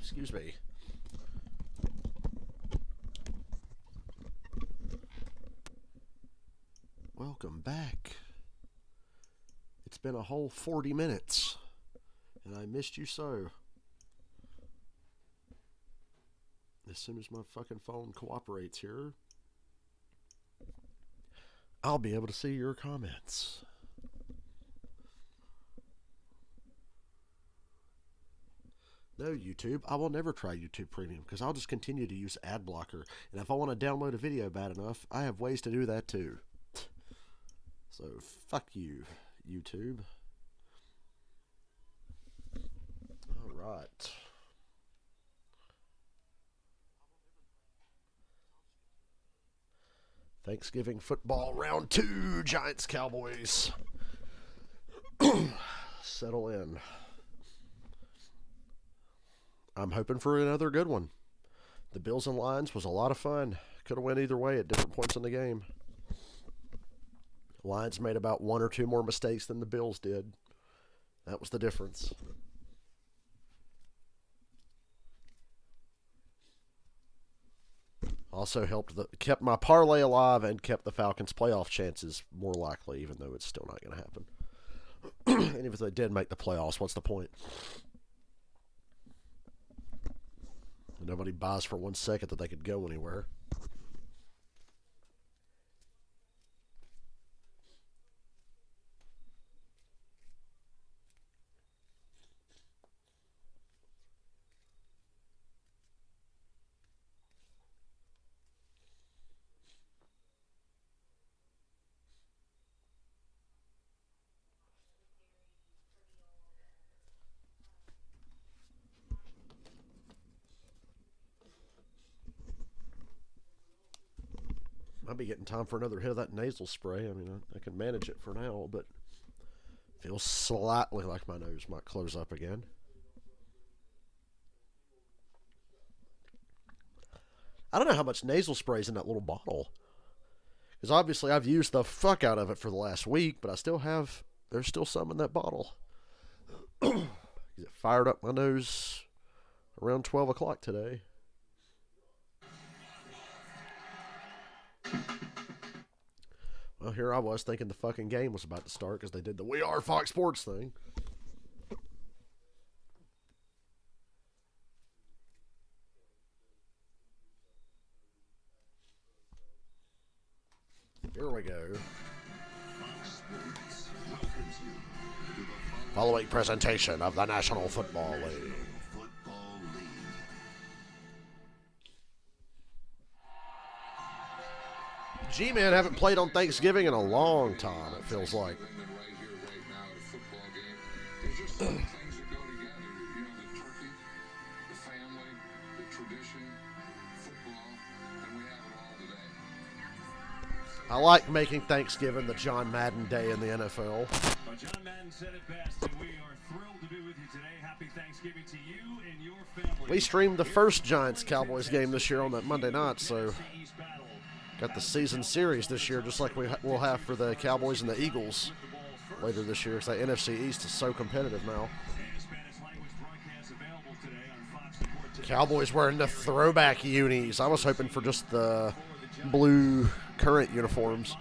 Excuse me. Welcome back. It's been a whole 40 minutes, and I missed you so. As soon as my fucking phone cooperates here, I'll be able to see your comments. No, YouTube, I will never try YouTube Premium because I'll just continue to use ad blocker. And if I want to download a video bad enough, I have ways to do that too. So, fuck you, YouTube. Alright. Thanksgiving football round 2, Giants Cowboys. Settle in. I'm hoping for another good one. The Bills and Lions was a lot of fun. Could have went either way at different points in the game. Lions made about 1 or 2 more mistakes than the Bills did. That was the difference. Also kept my parlay alive and kept the Falcons' playoff chances more likely, even though it's still not going to happen. And if they did make the playoffs, what's the point? Nobody buys for 1 second that they could go anywhere. I'll be getting time for another hit of that nasal spray. I mean, I can manage it for now, but feels slightly like my nose might close up again. I don't know how much nasal spray is in that little bottle. Because obviously I've used the fuck out of it for the last week, but there's still some in that bottle. It fired up my nose around 12 o'clock today. Well, here I was thinking the fucking game was about to start because they did the We Are Fox Sports thing. Here we go. Following presentation of the National Football League. G-Man haven't played on Thanksgiving in a long time, it feels like. I like making Thanksgiving the John Madden day in the NFL. John Madden said it best, and we are thrilled to be with you today. Happy Thanksgiving to you and your family. We streamed the first Giants-Cowboys game this year on that Monday night, so got the season series this year, just like we'll have for the Cowboys and the Eagles later this year, because the NFC East is so competitive now. Cowboys wearing the throwback unis. I was hoping for just the blue current uniforms.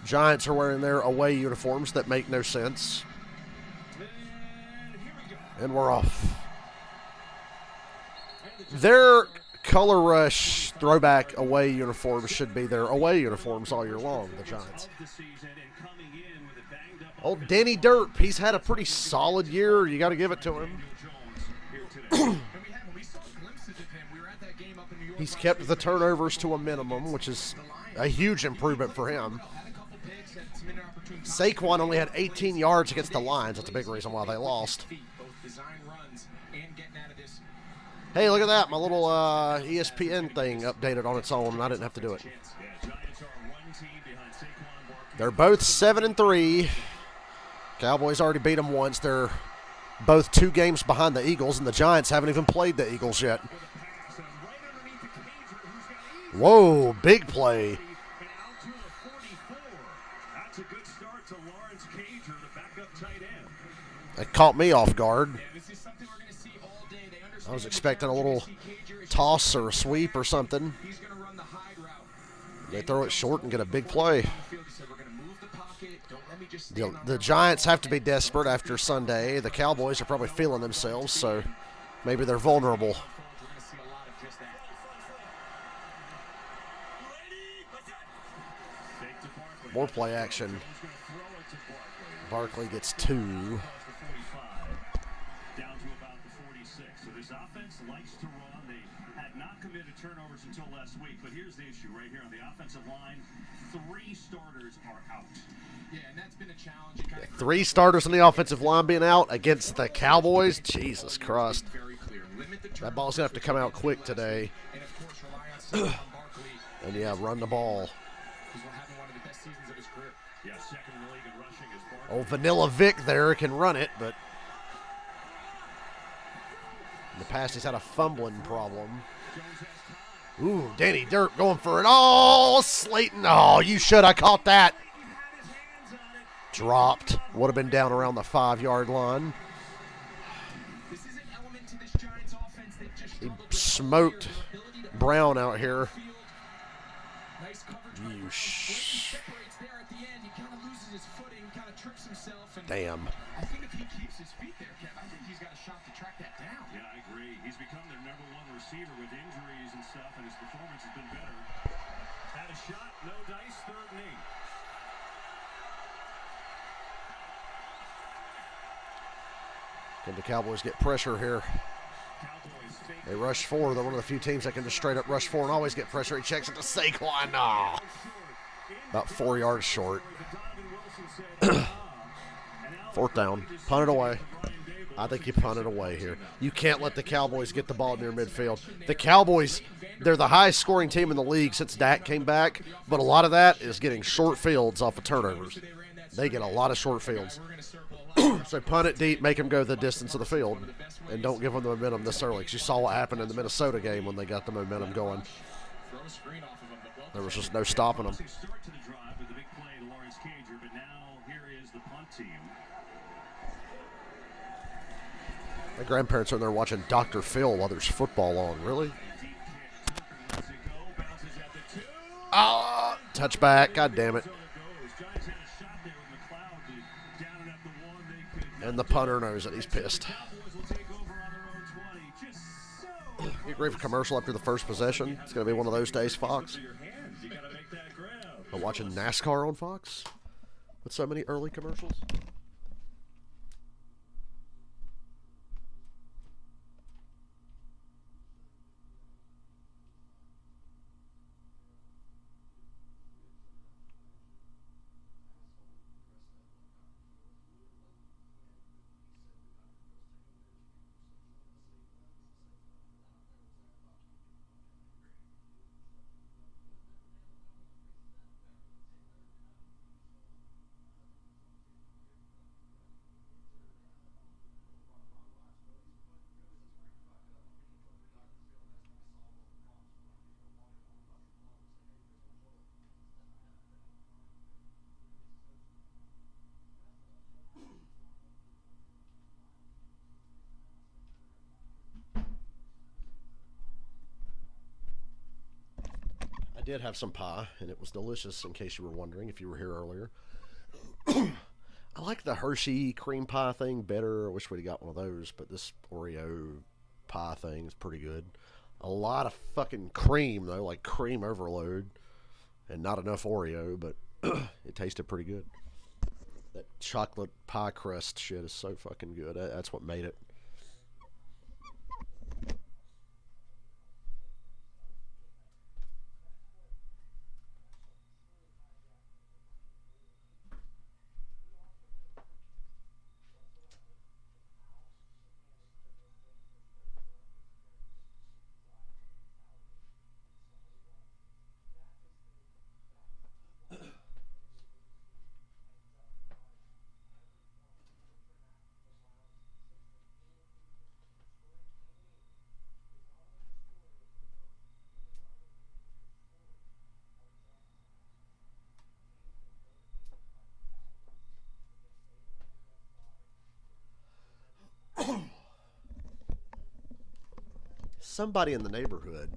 Giants are wearing their away uniforms that make no sense. And we're off. Their Color Rush throwback away uniforms should be their away uniforms all year long, the Giants. Old Danny Derp, he's had a pretty solid year. You got to give it to him. He's kept the turnovers to a minimum, which is a huge improvement for him. Saquon only had 18 yards against the Lions. That's a big reason why they lost. Hey, look at that. My little ESPN thing updated on its own, and I didn't have to do it. They're both 7-3. Cowboys already beat them once. They're both 2 games behind the Eagles, and the Giants haven't even played the Eagles yet. Whoa, big play. And out to the 44. That's a good start to Lawrence Cager, the backup tight end. That caught me off guard. This is something we're going to see all day. They understand I was expecting a little toss or a sweep or something. he's going to run the hide route. They throw it short and get a big play. We're going to move the pocket. Don't let me just The Giants have to be desperate after Sunday. The Cowboys are probably feeling themselves, so maybe they're vulnerable. We're going to see a lot of just that. More play action. Barkley gets 2. Down to about the 46. So this offense likes to run. They had not committed turnovers until last week. But here's the issue right here on the offensive line. 3 starters are out. Yeah, and that's been a challenge. 3 starters on the offensive line being out against the Cowboys. Jesus Christ. Very clear. Limit the That ball's going to have to come out quick today. and of course rely on Barkley. And, yeah, run the ball. He's having one of the best seasons of his career. Yeah, second in the league in rushing is Barkley. Oh, Vanilla Vic there can run it, but in the past he's had a fumbling problem. Ooh, Danny Dirt going for it. Oh, Slayton. Oh, you should have caught that. Dropped. Would have been down around the 5-yard line. This is an element to this Giants offense that just He smoked Brown out here. nice coverage. You Separates there at the end. He kind of loses his footing, kind of trips himself. And Damn. I think if he keeps his feet there, Kev, I think he's got a shot to track that down. Yeah, I agree. He's become their #1 receiver with injuries and stuff, and his performance has been better. Had a shot, no dice, 3rd and 8. Can the Cowboys get pressure here? Cowboys fake. They rush 4. They're one of the few teams that can just straight up rush 4 and always get pressure. He checks it to Saquon. No. About 4 yards short. 4th down. Punt it away. I think you punt it away here. You can't let the Cowboys get the ball near midfield. The Cowboys, they're the highest scoring team in the league since Dak came back, but a lot of that is getting short fields off of turnovers. They get a lot of short fields. So punt it deep, make them go the distance of the field, and don't give them the momentum this early, because you saw what happened in the Minnesota game when they got the momentum going. There was just no stopping them. Start to the drive with the big play to Lawrence Cager, but now here is the punt team. My grandparents are in there watching Dr. Phil while there's football on. Really? Deep kick. Lets it go, bounces at the 2. Ah, touchback. God damn it. So it goes. Giants had a shot there with McLeod to down it at the 1. They could And the punter knows it. He's pissed. Cowboys will take over on their own 20. Just so Get ready for commercial after the first possession. It's going to be one of those days, Fox. your hands. You got to make that grab. I'm watching NASCAR on Fox with so many early commercials. I did have some pie, and it was delicious, in case you were wondering, if you were here earlier. I like the Hershey cream pie thing better. I wish we'd got one of those, but this Oreo pie thing is pretty good. A lot of fucking cream, though, like cream overload, and not enough Oreo, but it tasted pretty good. That chocolate pie crust shit is so fucking good. That's what made it. somebody in the neighborhood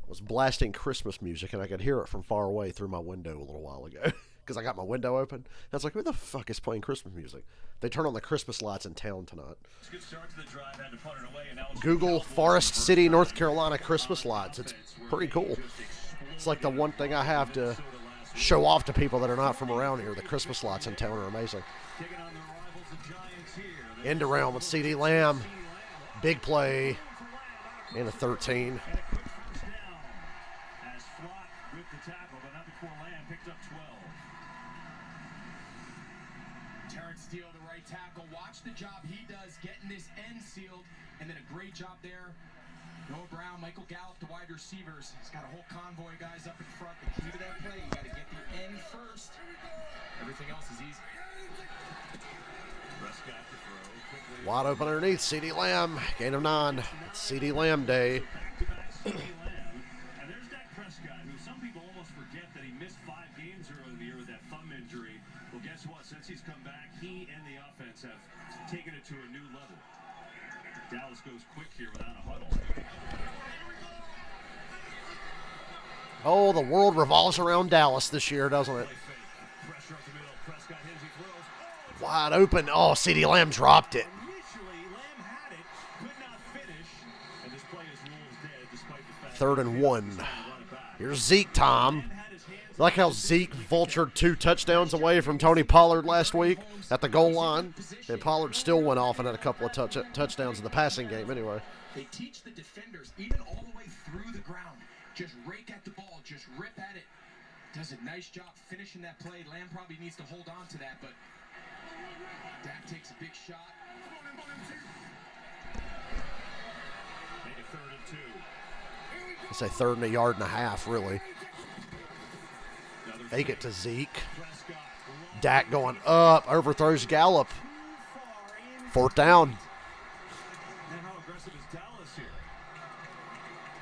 was blasting Christmas music, and I could hear it from far away through my window a little while ago because I got my window open. And I was like, who the fuck is playing Christmas music? They turn on the Christmas lights in town tonight. Google Forest City, North Carolina Christmas lights. It's pretty cool. It's like the one thing I have to show off to people that are not from around here. The Christmas lights in town are amazing. End around with CeeDee Lamb. Big play. And a 13. Steele, the right tackle. Watch the job he does getting this end sealed, and then a great job there. Noah Brown, Michael Gallup, the wide receivers. He's got a whole convoy of guys up in front. The key to that play, you got to get the end first. Everything else is easy. Wide open underneath. CeeDee Lamb. Gain of 9. It's CeeDee Lamb day. And there's Dak Prescott, who some people almost forget that he missed 5 games earlier in the year with that thumb injury. Well, guess what? Since he's come back, he and the offense have taken it to a new level. Dallas goes quick here without a huddle. Oh, the world revolves around Dallas this year, doesn't it? Wide open. Oh, CeeDee Lamb dropped it. Third and 1. Here's Zeke time. I like how Zeke vultured 2 touchdowns away from Tony Pollard last week at the goal line. And Pollard still went off and had a couple of touchdowns in the passing game anyway. They teach the defenders, even all the way through the ground, just rake at the ball, just rip at it. Does a nice job finishing that play. Lamb probably needs to hold on to that, but Dak takes a big shot. Make it 3rd and 2. I say 3rd and a yard and a half, really. Fake it to Zeke. Dak going up, overthrows Gallup. 4th down.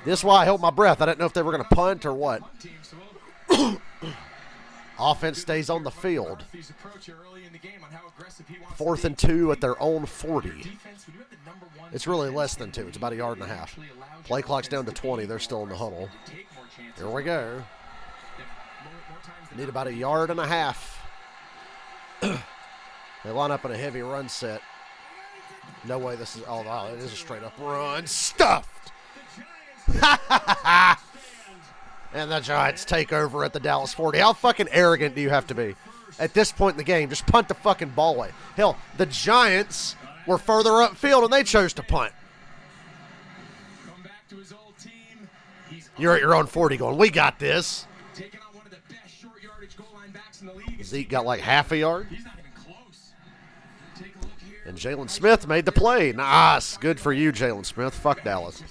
This is why I held my breath. I didn't know if they were going to punt or what. Offense stays on the field. 4th and 2 at their own 40. It's really less than 2. It's about a yard and a half. Play clock's down to 20. They're still in the huddle. Here we go. Need about a yard and a half. They line up in a heavy run set. No way this is... Oh, wow, it is a straight-up run. Stuffed! And the Giants take over at the Dallas 40. How fucking arrogant do you have to be? At this point in the game, just punt the fucking ball away. Hell, the Giants were further upfield and they chose to punt. You're at your own 40 going, we got this. Zeke got like half a yard. And Jalen Smith made the play. Nice. Good for you, Jalen Smith. Fuck Dallas.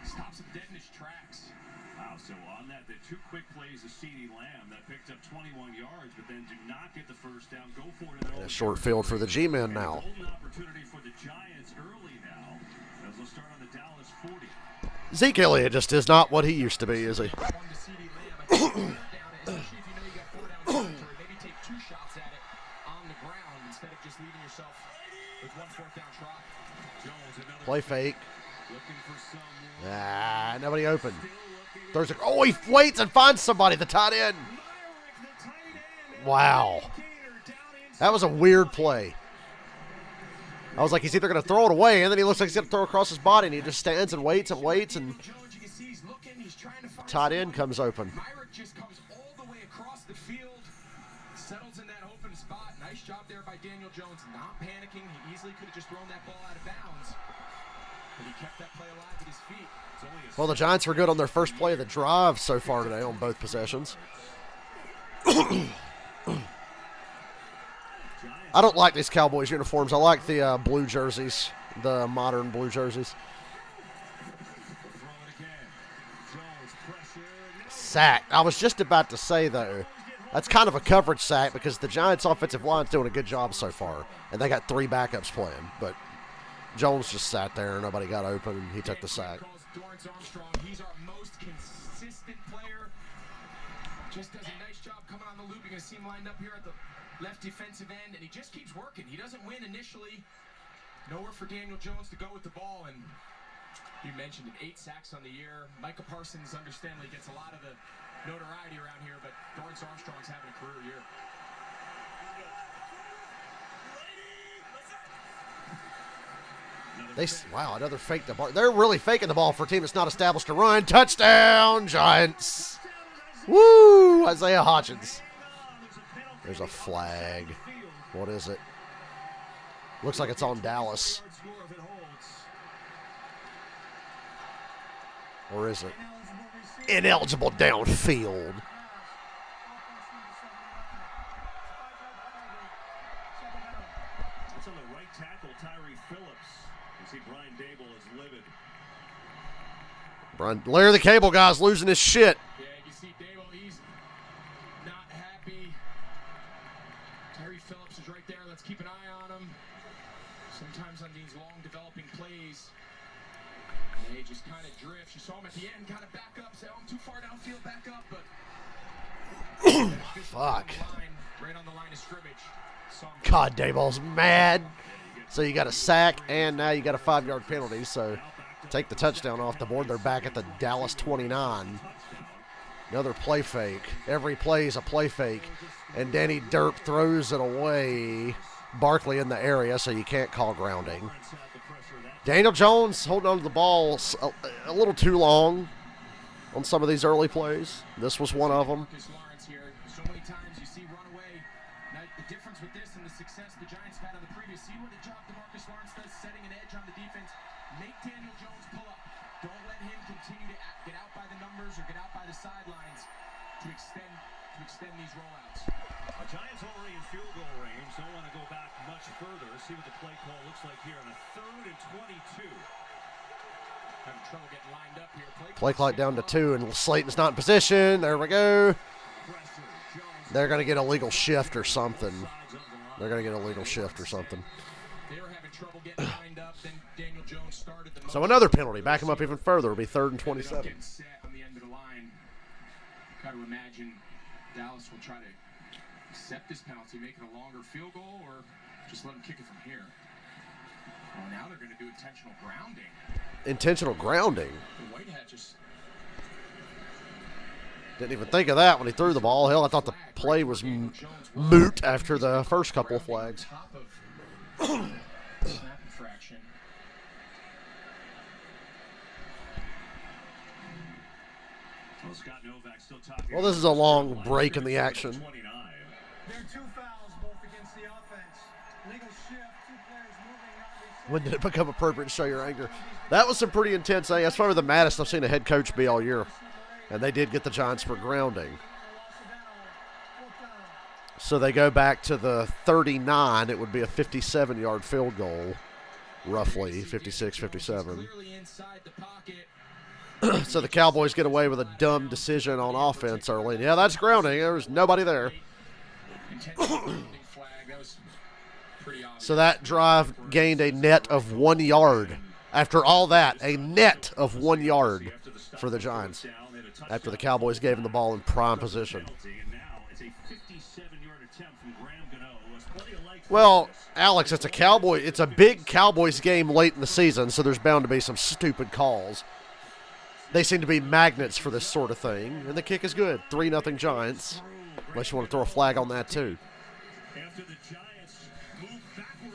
Stops him dead in his tracks. Wow, so on that, the 2 quick plays of CeeDee Lamb that picked up 21 yards, but then do not get the first down. Go for it. And a short field for the G-men now. Golden opportunity for the Giants early now as they'll start on the Dallas 40. Zeke Elliott just is not what he used to be, is he? Play fake. Nobody open. Throws it. Oh, he waits and finds somebody. The tight end. Wow. That was a weird play. I was like, he's either going to throw it away, and then he looks like he's going to throw it across his body, and he just stands and waits, and tight end comes open. Just comes all the way across the field, settles in that open spot. Nice job there by Daniel Jones, not panicking. He easily could have just thrown that ball out of bounds, but he kept that play alive at his feet. Well, the Giants were good on their first play of the drive so far today on both possessions. I don't like these Cowboys uniforms. I like the blue jerseys, the modern blue jerseys. Sack. I was just about to say, though, that's kind of a coverage sack because the Giants' offensive line's doing a good job so far, and they got 3 backups playing. But Jones just sat there, and nobody got open, and he took the sack. He's our most consistent player. Just does a nice job coming on the loop. You're going to see him lined up here at the left defensive end, and he just keeps working. He doesn't win initially. Nowhere for Daniel Jones to go with the ball, and You mentioned it, 8 sacks on the year. Micah Parsons, understandably, gets a lot of the notoriety around here, but Dorrance Armstrong's having a career year. Wow, another fake the ball. They're really faking the ball for a team that's not established to run. Touchdown, Giants. Woo, Isaiah Hodgins. There's a flag. What is it? Looks like it's on Dallas. Or is it? Ineligible downfield. That's on the right tackle, Tyree Phillips. You see Brian Dable is livid. Larry the Cable Guy's losing his shit. Yeah, you see Dable, he's not happy. Tyree Phillips is right there. Let's keep an eye on him. Sometimes on these long developing plays, they just kind of drift. You saw him at the end kind of back up, say, oh, I'm too far downfield, back up, but Fuck. Right on the line of scrimmage. God, Dayball's mad. So you got a sack, and now you got a 5-yard penalty. So take the touchdown off the board. They're back at the Dallas 29. Another play fake. Every play is a play fake. And Danny Derp throws it away. Barkley in the area, so you can't call grounding. Daniel Jones holding on to the ball a little too long on some of these early plays. This was one of them. So many times you see run away. Now, the difference with this and the success the Giants had on the previous, see what the job DeMarcus Lawrence does, setting an edge on the defense. Make Daniel Jones pull up. Don't let him continue to get out by the numbers or get out by the sidelines to extend these rollouts. The Giants already in field goal range. Don't want to go back much further. See what the play call looks like here on a 3rd and 22. Having trouble getting lined up here. Play clock down to 2, and Slayton's not in position. There we go. They're going to get a legal shift or something. They're going to get a legal shift or something. They were having trouble getting lined up. Then Daniel Jones started the So another penalty. Back him up even further. It'll be 3rd and 27. Getting set on the end of the line. Got to imagine Dallas will try to accept this penalty, make it a longer field goal, or just let them kick it from here. Well, now they're going to do intentional grounding. Intentional grounding? The Whitehead just... Didn't even think of that when he threw the ball. Hell, I thought the play was moot after the first couple of flags. Snap infraction. Well, this is a long break in the action. There are 2 fouls, both against the offense. Legal shift, 2 players moving. When did it become appropriate to show your anger? That was some pretty intense. That's probably the maddest I've seen a head coach be all year. And they did get the Giants for grounding. So they go back to the 39. It would be a 57-yard field goal, roughly, 56, 57. So the Cowboys get away with a dumb decision on offense early. Yeah, that's grounding. There was nobody there. So that drive gained a net of 1 yard. After all that, a net of 1 yard for the Giants. After the Cowboys gave him the ball in prime position. Well, Alex, it's a big Cowboys game late in the season, so there's bound to be some stupid calls. They seem to be magnets for this sort of thing, and the kick is good. 3-0 Giants. Unless you want to throw a flag on that too.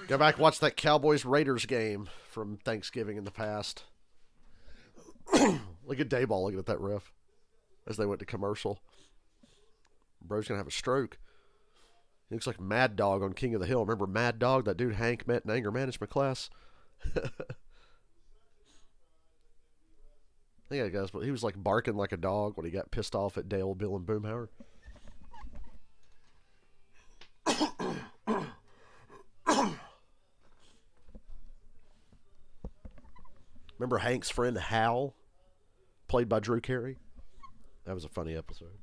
Go back and watch that Cowboys-Raiders game from Thanksgiving in the past. Look at Dayball looking at that ref as they went to commercial. Bro's going to have a stroke. He looks like Mad Dog on King of the Hill. Remember Mad Dog? That dude Hank met in anger management class. I think I guess, but he was like barking like a dog when he got pissed off at Dale, Bill, and Boomhauer. Remember Hank's friend Hal, played by Drew Carey? That was a funny episode.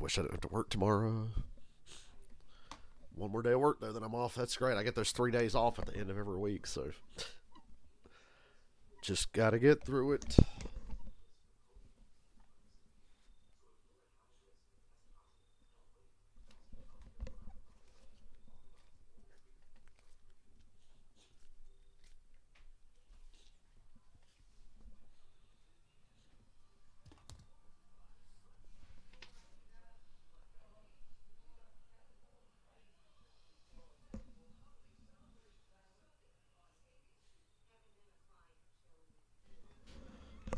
wish I didn't have to work tomorrow. One more day of work, though, then I'm off. That's great. I get those 3 days off at the end of every week, so just got to get through it.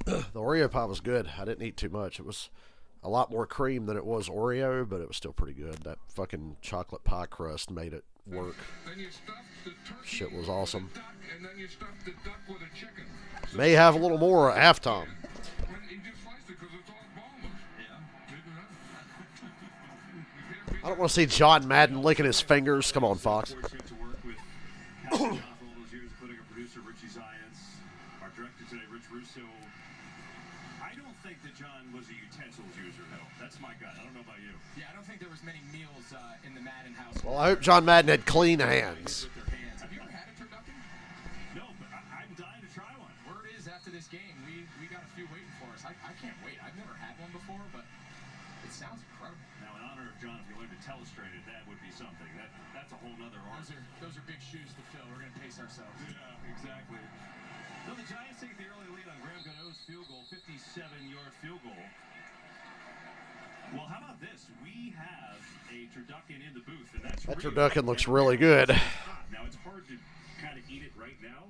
The Oreo pie was good. I didn't eat too much. It was a lot more cream than it was Oreo, but it was still pretty good. That fucking chocolate pie crust made it work. Shit was awesome. May have a little more at halftime. I don't want to see John Madden licking his fingers. Come on, Fox. John was a utensils user, though. That's my gut. I don't know about you. Yeah, I don't think there was many meals in the Madden house. Well, I hope John Madden had clean hands. Have you ever had a turducken? No, but I'm dying to try one. Word is, after this game, we got a few waiting for us. I can't wait. I've never had one before, but it sounds incredible. Now, in honor of John, if you learned to telestrate it, that would be something. That's a whole nother art. Those are big shoes to fill. We're going to pace ourselves. Yeah, exactly. So the Giants take the early lead on Graham Gano's field goal, 57-yard field goal. Well, how about this? We have a turducken in the booth, and that turducken looks really good. Now, it's hard to kind of eat it right now.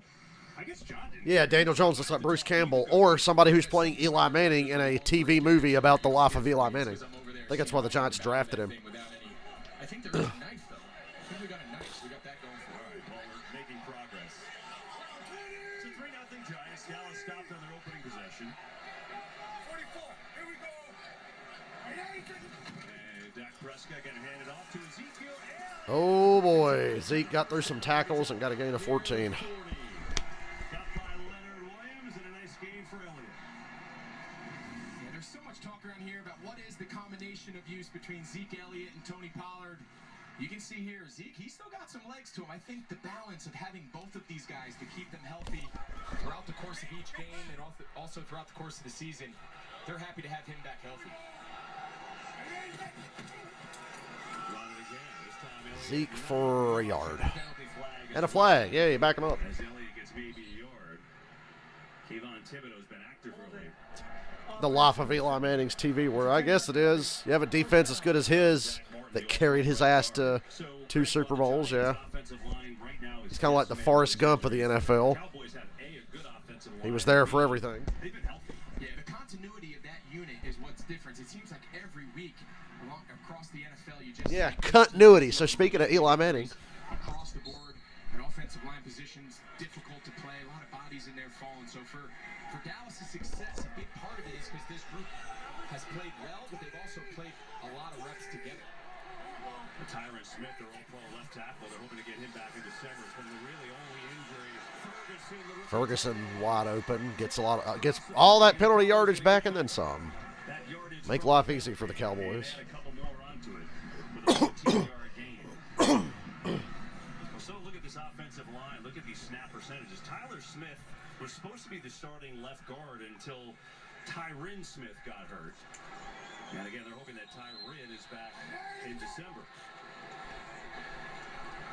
I guess John didn't. Yeah, Daniel Jones looks like Bruce Campbell, or somebody who's playing Eli Manning in a TV movie about the life of Eli Manning. I think that's why the Giants drafted him. I think there is a knife, though. I think we got a knife. We got that going for us. Well, we're making progress. So 3-0 Giants. Dallas stopped on their opening possession. 44. Here we go. And Dak Prescott going to hand it off to Ezekiel. Oh, boy. Zeke got through some tackles and got a gain of 14. Got by Leonard Williams and a nice gain for Elliott. Yeah, there's so much talk around here about what is the combination of use between Zeke Elliott and Tony Pollard. You can see here, Zeke, he's still got some legs to him. I think the balance of having both of these guys to keep them healthy throughout the course of each game and also throughout the course of the season, they're happy to have him back healthy. Zeke for a yard. And a flag. Yeah, you back him up. As Elliott gets maybe a yard. Kayvon Thibodeau's been active early. The life of Eli Manning's TV, where I guess it is. You have a defense as good as his that carried his ass to 2 Super Bowls, yeah. He's kind of like the Forrest Gump of the NFL. He was there for everything. Yeah, the continuity of that unit is what's different. It seems like every week across the NFL, you just... Yeah, continuity. So speaking of Eli Manning. Across the board, and offensive line positions, difficult to play, a lot of bodies in there falling. So for Dallas' success, a big part of it is because this group has played well, but they've also played a lot of reps together. Tyron Smith, their all-pro left tackle, they're hoping to get him back in December. It's been the really only injury. Ferguson wide open, gets all that penalty yardage back and then some. Make life easy for the Cowboys. A couple more onto it with a 14-yard gain. So look at this offensive line. Look at these snap percentages. Tyler Smith was supposed to be the starting left guard until Tyron Smith got hurt. And again, they're hoping that Tyron is back in December.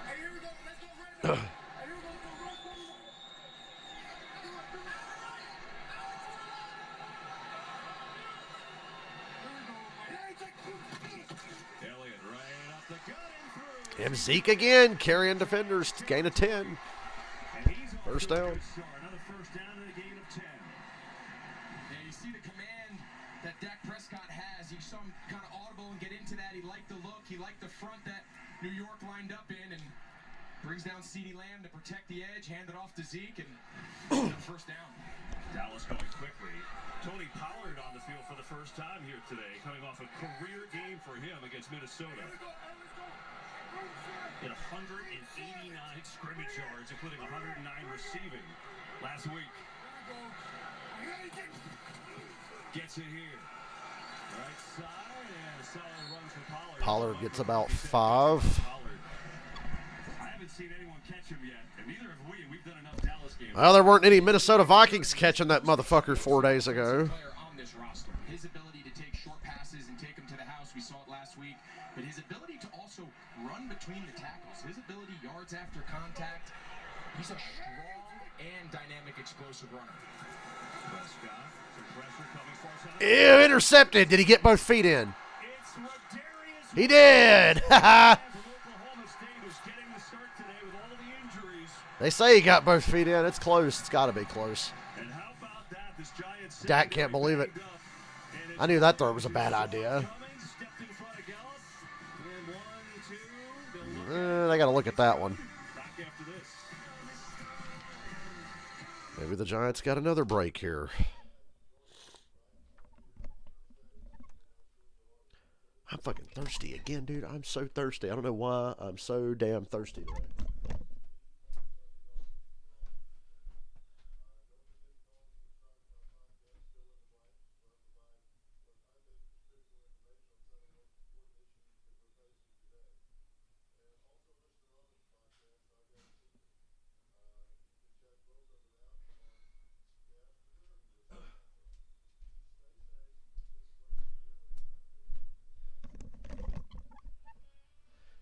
Hey, here we go. Let's go right now. Hey, here we go. Elliott right up the gut and through. And Zeke again, carrying defenders, gain of 10. And he's off First to a down. good start. Another first down and a gain of 10. Yeah, you see the command that Dak Prescott has. You saw him kind of audible and get into that. He liked the look. He liked the front that New York lined up in, and brings down CeeDee Lamb to protect the edge, hand it off to Zeke, and first down. Dallas going quickly. Tony Pollard on the field for the first time here today, coming off a career game for him against Minnesota. In 189 scrimmage yards, including 109 receiving last week. Gets it here. Pollard gets about 5. I haven't seen anyone catch him yet, and neither have we. We've done enough Dallas games. Well, there weren't any Minnesota Vikings catching that motherfucker 4 days ago. On this roster, his ability to take short passes and take them to the house, we saw it last week, but his ability to also run between the tackles, his ability yards after contact, he's a strong and dynamic explosive runner. Prescott, some pressure coming for us. Ew, intercepted. Did he get both feet in? He did. They say he got both feet in. It's close. It's got to be close. Dak can't believe it. I knew that throw was a bad idea. I got to look at that one. Maybe the Giants got another break here. I'm fucking thirsty again, dude. I'm so thirsty. I don't know why I'm so damn thirsty today.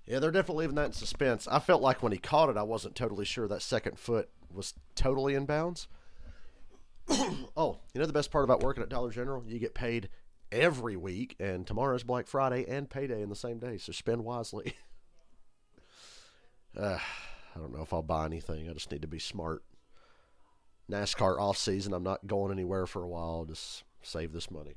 Yeah, they're definitely leaving that in suspense. I felt like when he caught it, I wasn't totally sure that second foot was totally in bounds. Oh, you know the best part about working at Dollar General? You get paid every week, and tomorrow's Black Friday and payday in the same day, so spend wisely. I don't know if I'll buy anything. I just need to be smart. NASCAR off season. I'm not going anywhere for a while. Just save this money.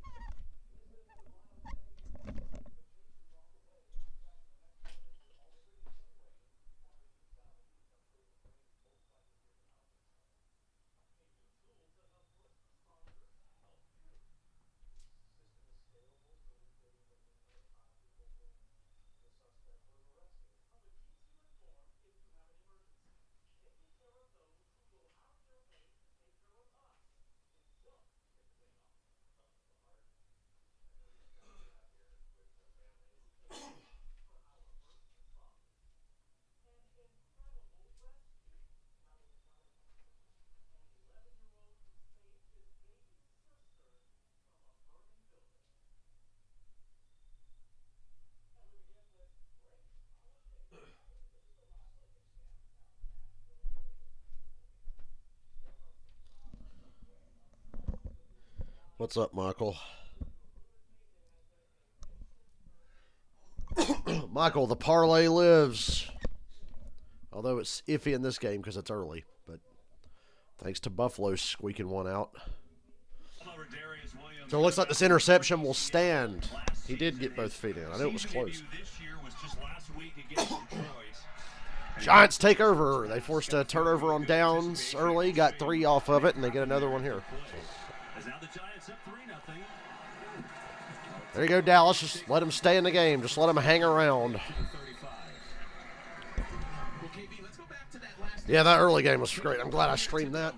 What's up, Michael? Michael, the parlay lives. Although it's iffy in this game because it's early. But thanks to Buffalo squeaking one out. So it looks like this interception will stand. He did get both feet in. I know it was close. Giants take over. They forced a turnover on downs early. Got 3 off of it, and they get another one here. There you go, Dallas. Just let him stay in the game. Just let him hang around. Yeah, that early game was great. I'm glad I streamed that.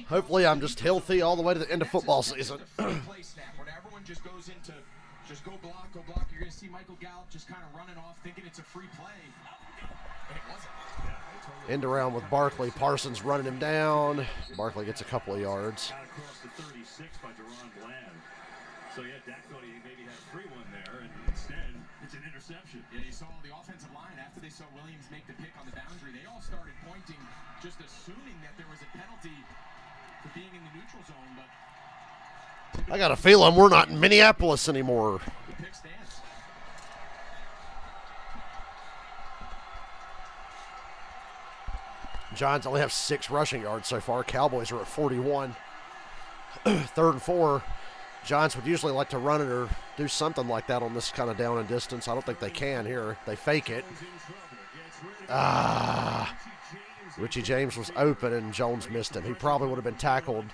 Hopefully I'm just healthy all the way to the end of football season. Everyone just go block. You're going to see Michael Gallup just kind of running off thinking it's a free play. And it wasn't. End around with Barkley. Parsons running him down. Barkley gets a couple of yards. Across the 36 by Deron Bland. So yeah, Dak thought he maybe had a free one there, and instead it's an interception. Yeah, you saw the offensive line after they saw Williams make the pick on the boundary. They all started pointing, just assuming that there was a penalty for being in the neutral zone. But I got a feeling we're not in Minneapolis anymore. the pick stands. Giants only have 6 rushing yards so far. Cowboys are at 41. 3rd and 4. Giants would usually like to run it or do something like that on this kind of down and distance. I don't think they can here. They fake it. Richie James was open and Jones missed him. He probably would have been tackled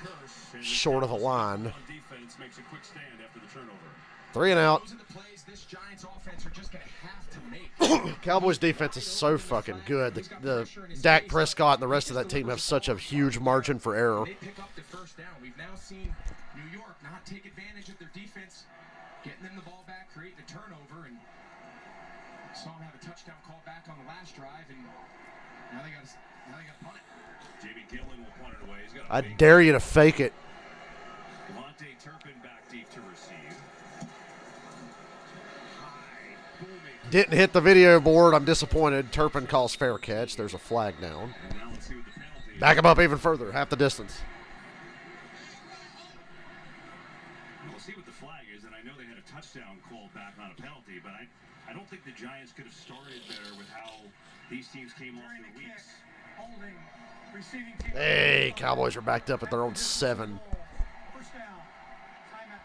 short of the line. 3 and out. Those are the plays this Giants offense are just going to have to make. Cowboys defense is so fucking good. The Dak Prescott and the rest of that team have such a huge margin for error. They pick up the first down. We've now seen New York not take advantage of their defense, getting them the ball back, creating a turnover, and saw them have a touchdown call back on the last drive, and now they got to punt it. Jamie Gillen will punt it away. He's got I dare you to fake it. Devontae Turpin back deep to receive. High, booming. Didn't hit the video board. I'm disappointed. Turpin calls fair catch. There's a flag down. And now let's see what the penalty. Back him up even further. Half the distance. We'll see what the flag is, and I know they had a touchdown called back on a penalty, but I don't think the Giants could have started better with how these teams came off During their the kick, weeks. holding, receiving team. Hey, Cowboys are backed up at their own 7. First down. Timeout.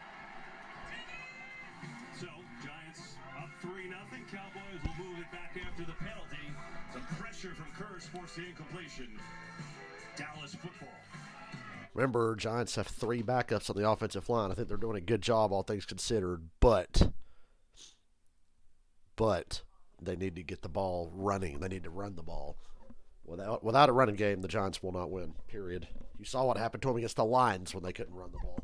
So, Giants up 3-0. Cowboys will move it back after the penalty. The pressure from Curse forced the incompletion. Dallas football. Remember, Giants have 3 backups on the offensive line. I think they're doing a good job, all things considered. But they need to get the ball running. They need to run the ball. Without a running game, the Giants will not win, period. You saw what happened to them against the Lions when they couldn't run the ball.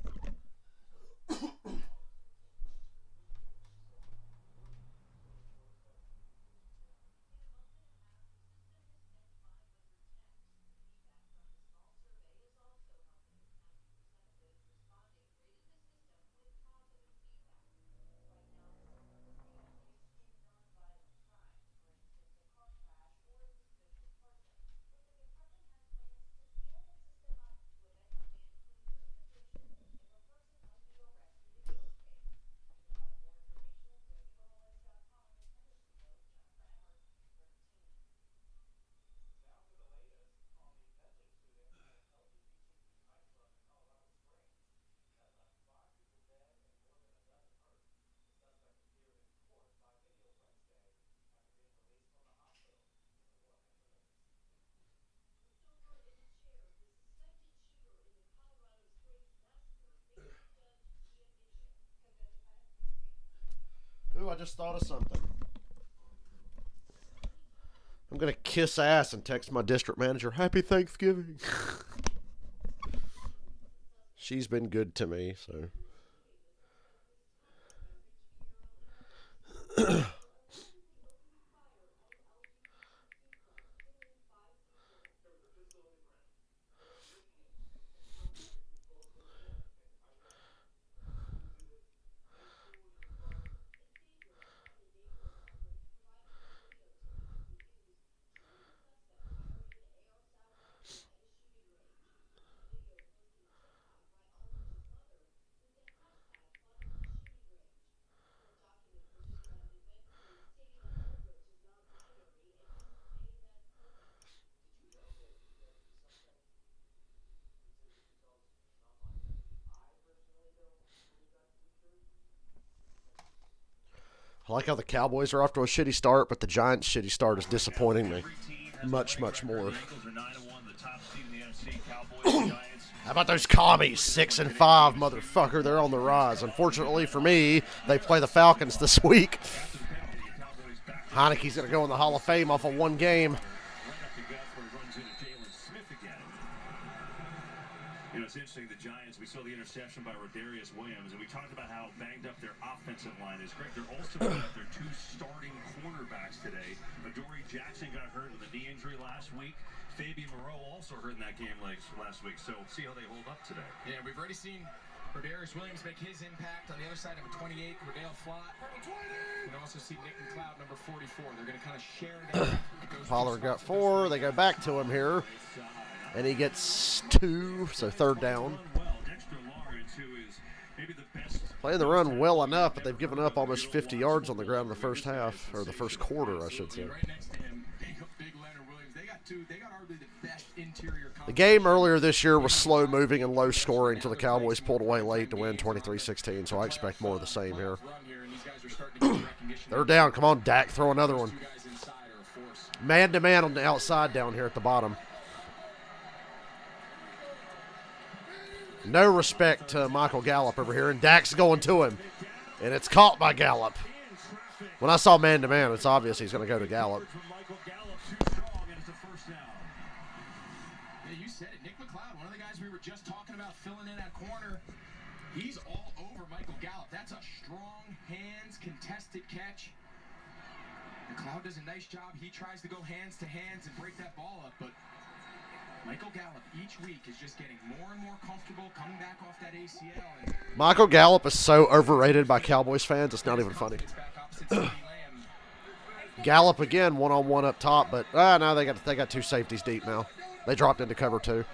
Ooh, I just thought of something. I'm going to kiss ass and text my district manager, Happy Thanksgiving. She's been good to me, so. I like how the Cowboys are off to a shitty start, but the Giants' shitty start is disappointing me much, much more. The Eagles are 9-1, the top seed in the NFC. Cowboys, Giants. How about those commies? 6-5, motherfucker. They're on the rise. Unfortunately for me, they play the Falcons this week. Heineke's going to go in the Hall of Fame off of one game. Right up the gut where he runs into Jalen Smith again. You know, it's interesting, the Giants, we saw the interception by Rodarius Williams, and we talked about how banged up their offensive line is. Greg, they're also without their 2 starting cornerbacks today. Adoree Jackson got hurt with a knee injury last week. Fabian Moreau also hurt in that game last week, so we'll see how they hold up today. Yeah, we've already seen Rodarius Williams make his impact on the other side of a 28, Cordell Flott. You can also see Nick McLeod, number 44. They're going to kind of share that. Pollard got 4. They go back to him here. And he gets 2, so third down. Playing the run well enough, but they've given up almost 50 yards on the ground in the first half, or the first quarter, I should say. Right next to him, big Leonard Williams. They got arguably the best interior. The game earlier this year was slow-moving and low-scoring until the Cowboys pulled away late to win 23-16, so I expect more of the same here. They're down. Come on, Dak, throw another one. Man-to-man on the outside down here at the bottom. No respect to Michael Gallup over here, and Dak's going to him. And it's caught by Gallup. When I saw man-to-man, it's obvious he's going to go to Gallup. From Michael Gallup, too strong, and it's a first down. Yeah, you said it. Nick McLeod, one of the guys we were just talking about filling in that corner. He's all over Michael Gallup. That's a strong hands contested catch. McLeod does a nice job. He tries to go hands to hands and break that ball up, but Michael Gallup each week is just getting more and more comfortable coming back off that ACL. And Michael Gallup is so overrated by Cowboys fans, it's not even funny. it's back opposite CeeDee Lamb. Gallup again, one-on-one up top, but no, they got two safeties deep now. They dropped into cover 2.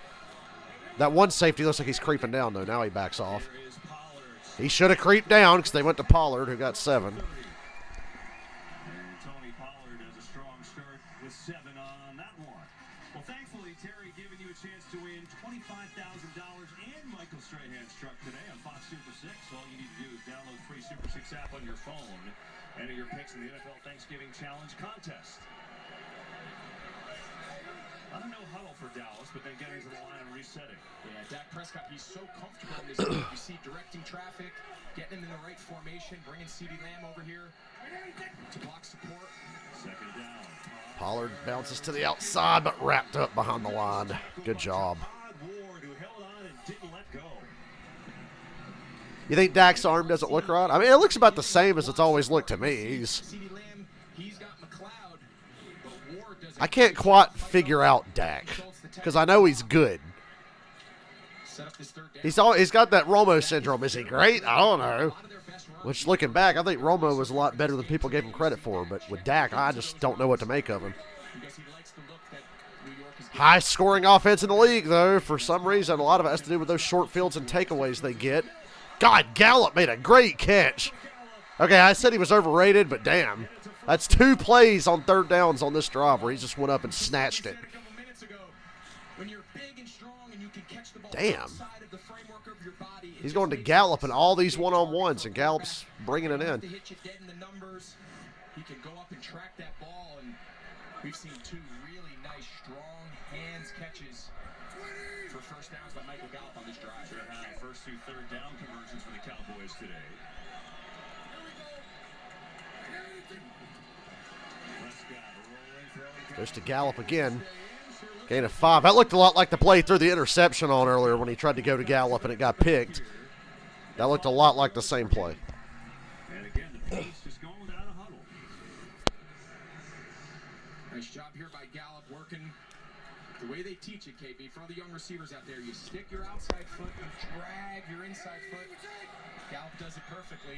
That one safety looks like he's creeping down, though. Now he backs off. Here is Pollard. He should have creeped down because they went to Pollard, who got 7. And Tony Pollard has a strong start with 7 on that one. Well, thankfully, Terry giving you a chance to win $25,000 and Michael Strahan's truck today on Fox Super 6. All you need to do is download the free Super 6 app on your phone. Enter your picks in the NFL Thanksgiving Challenge contest. I don't know huddle for Dallas, but then getting to the line and resetting. Yeah, Dak Prescott, he's so comfortable in this game. You see directing traffic, getting him in the right formation, bringing CeeDee Lamb over here to block support. Second down. Pollard bounces to the outside, but wrapped up behind the line. Good job. Todd Ward, who held on and didn't let go. You think Dak's arm doesn't look right? I mean, it looks about the same as it's always looked to me. CeeDee Lamb, he's got McLeod, but Ward doesn't. I can't quite figure out Dak because I know he's good. Set up this third down. He's got that Romo syndrome. Is he great? I don't know. Which, looking back, I think Romo was a lot better than people gave him credit for. But with Dak, I just don't know what to make of him. Because he likes the look that New York is High-scoring offense in the league, though. For some reason, a lot of it has to do with those short fields and takeaways they get. God, Gallup made a great catch. Okay, I said he was overrated, but damn. That's 2 plays on third downs on this drive where he just went up and snatched it. a couple minutes ago. When you're big and strong and you can catch the ball Damn. outside of the framework of your body, it He's just going to makes Gallup it in all these so one-on-ones, and Gallup's bringing it to in. hit you dead in the numbers. He can go up and track that ball, and we've seen 2 really nice, strong hands catches for first downs by Michael Gallup on this drive. First 2 third down conversions for the Cowboys today. Prescott rolling, throwing. Goes to Gallup again. Gain of 5. That looked a lot like the play threw the interception on earlier when he tried to go to Gallup and it got picked. That looked a lot like the same play. And again, the pace just going down a huddle. Nice job here by Gallup working the way they teach it, KB. For all the young receivers out there, you stick your outside foot and drag your inside foot. Gallup does it perfectly.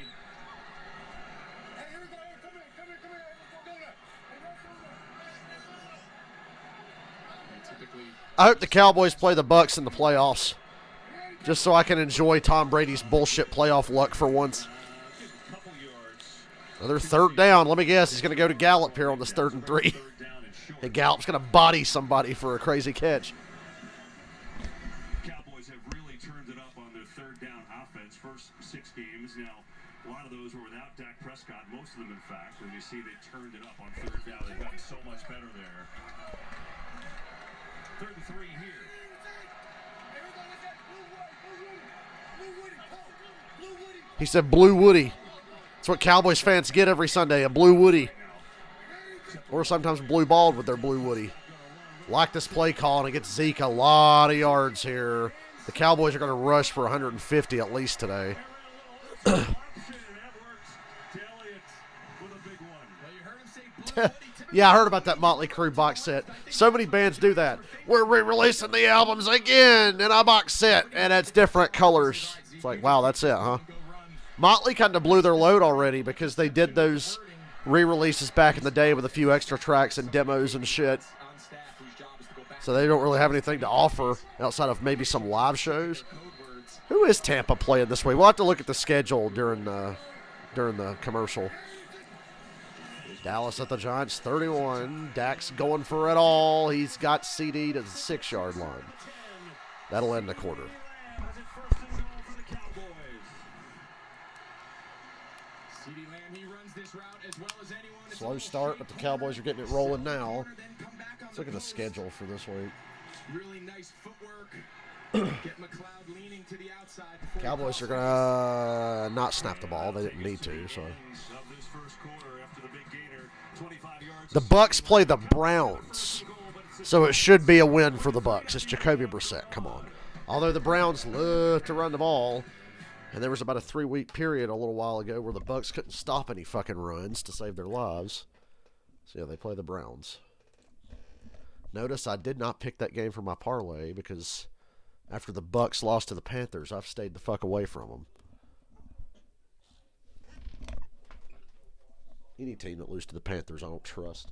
Hey, here we go. Hey, come here. Go there. And typically, I hope the Cowboys play the Bucs in the playoffs, just so I can enjoy Tom Brady's bullshit playoff luck for once. Couple yards. Another third down. Let me guess, he's going to go to Gallup here on this 3rd and 3. Third down and short. And Gallup's going to body somebody for a crazy catch. Cowboys have really turned it up on their third down offense. First 6 games. Now, a lot of those were without Dak Prescott. Most of them, in fact. And you see they turned it up on third down. They've gotten so much better there. 3rd and 3 here. He said Blue Woody. That's what Cowboys fans get every Sunday, a Blue Woody. Or sometimes blue balled with their Blue Woody. Like this play call, and it gets Zeke a lot of yards here. The Cowboys are going to rush for 150 at least today. Yeah, I heard about that Motley Crue box set. So many bands do that. We're re-releasing the albums again in a box set, and it's different colors. It's like, wow, that's it, huh? Motley kind of blew their load already because they did those re-releases back in the day with a few extra tracks and demos and shit. So they don't really have anything to offer outside of maybe some live shows. Who is Tampa playing this week? We'll have to look at the schedule during the commercial. Dallas at the Giants, 31. Dak's going for it all. He's got CD to the 6-yard line. That'll end the quarter. Slow start, but the Cowboys are getting it rolling now. Let's look at the schedule for this week. really nice footwork. Get McLeod leaning to the outside before he Cowboys are crosses. going to not snap the ball. They didn't need to. So the Bucks play the Browns, so it should be a win for the Bucks. It's Jacoby Brissett. Come on. Although the Browns love to run the ball, and there was about a 3-week period a little while ago where the Bucks couldn't stop any fucking runs to save their lives. So yeah, they play the Browns. Notice I did not pick that game for my parlay because after the Bucks lost to the Panthers, I've stayed the fuck away from them. Any team that loses to the Panthers, I don't trust.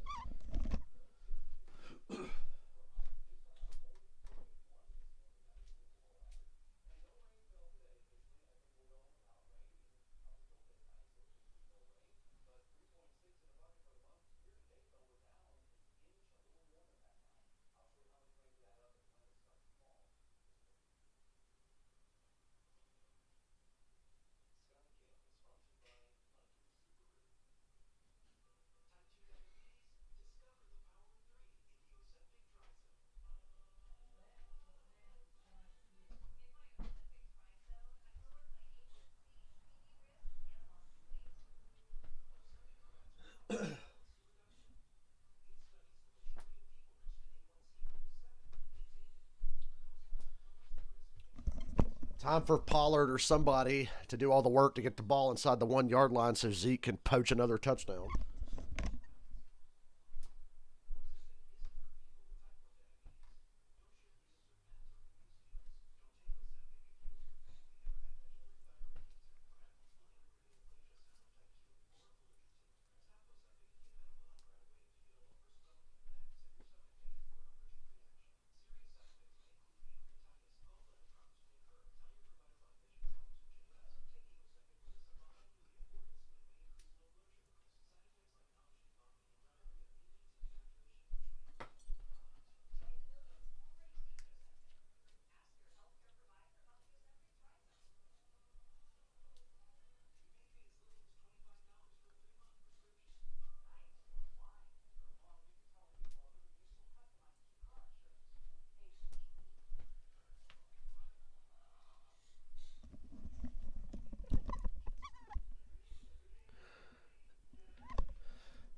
Time for Pollard or somebody to do all the work to get the ball inside the 1-yard line so Zeke can poach another touchdown.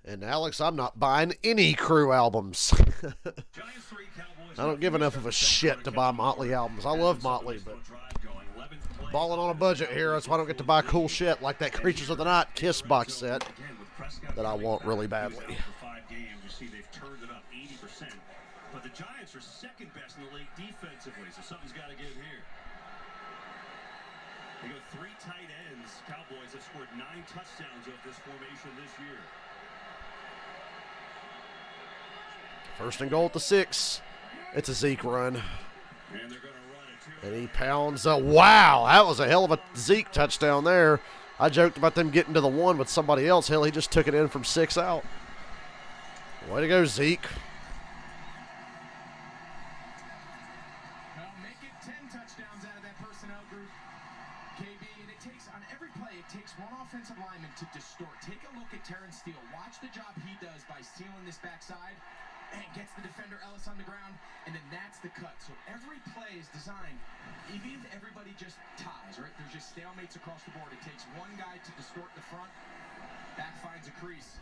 And Alex, I'm not buying any Crew albums. I don't give enough of a shit to buy Motley albums. I love Motley, but balling on a budget here, that's why I don't get to buy cool shit like that Creatures of the Night Kiss box set that I want really badly. But the Giants are second best in the league defensively, so something's got to give here. They go 3 tight ends. Cowboys have scored 9 touchdowns off this formation this year. First and goal at the 6. It's a Zeke run. And they're going to run it, too. And he pounds a wow. That was a hell of a Zeke touchdown there. I joked about them getting to the 1 with somebody else. Hell, he just took it in from 6 out. Way to go, Zeke. Well, make it 10 touchdowns out of that personnel group, KB. And it takes, on every play, it takes one offensive lineman to distort. Take a look at Terrence Steele. Watch the job he does by sealing this backside. And gets the defender Ellis on the ground, and then that's the cut. So every play is designed, even if everybody just ties, right? There's just stalemates across the board. It takes one guy to distort the front. Back finds a crease.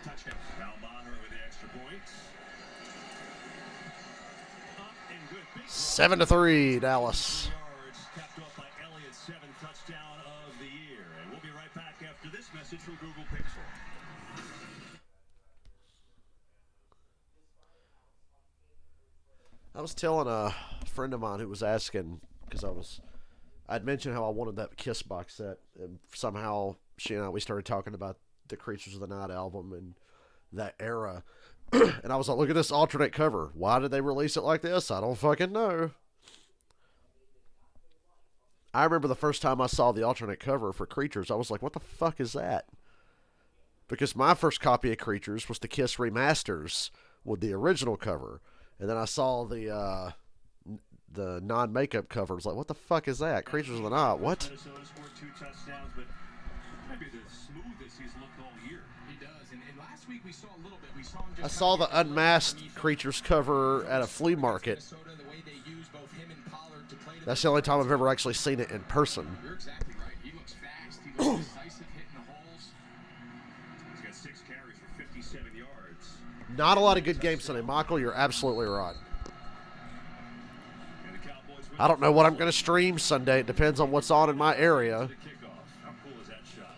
Touchdown. Almaher with the extra points. Up and good. 7-3, Dallas. Yards capped off by Elliott's 7th touchdown of the year. And we'll be right back after this message from Google Pixel. I was telling a friend of mine who was asking, because I'd mentioned how I wanted that Kiss box set, and somehow she and we started talking about the Creatures of the Night album and that era. And I was like, look at this alternate cover. Why did they release it like this? I don't fucking know. I remember the first time I saw the alternate cover for Creatures, I was like, what the fuck is that? Because my first copy of Creatures was the Kiss remasters with the original cover. And then I saw the non-makeup cover. I was like, what the fuck is that? Creatures of the Night. What? Minnesota scored 2 touchdowns, but maybe the smoothest he's looked all year. He does. And last week we saw a little bit. We saw him just I saw the unmasked Creatures cover at a flea market. Minnesota, the way they use both him and Pollard to That's the only time I've ever actually seen it in person. You're exactly right. He looks fast. He looks decisive, hitting the holes. He's got 6 carries for 57 yards. Not a lot of good games Sunday. Michael, you're absolutely right. And the Cowboys win. I don't know what I'm going to stream Sunday. It depends on what's on in my area. The kickoff. How cool is that shot?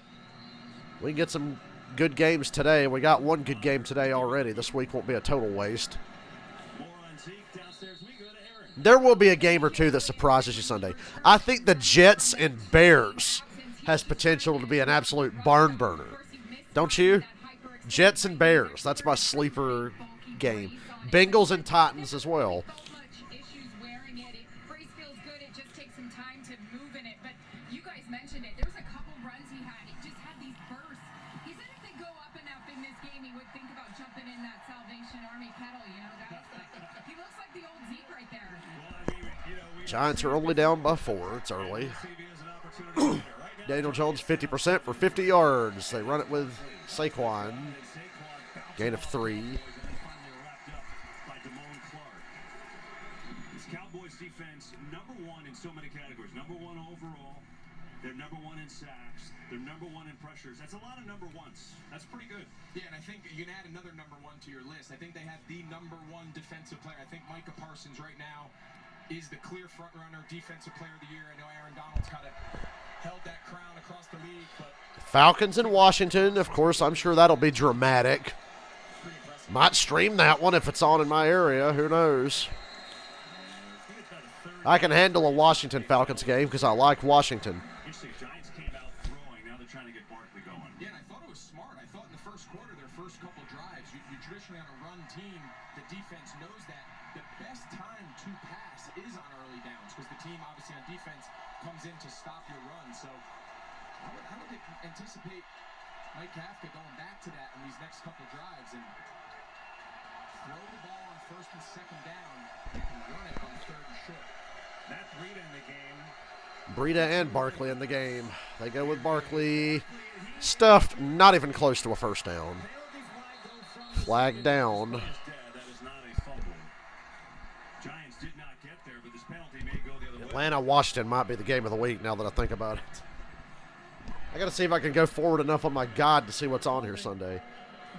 We can get some good games today. We got one good game today already. This week won't be a total waste. More on Zeke. Downstairs we go to Aaron. There will be a game or two that surprises you Sunday. I think the Jets and Bears has potential to be an absolute barn burner. Don't you? Jets and Bears. That's my sleeper game. Bengals and Titans as well. Giants are only down by 4. It's early. Daniel Jones 50% for 50 yards. They run it with Saquon. Gain of 3. Cowboys defense, number 1 in so many categories. Number 1 overall. They're number 1 in sacks. They're number 1 in pressures. That's a lot of number 1s. That's pretty good. Yeah, and I think you can add another number 1 to your list. I think they have the number 1 defensive player. I think Micah Parsons right now is the clear front-runner defensive player of the year. I know Aaron Donald's kind of held that crown across the league, but Falcons in Washington. Of course, I'm sure that'll be dramatic. Might stream that one if it's on in my area. Who knows? I can handle a Washington Falcons game because I like Washington. Interesting. Giants came out throwing. Now they're trying to get Barkley going. yeah, and I thought it was smart. I thought in the first quarter, their first couple drives, you traditionally on a run team, the defense knows that the best time to pass is on early downs because the team obviously on defense comes in to stop your run. So how would they anticipate Mike Kafka going back to that in these next couple drives and throw the ball on first and second down and run it on third and short? That Breida in the game. Breida and Barkley in the game. They go with Barkley. Stuffed, not even close to a first down. Flag down. That is not a fumble. Giants did not get there, but this penalty may go the other way. Atlanta, Washington might be the game of the week now that I think about it. I got to see if I can go forward enough on my guide to see what's on here Sunday.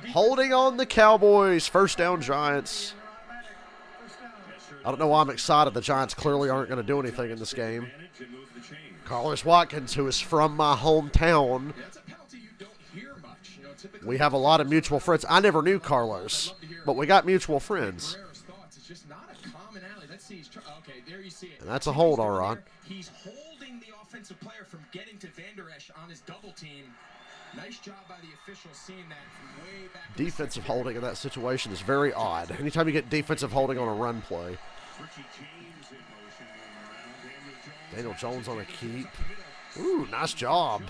Holding on the Cowboys. First down, Giants. I don't know why I'm excited. The Giants clearly aren't going to do anything in this game. Carlos Watkins, who is from my hometown. That's a penalty you don't hear much. You know, typically We have a lot of mutual friends. I never knew Carlos, but we got mutual friends. Barrera's thoughts. It's just not a commonality. Let's see. Okay, there you see it. And that's a hold, all right. He's holding the offensive player from getting to Van Der Esch on his double team. Nice job by the official seeing that from way back. in the Defensive secondary. holding in that situation is very odd. Anytime you get defensive holding on a run play. Richie James in motion moving around. Daniel Jones on a keep. Ooh, nice job.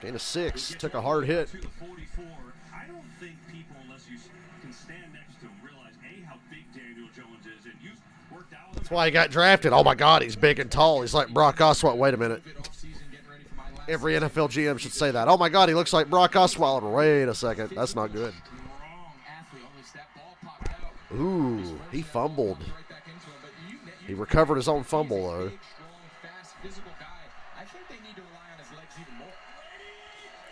Gain of 6. Took a hard hit. To the 44. I don't think people, unless you can stand next to him, realize how big Daniel Jones is, and you've worked out with him. That's why he got drafted. Oh my God, he's big and tall. He's like Brock Osweiler. Wait a minute. Off-season, getting ready for my last Every NFL GM should say that. Oh my God, he looks like Brock Osweiler. Wait a second. That's not good. strong athlete. Only that ball popped out. Ooh, he fumbled. Right back into him. But He recovered his own fumble, he's a though. big, strong, fast, physical guy. I think they need to rely on his legs even more.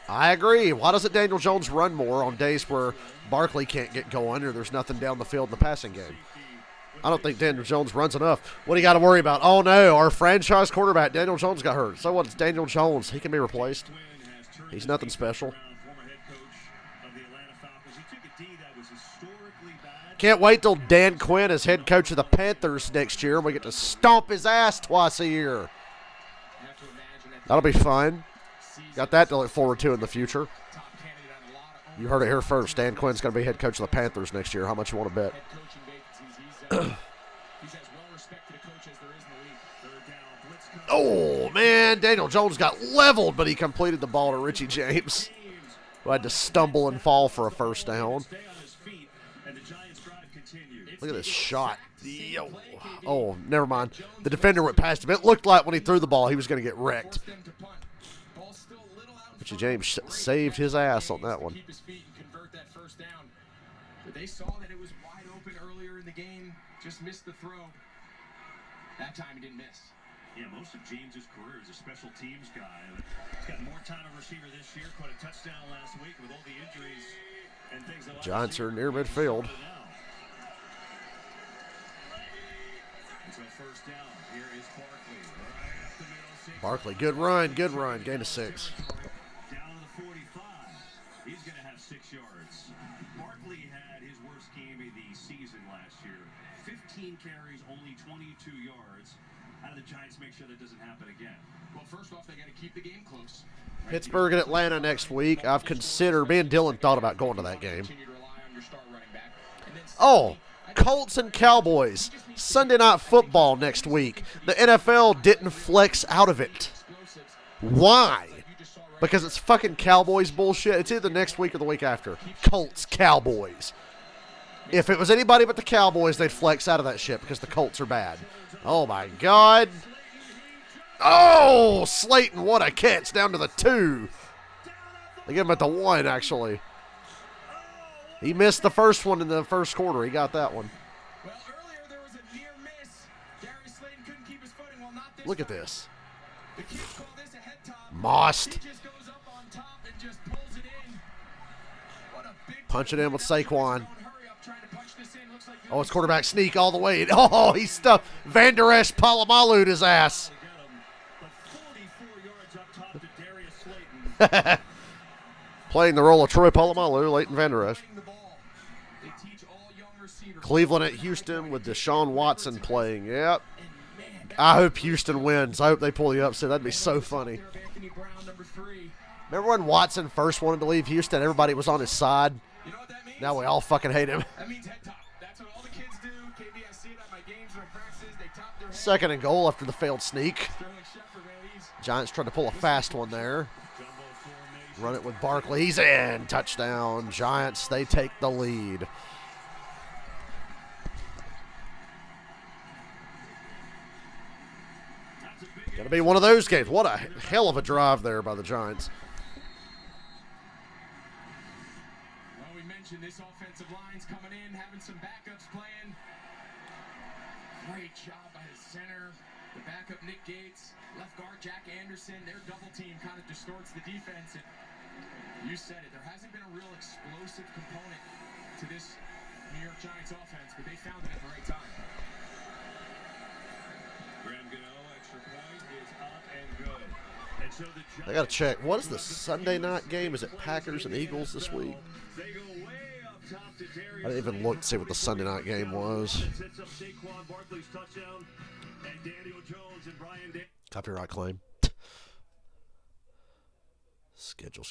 I agree. Why doesn't Daniel Jones run more on days where Barkley can't get going or there's nothing down the field in the passing game? I don't think Daniel Jones runs enough. What do you got to worry about? Oh, no, our franchise quarterback, Daniel Jones, got hurt. So what? It's Daniel Jones. He can be replaced. He's nothing special. Former head coach of the Atlanta Falcons. He took a D that was historically bad. Can't wait till Dan Quinn is head coach of the Panthers next year and we get to stomp his ass twice a year. You have to imagine that That'll be fun. season Got that to look forward to in the future. top candidate on a lot of You heard it here first. Dan Quinn's going to be head coach of the Panthers next year. How much you want to bet? head coaching vacancies. He's as well respected a coach as there is in the league. Third down. Blitz comes. Oh, man. Daniel Jones got leveled, but he completed the ball to Richie James, who had to stumble and fall for a first down. Stay on his feet, and the Giants drive continues. Look at this shot. Yo. Oh, never mind. The defender went past him. It looked like when he threw the ball, he was going to get wrecked. Forced them to punt. Ball's still a little out in Richie front. James saved his ass on that one. Keep his feet and convert that first down. But they saw that it was wide open earlier in the game. Just missed the throw. That time he didn't miss. Yeah, most of James' career as a special teams guy. He's got more time of receiver this year, caught a touchdown last week with all the injuries and things. Giants are near midfield. And so first down, here is Barkley. Right up the middle, 6. Barkley, good run, good run. Gain of 6. Down to the 45. He's going to have 6 yards. Barkley had his worst game of the season last year. 15 carries, only 22 yards. How do the Giants make sure that doesn't happen again? Well, first off, they got to keep the game close. Pittsburgh and Atlanta next week. I've considered, me and Dylan thought about going to that game. Oh, Colts and Cowboys. Sunday Night Football next week. The NFL didn't flex out of it. Why? Because it's fucking Cowboys bullshit. It's either next week or the week after. Colts, Cowboys. If it was anybody but the Cowboys, they'd flex out of that shit because the Colts are bad. Oh, my God. Oh, Slayton, what a catch. Down to the 2. They give him at the 1, actually. He missed the first one in the first quarter. He got that one. Well, earlier there was a near miss. Darius Slayton couldn't keep his footing. Well, not this Look at time. this. The kids call this a head top. Most. He just goes up on top and just pulls it in. What a big Punch it in with Saquon. hurry up trying to punch this in. Looks like Oh, it's quarterback sneak all the way. Oh, he stuffed Van Der Esch Palomalu'd his ass. But 44 yards up top to Darius Slayton. Playing the role of Troy Polamalu, Leighton Van Der Esch. the ball. They teach all young receivers. Cleveland at Houston with Deshaun Watson playing. Yep. And man, I hope Houston wins. I hope they pull the upset. That'd be so funny. there of Anthony Brown, number 3. Remember when Watson first wanted to leave Houston? Everybody was on his side. You know what that means? Now we all fucking hate him. That means head top. That's what all the kids do. KB, I see it at my games or practices. They top their head. Second and goal after the failed sneak. Sterling Shepard, man, he's Giants tried to pull a fast one there. Run it with Barkley. He's in. Touchdown. Giants, they take the lead. Gonna be one of those games. What a hell of a drive there by the Giants. well, we mentioned this offensive line's coming in, having some backups playing. Great job by his center. The backup, Nick Gates. Left guard, Jack Anderson. Their double team kind of distorts the defense. And you said it. There hasn't been a real explosive component to this New York Giants offense, but they found it at the right time. Graham Gano, extra point is up and good. And so the I gotta check. What is the Sunday night game? Is it Packers and Eagles this week? They go way up top to Darius I didn't even look to see what the Sunday night game was. Sets up Saquon Barkley's touchdown, and Daniel Jones and Brian Day. Copyright claim. Schedule.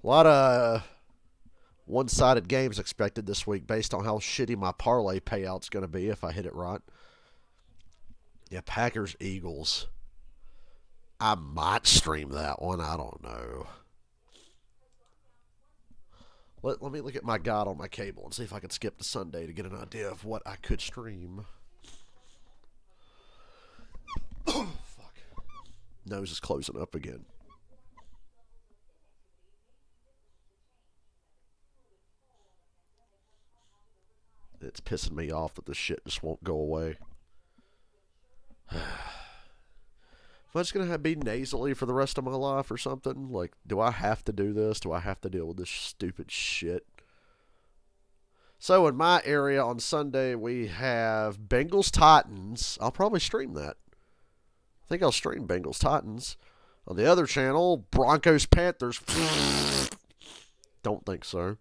A lot of one-sided games expected this week based on how shitty my parlay payout's going to be if I hit it right. Yeah, Packers, Eagles. I might stream that one. I don't know. Let me look at my guide on my cable and see if I can skip to Sunday to get an idea of what I could stream. Fuck. Nose is closing up again. It's pissing me off that this shit just won't go away. Am I just going to be nasally for the rest of my life or something? Like, do I have to do this? Do I have to deal with this stupid shit? So in my area on Sunday, we have Bengals-Titans. I'll probably stream that. I think I'll stream Bengals-Titans. On the other channel, Broncos-Panthers. Don't think so.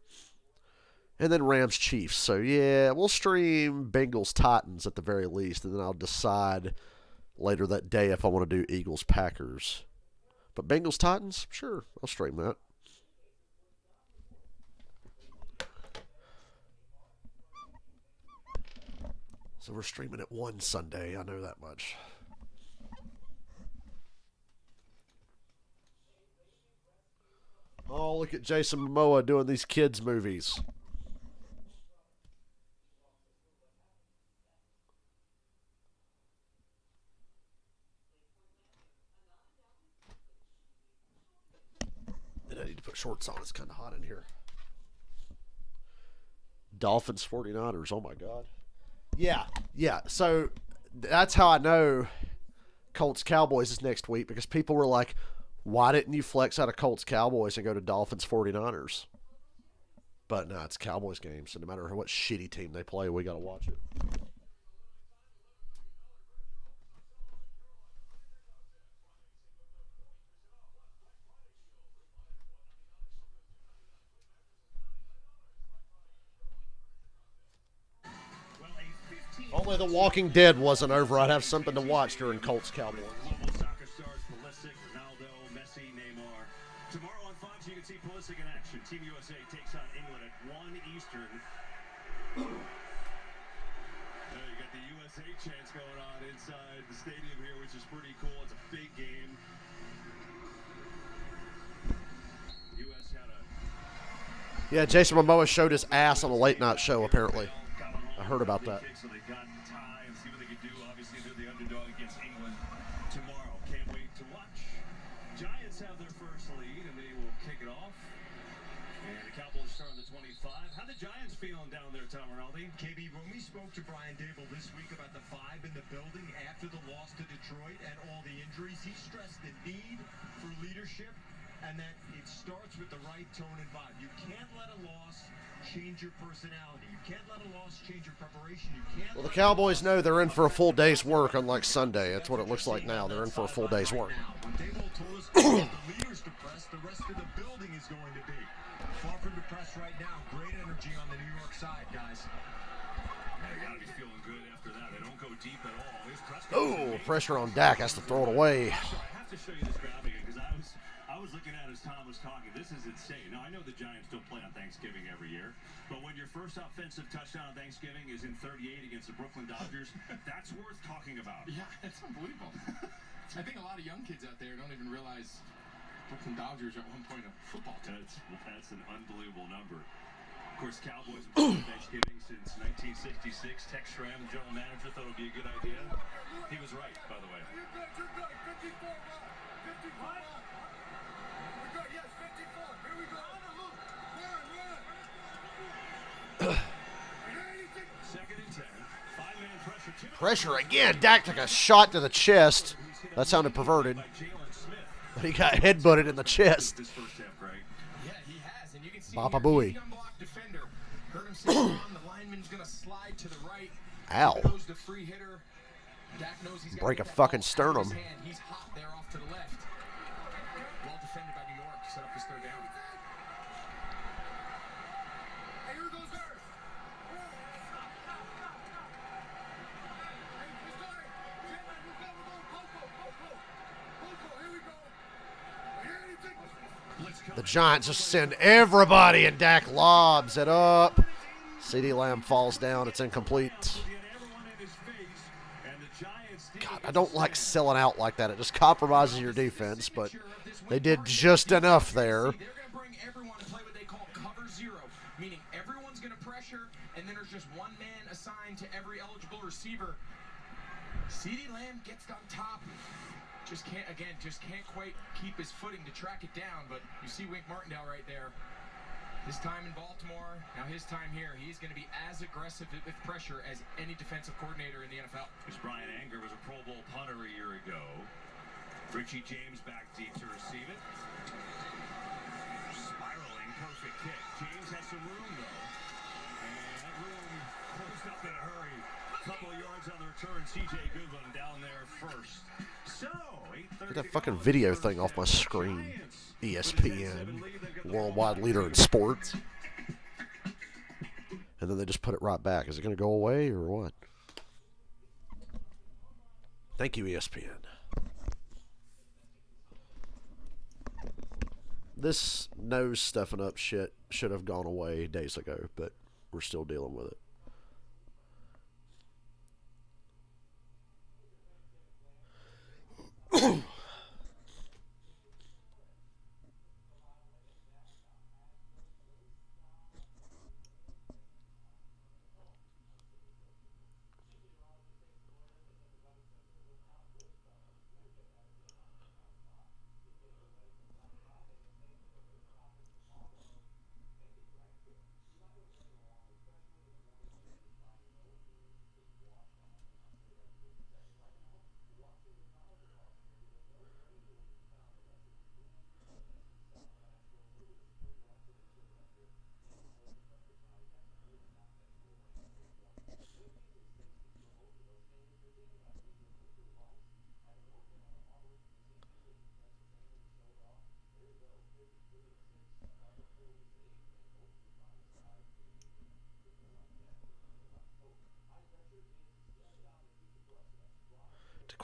And then Rams-Chiefs. So, yeah, we'll stream Bengals-Titans at the very least, and then I'll decide later that day if I want to do Eagles-Packers. But Bengals-Titans, sure, I'll stream that. So we're streaming it one Sunday, I know that much. Oh, look at Jason Momoa doing these kids' movies. And I need to put shorts on. It's kind of hot in here. Dolphins 49ers. Oh, my God. Yeah. So That's how I know Colts Cowboys is next week, because people were like, why didn't you flex out of Colts Cowboys and go to Dolphins 49ers? But no, it's Cowboys game, so no matter what shitty team they play, we got to watch it. Only The Walking Dead wasn't over. I'd have something to watch during Colts Cowboys. Global soccer stars Pulisic, Ronaldo, Messi, Neymar. Tomorrow on Fox, you can see Pulisic in action. Team USA takes on England at 1 Eastern. You got the USA chants going on inside the stadium here, which is pretty cool. It's a big game. US had a Yeah, Jason Momoa showed his ass on a late night show, apparently. I heard about that. So they got tie and see what they can do. Obviously, they're the underdog against England tomorrow. Can't wait to watch. Giants have their first lead, and they will kick it off. And the Cowboys start on the 25. How the Giants feeling down there, Tom Rinaldi? KB, when we spoke to Brian Dable this week about the vibe in the building after the loss to Detroit and all the injuries, he stressed the need for leadership and that it starts with the right tone and vibe. You can't let a loss change your personality. You can't let a loss change your preparation. You can't. Well, the Cowboys know they're in for a full day's work, unlike Sunday. That's what it looks like now. They're in for a full day's work. When Dable told us the leaders depressed, the rest of the building is going to be. Far from depressed right now. Great energy on the New York side, guys. They got to be feeling good after that. They don't go deep at all. Here's Prescott. Oh, pressure on Dak. Has to throw it away. I have to show you this graphic because I was looking at it as Tom was talking. This is insane. Now, I know the Giants don't play on Thanksgiving every year, but when your first offensive touchdown on Thanksgiving is in 38 against the Brooklyn Dodgers, that's worth talking about. Yeah, it's unbelievable. I think a lot of young kids out there don't even realize Brooklyn Dodgers are at one point a football team. That's an unbelievable number. Of course, Cowboys have been on Thanksgiving since 1966. Tex Schramm, the general manager, thought it would be a good idea. He was right, by the way. Second and 10. Five-man pressure. Pressure again. Dak took a shot to the chest. That sounded perverted. But he got headbutted in the chest. This first half, Greg. Yeah, he has, and you can see Papa here, Booey. he's an unblocked defender. Heard him say the lineman's gonna slide to the right. Ow. Knows the free hitter. Dak knows he's Break got a fucking sternum. He's hot there off to the left. Well defended by New York. Set up his third down. The Giants just send everybody, and Dak lobs it up. CeeDee Lamb falls down. It's incomplete. God, I don't like selling out like that. It just compromises your defense, but they did just enough there. They're going to bring everyone to play what they call cover zero, meaning everyone's going to pressure, and then there's just one man assigned to every eligible receiver. CeeDee Lamb gets on top. Just can't quite keep his footing to track it down, but you see Wink Martindale right there. His time in Baltimore, now his time here, he's going to be as aggressive with pressure as any defensive coordinator in the NFL. Because Brian Anger was a Pro Bowl punter a year ago. Richie James back deep to receive it. Spiraling, perfect kick. James has some room, though. And that room closed up in a hurry. Couple of yards on the return. C.J. Goodwin down there first. So, Get that fucking video thing off my screen. ESPN, worldwide leader in sports. And then they just put it right back. Is it going to go away or what? Thank you, ESPN. This nose stuffing up shit should have gone away days ago, but we're still dealing with it.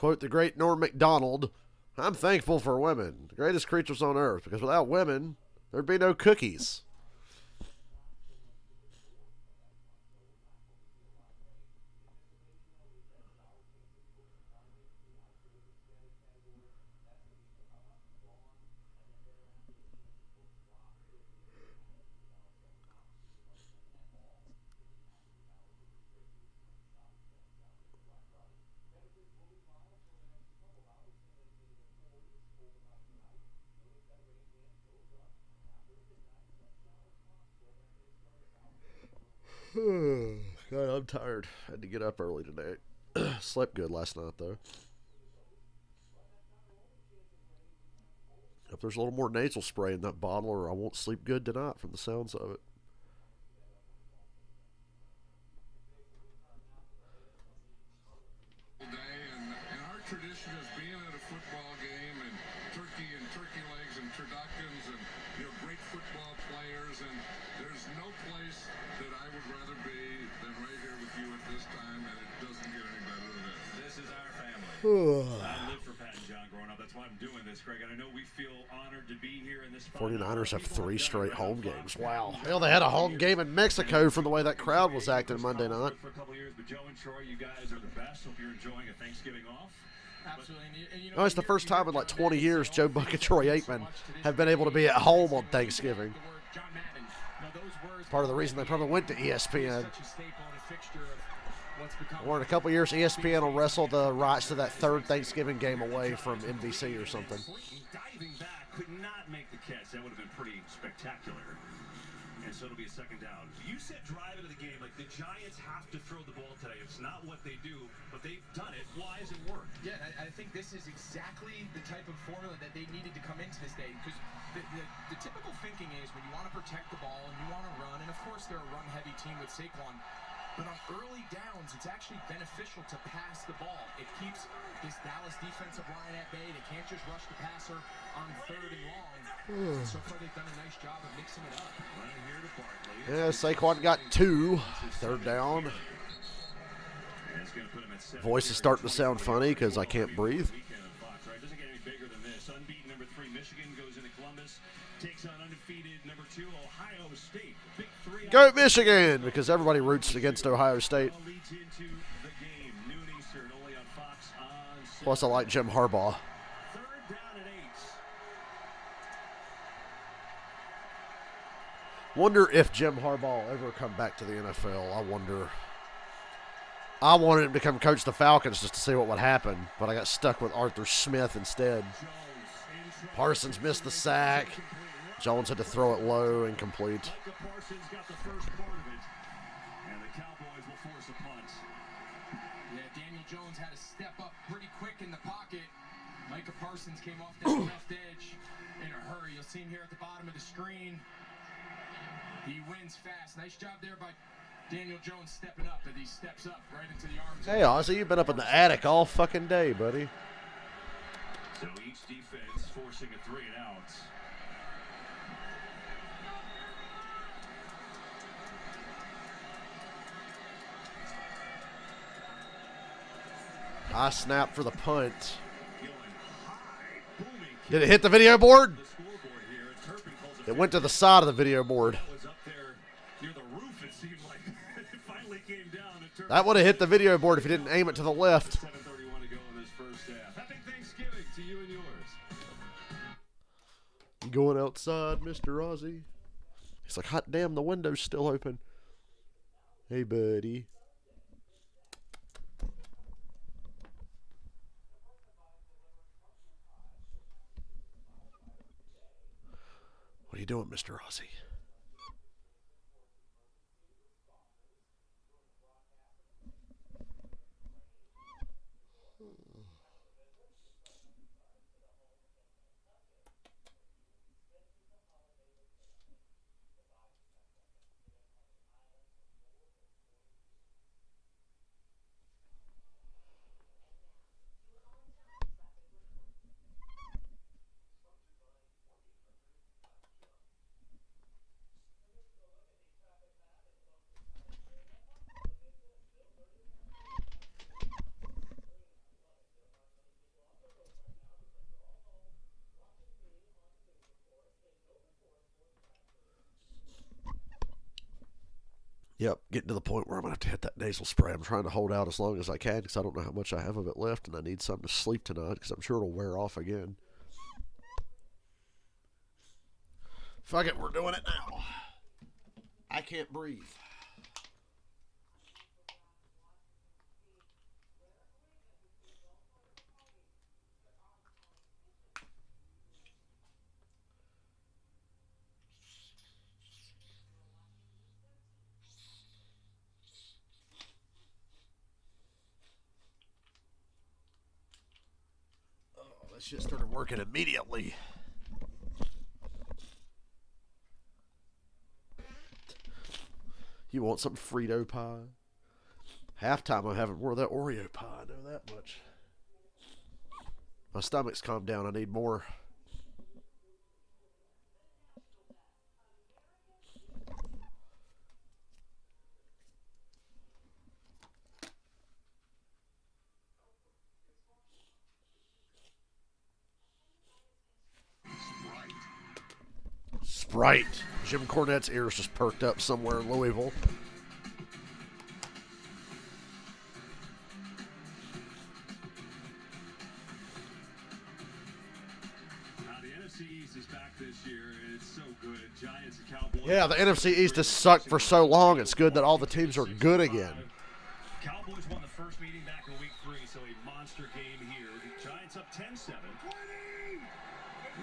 quote the great Norm Macdonald, I'm thankful for women, the greatest creatures on earth, because without women, there'd be no cookies. God, I'm tired. I had to get up early today. Slept good last night, though. If there's a little more nasal spray in that bottle, or I won't sleep good tonight from the sounds of it. And our tradition is being at a football game and turkey legs and turduckens and great football players, and there's no place that I would rather be than right here with you at this time, and it doesn't get any better than this. This is our family. I lived for Pat and John growing up. That's why I'm doing this, Greg. And I know we feel honored to be here in this. 49ers have 3 straight home games. Wow. Hell, they had a home game in Mexico from the way that crowd was acting Monday night. For a couple years, but Joe and Troy, you guys are the best. Hope you're enjoying a Thanksgiving off. Absolutely. And Oh, it's the first time in like 20 years Joe Buck and Troy Aikman have been able to be at home on Thanksgiving. Part of the reason they probably went to ESPN. Or in a couple years, ESPN will wrestle the rights to that third Thanksgiving game away from NBC or something. Diving back, could not make the catch. That would have been pretty spectacular. And so it'll be a second down. You said drive into the game. Like, the Giants have to throw the ball today. It's not what they do, but they've done it. Why has it worked? Yeah, I think this is exactly the type of formula that they needed to come into this day. Because the typical thinking is when you want to protect the ball and you want to run, and of course they're a run-heavy team with Saquon, but on early downs, it's actually beneficial to pass the ball. It keeps this Dallas defensive line at bay. They can't just rush the passer on 3rd and long. So far, they've done a nice job of mixing it up. Running here to Barkley. Yeah, Saquon got 2. 3rd down. And it's gonna put him at 7. Voice is starting to sound funny because I can't breathe. Weekend on Fox, right? Doesn't get any bigger than this. Unbeaten number 3, Michigan goes into Columbus, takes on undefeated number 2, Ohio State. Big 3. Go Michigan! Because everybody roots against Ohio State. Leads into the game. Noon Eastern, only on Fox on 7. Plus, I like Jim Harbaugh. 3rd down and 8. Wonder if Jim Harbaugh will ever come back to the NFL. I wonder. I wanted him to come coach the Falcons just to see what would happen, but I got stuck with Arthur Smith instead. Parsons missed the sack. Jones had to throw it low, incomplete. Micah Parsons got the first part of it, and the Cowboys will force a punt. Yeah, Daniel Jones had to step up pretty quick in the pocket. Micah Parsons came off that left edge in a hurry. You'll see him here at the bottom of the screen. He wins fast. Nice job there by Daniel Jones stepping up, as he steps up right into the arms. Hey, Ozzy, you've been up in the attic all fucking day, buddy. So each defense forcing a 3 and out. I snapped for the punt. Going high, booming kick Did it hit the video board? to the scoreboard here, and Turpin calls It went to the side of the video board. That was up there near the roof, it seemed like. It finally came down. And Turpin That would have hit the video board if you didn't aim it to the left. 7:31 to go in this first half. Happy Thanksgiving to you and yours. Going outside, Mr. Ozzy. He's like, hot damn, the window's still open. Hey, buddy. What are you doing, Mr. Ozzy? Yep, getting to the point where I'm going to have to hit that nasal spray. I'm trying to hold out as long as I can because I don't know how much I have of it left, and I need something to sleep tonight because I'm sure it'll wear off again. Fuck it, we're doing it now. I can't breathe. That shit started working immediately. You want some Frito pie? Halftime I haven't wore that Oreo pie, I know that much. My stomach's calmed down, I need more. Sprite. Jim Cornette's ears just perked up somewhere in Louisville. The NFC East is back this year, and it's so good. Giants and Cowboys. Yeah, the NFC East has sucked for so long. It's good that all the teams are good again. Cowboys won the first meeting back in week 3, so a monster game here. The Giants up 10-7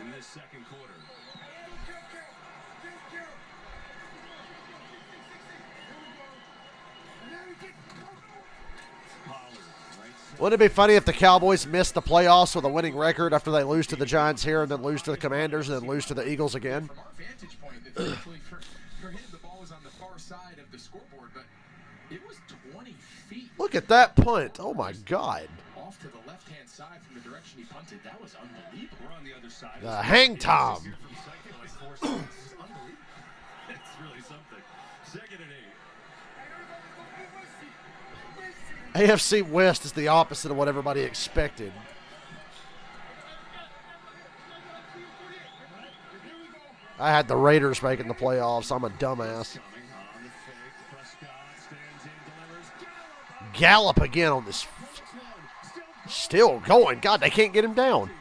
in this second quarter. Wouldn't it be funny if the Cowboys missed the playoffs with a winning record after they lose to the Giants here and then lose to the Commanders and then lose to the Eagles again? From our vantage point, for him, the ball was on the far side of the scoreboard, but it was 20 feet. Look at that punt. Oh, my God. Off to the left-hand side from the direction he punted. That was unbelievable. We're on the other side. The hang time. It's unbelievable. It's really something. Second and 8. AFC West is the opposite of what everybody expected. I had the Raiders making the playoffs. I'm a dumbass. Gallup again on this. Still going. God, they can't get him down. My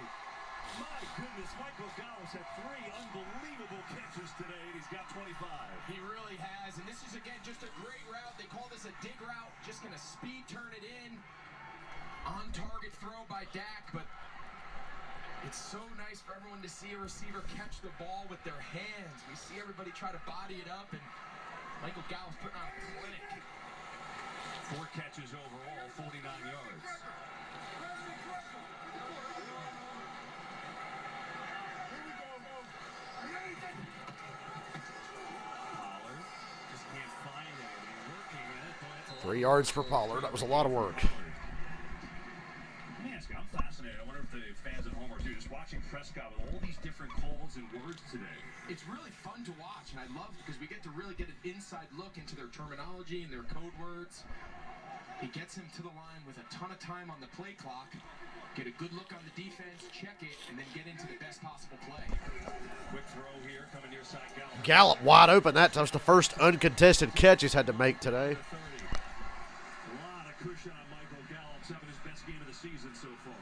goodness, Michael Gallup's had 3 unbelievable catches today, and he's got 25. He really has, and this is, again, just a great route. They call this a dig route. Just going to speed turn it in. On-target throw by Dak, but it's so nice for everyone to see a receiver catch the ball with their hands. We see everybody try to body it up, and Michael Gallup's putting on a clinic. 4 catches overall, 49 yards. Pollard just can't find anything. Working at it, but that's a 3 yards for Pollard. That was a lot of work. Let me ask you, I'm fascinated. I wonder if the fans at home are too. Just watching Prescott with all these different calls and words today. It's really fun to watch, and I love it because we get to really get an inside look into their terminology and their code words. He gets him to the line with a ton of time on the play clock, get a good look on the defense, check it, and then get into the best possible play. Quick throw here, coming near side Gallup. Gallup wide open. That was the first uncontested catch he's had to make today. 30. A lot of cushion on Michael Gallup's having his best game of the season so far.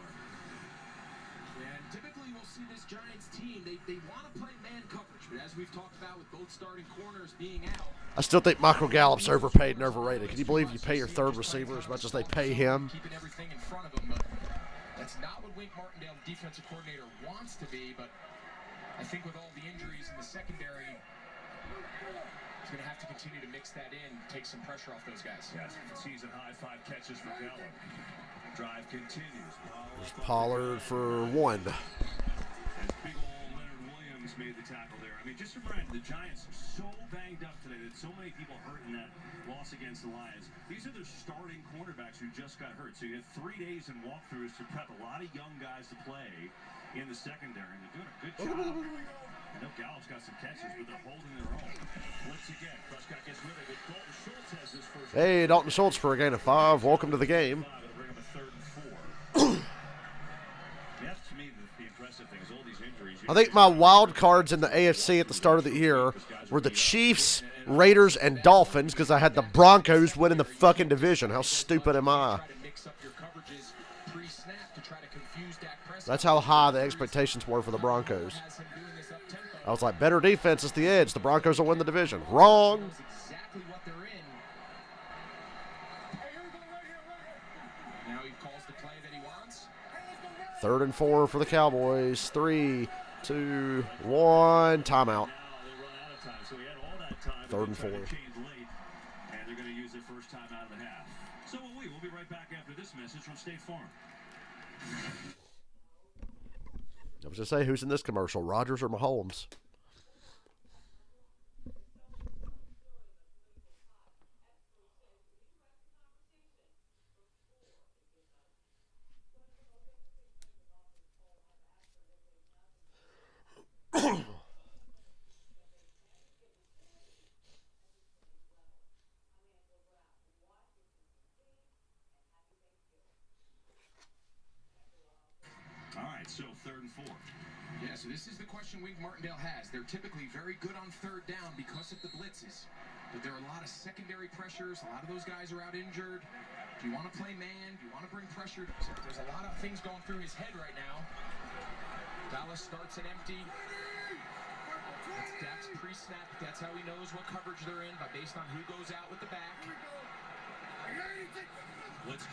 And typically we'll see this Giants team, they want to play man coverage, but as we've talked about with both starting corners being out, I still think Michael Gallup's overpaid and overrated. Can you believe you pay your third receiver as much as they pay him? keeping everything in front of him, but that's not what Wink Martindale, the defensive coordinator, wants to be, but I think with all the injuries in the secondary, he's going to have to continue to mix that in, take some pressure off those guys. Yes, season high 5 catches for Gallup. Drive continues. Pollard for 1. And big old Leonard Williams made the tackle there. I mean, just a reminder, the Giants are so banged up today that so many people hurt in that loss against the Lions. These are their starting cornerbacks who just got hurt. So you had 3 days in walkthroughs to prep a lot of young guys to play in the secondary. And they're doing a good job. I know Gallup's got some catches, but they're holding their own. Blitz again. Prescott gets rid of it. Dalton Schultz has his first. Hey, Dalton Schultz for a gain of 5. Welcome to the game. It'll bring him a 3rd and 4. That's to me the impressive thing is all these injuries. I think my wild cards in the AFC at the start of the year were the Chiefs, Raiders and Dolphins because I had the Broncos winning the fucking division. How stupid am I? That's how high the expectations were for the Broncos. I was like, better defense is the edge. The Broncos will win the division. Wrong. Third and 4 for the Cowboys. 3, 2, 1. Timeout. Third and 4. And they're going to use their first time out of the half. So will we. We'll be right back after this message from State Farm. I was going to say, who's in this commercial, Rodgers or Mahomes? All right, so 3rd and 4. Yeah, so this is the question Wink Martindale has. They're typically very good on 3rd down because of the blitzes. But there are a lot of secondary pressures. A lot of those guys are out injured. Do you want to play man? Do you want to bring pressure? So there's a lot of things going through his head right now. Dallas starts it empty. That's pre-snap. That's how he knows what coverage they're in, but based on who goes out with the back.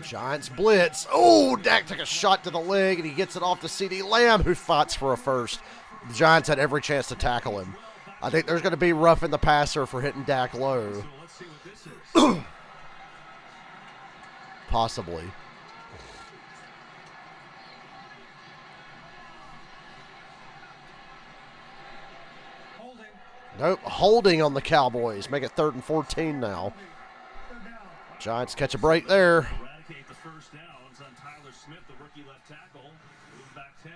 Giants blitz. Oh, Dak took a shot to the leg, and he gets it off to C.D. Lamb, who fights for a first. The Giants had every chance to tackle him. I think there's going to be roughing the passer for hitting Dak low. Possibly. Nope, holding on the Cowboys. Make it 3rd and 14 now. Giants catch a break there. Eradicate the first downs on Tyler Smith, the rookie left tackle. Move back 10.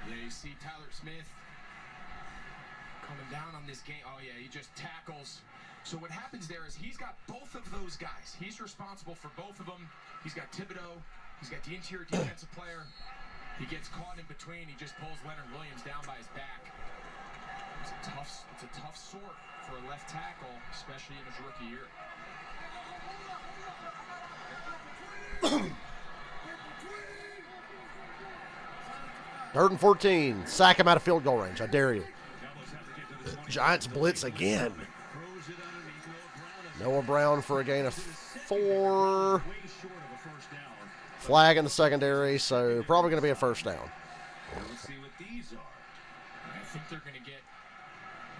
Yeah, you see Tyler Smith coming down on this game. Oh, yeah, he just tackles. So what happens there is he's got both of those guys. He's responsible for both of them. He's got Thibodeau. He's got the interior defensive player. He gets caught in between. He just pulls Leonard Williams down by his back. It's a tough sort for a left tackle, especially in his rookie year. Third and 14. Sack him out of field goal range. I dare you. Giants blitz again. Noah Brown for a gain of 4. Flag in the secondary, so probably going to be a first down. Let's see what these are. I think they're going to get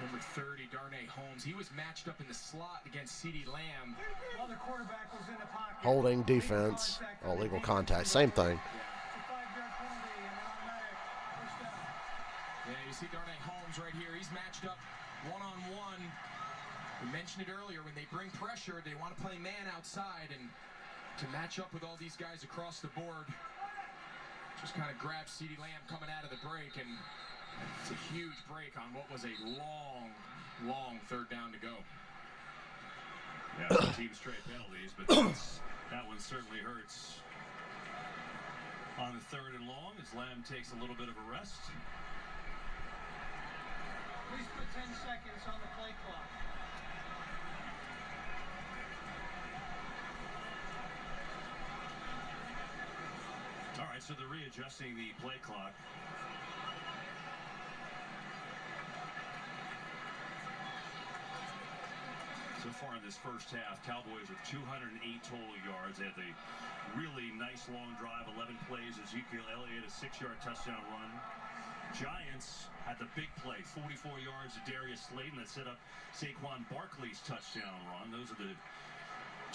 number 30, Darnay Holmes. He was matched up in the slot against C.D. Lamb. While the quarterback was in the pocket. Holding, defense, illegal contact. Same thing. It's a 5-yard penalty and automatic first down. Yeah, you see Darnay Holmes right here. He's matched up one-on-one. We mentioned it earlier. When they bring pressure, they want to play man outside, and to match up with all these guys across the board, just kind of grabs C.D. Lamb coming out of the break, and it's a huge break on what was a long 3rd down to go. Yeah, team straight penalties, but that one certainly hurts. On the 3rd and long, as Lamb takes a little bit of a rest. Please put 10 seconds on the play clock. All right, so they're readjusting the play clock. So far in this first half, Cowboys with 208 total yards. They had the really nice long drive, 11 plays. Ezekiel Elliott, a 6-yard touchdown run. Giants had the big play, 44 yards to Darius Slayton that set up Saquon Barkley's touchdown run. Those are the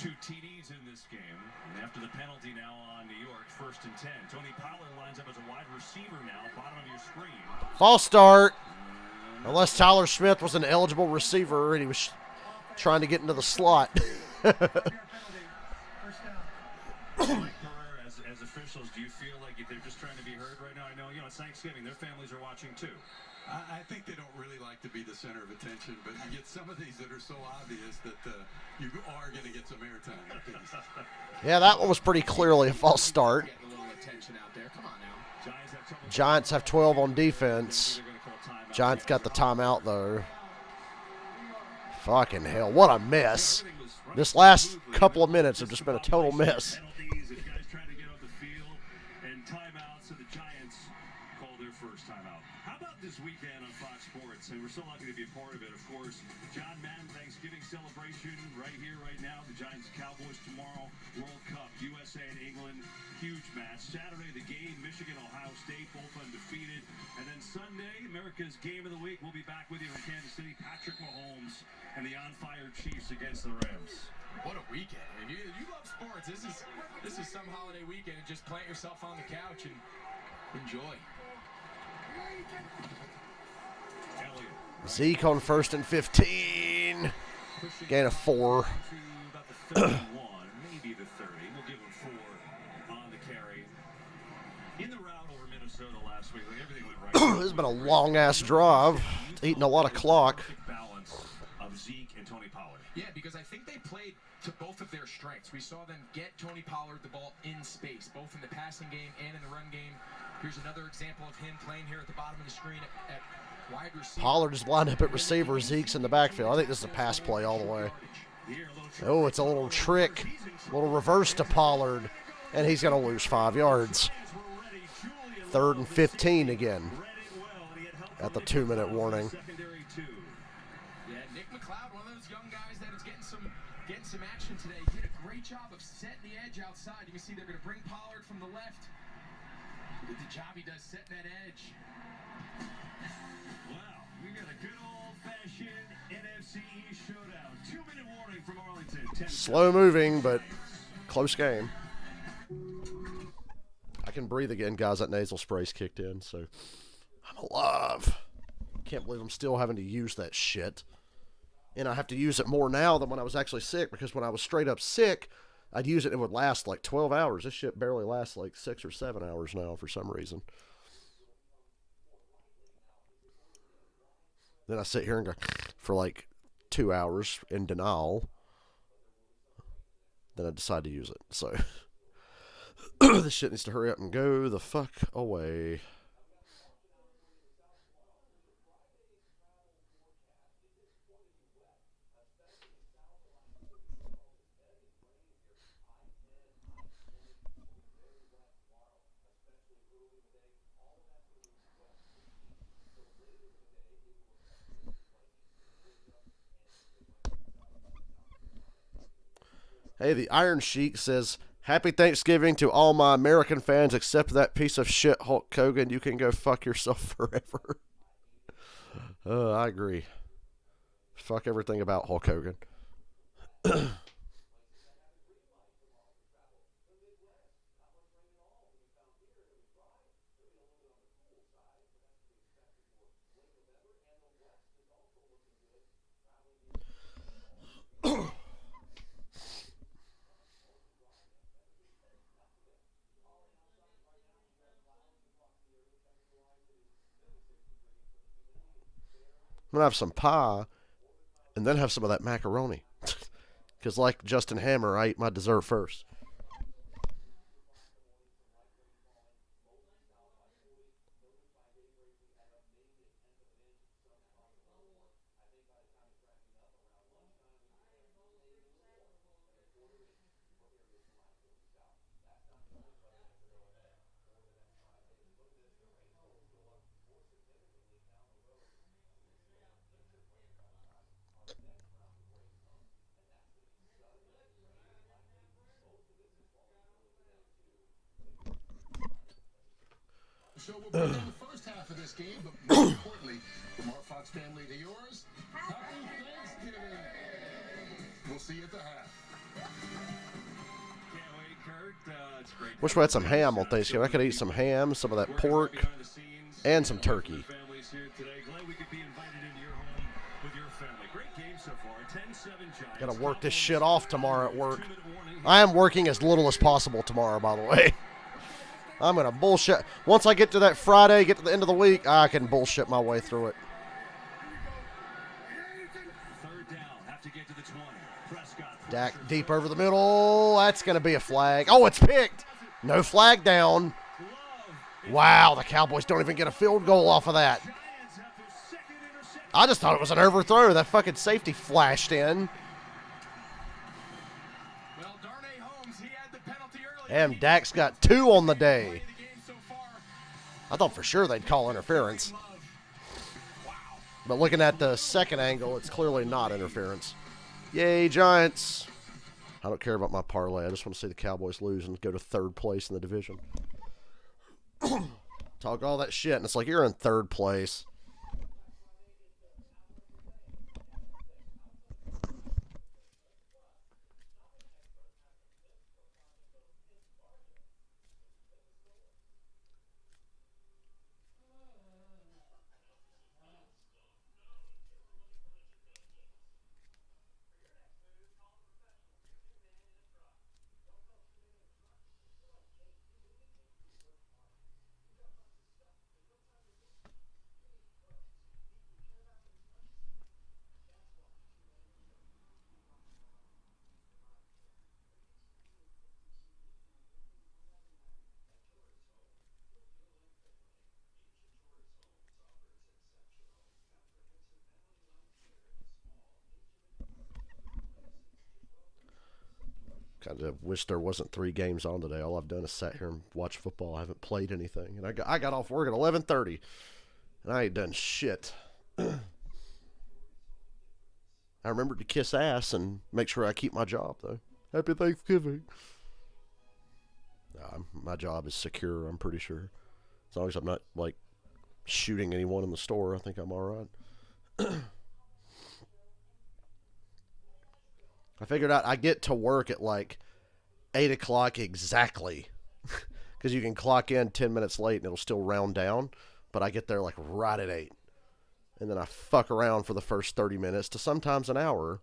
2 TDs in this game. And after the penalty now on New York, 1st and 10. Tony Pollard lines up as a wide receiver now, bottom of your screen. False start. Unless Tyler Smith was an eligible receiver and he was trying to get into the slot. As officials, do you feel like they're just trying to be heard right now? I know, it's Thanksgiving. Their families are watching too. I think they don't really like to be the center of attention, but you get some of these that are so obvious that you are going to get some airtime. Yeah, that one was pretty clearly a false start. Getting a little attention out there. Come on now. Giants have 12 on defense. Giants got the timeout, though. Fucking hell, what a mess. This last couple of minutes have just been a total mess. Penalties and guys trying to get off the field and timeouts, so the Giants call their first timeout. How about this weekend on Fox Sports? And we're so lucky to be a part of it, of course. John Madden Thanksgiving celebration right here, right now. The Giants Cowboys tomorrow. World Cup, USA and England. Huge match. Saturday, the game, Michigan, Ohio State, both undefeated. And then Sunday, America's Game of the Week. We'll be back with you in Kansas City. Patrick Mahomes and the on-fire Chiefs against the Rams. What a weekend. I mean, you love sports. This is some holiday weekend, and just plant yourself on the couch and enjoy. Elliott. Zeke on 1st and 15. Gain of 4. To about the 31, maybe the 30. We'll give him 4 on the carry. In the route over Minnesota last week, like everything went right. This has been a long-ass drive. It's eating a lot of clock. Balance of Zeke and Tony Pollard. Yeah, because I think they played to both of their strengths. We saw them get Tony Pollard the ball in space, both in the passing game and in the run game. Here's another example of him playing here at the bottom of the screen at wide receiver. Pollard is lined up at receiver. Zeke's in the backfield. I think this is a pass play all the way. Oh, it's a little trick. A little reverse to Pollard. And he's going to lose 5 yards. 3rd and 15 again. At the 2-minute warning. Yeah, Nick McLeod, one of those young guys that is getting some action today. Did a great job of setting the edge outside. You can see they're going to bring Pollard from the left. Look at the job he does setting that edge. Wow, we got a good old-fashioned NFC East showdown. 2-minute warning from Arlington. Slow moving, but close game. I can breathe again, guys. That nasal spray's kicked in, so I'm alive. Can't believe I'm still having to use that shit. And I have to use it more now than when I was actually sick, because when I was straight up sick, I'd use it and it would last like 12 hours. This shit barely lasts like 6 or 7 hours now for some reason. Then I sit here and go for like 2 hours in denial. Then I decide to use it. So this shit needs to hurry up and go the fuck away. Hey, the Iron Sheik says, Happy Thanksgiving to all my American fans except that piece of shit Hulk Hogan. You can go fuck yourself forever. I agree. Fuck everything about Hulk Hogan. I'm going to have some pie and then have some of that macaroni. Because like Justin Hammer, I eat my dessert first. So we'll bring down the first half of this game, but more importantly, from our Fox family to yours, happy Thanksgiving. We'll see you at the half. Can't wait, Kurt. It's great. Wish we had some ham on Thanksgiving. I could eat some ham, some of that pork, and some turkey. Families here today. Glad we could be invited into your home with your family. Great game so far. 10-7 Giants. Gotta work this shit off tomorrow at work. I am working as little as possible tomorrow, by the way. I'm going to bullshit. Once I get to that Friday, get to the end of the week, I can bullshit my way through it. Third down. Have to get to the 20. Prescott. Dak deep over the middle. That's going to be a flag. Oh, it's picked. No flag down. Wow, the Cowboys don't even get a field goal off of that. Giants have their second I just thought it was an overthrow. That fucking safety flashed in. Well, Darnay Holmes, he had the penalty early. Damn, Dak's got 2 on the day. I thought for sure they'd call interference. But looking at the second angle, it's clearly not interference. Yay, Giants. I don't care about my parlay. I just want to see the Cowboys lose and go to 3rd place in the division. Talk all that shit, and it's like, you're in 3rd place. Kind of wish there wasn't 3 games on today. All I've done is sat here and watch football. I haven't played anything. And I got off work at 11:30, and I ain't done shit. I remembered to kiss ass and make sure I keep my job, though. Happy Thanksgiving. My job is secure, I'm pretty sure. As long as I'm not, like, shooting anyone in the store, I think I'm all right. I figured out I get to work at like 8 o'clock exactly. Because you can clock in 10 minutes late and it'll still round down. But I get there like right at 8. And then I fuck around for the first 30 minutes to sometimes an hour.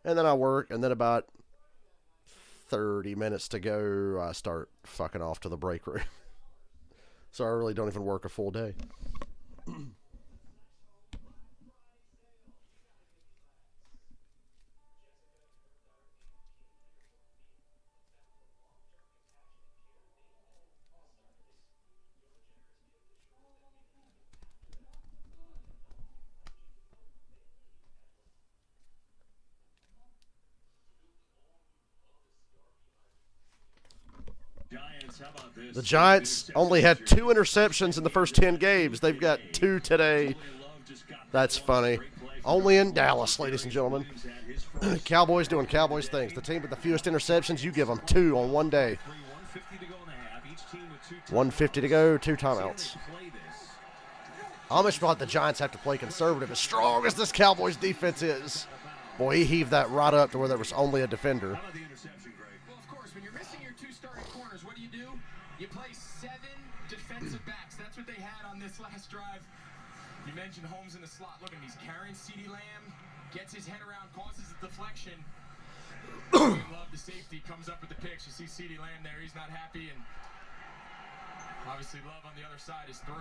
And then I work. And then about 30 minutes to go, I start fucking off to the break room. So I really don't even work a full day. The Giants only had 2 interceptions in the first 10 games. They've got 2 today. That's funny. Only in Dallas, ladies and gentlemen. Cowboys doing Cowboys things. The team with the fewest interceptions, you give them 2 on one day. 150 to go, 2 timeouts. I almost thought the Giants have to play conservative. As strong as this Cowboys defense is, boy, he heaved that right up to where there was only a defender. You play 7 defensive backs. That's what they had on this last drive. You mentioned Holmes in the slot. Look at him. He's carrying CeeDee Lamb. Gets his head around. Causes a deflection. Love the safety. Comes up with the picks. You see CeeDee Lamb there. He's not happy. And obviously Love on the other side is thrilled.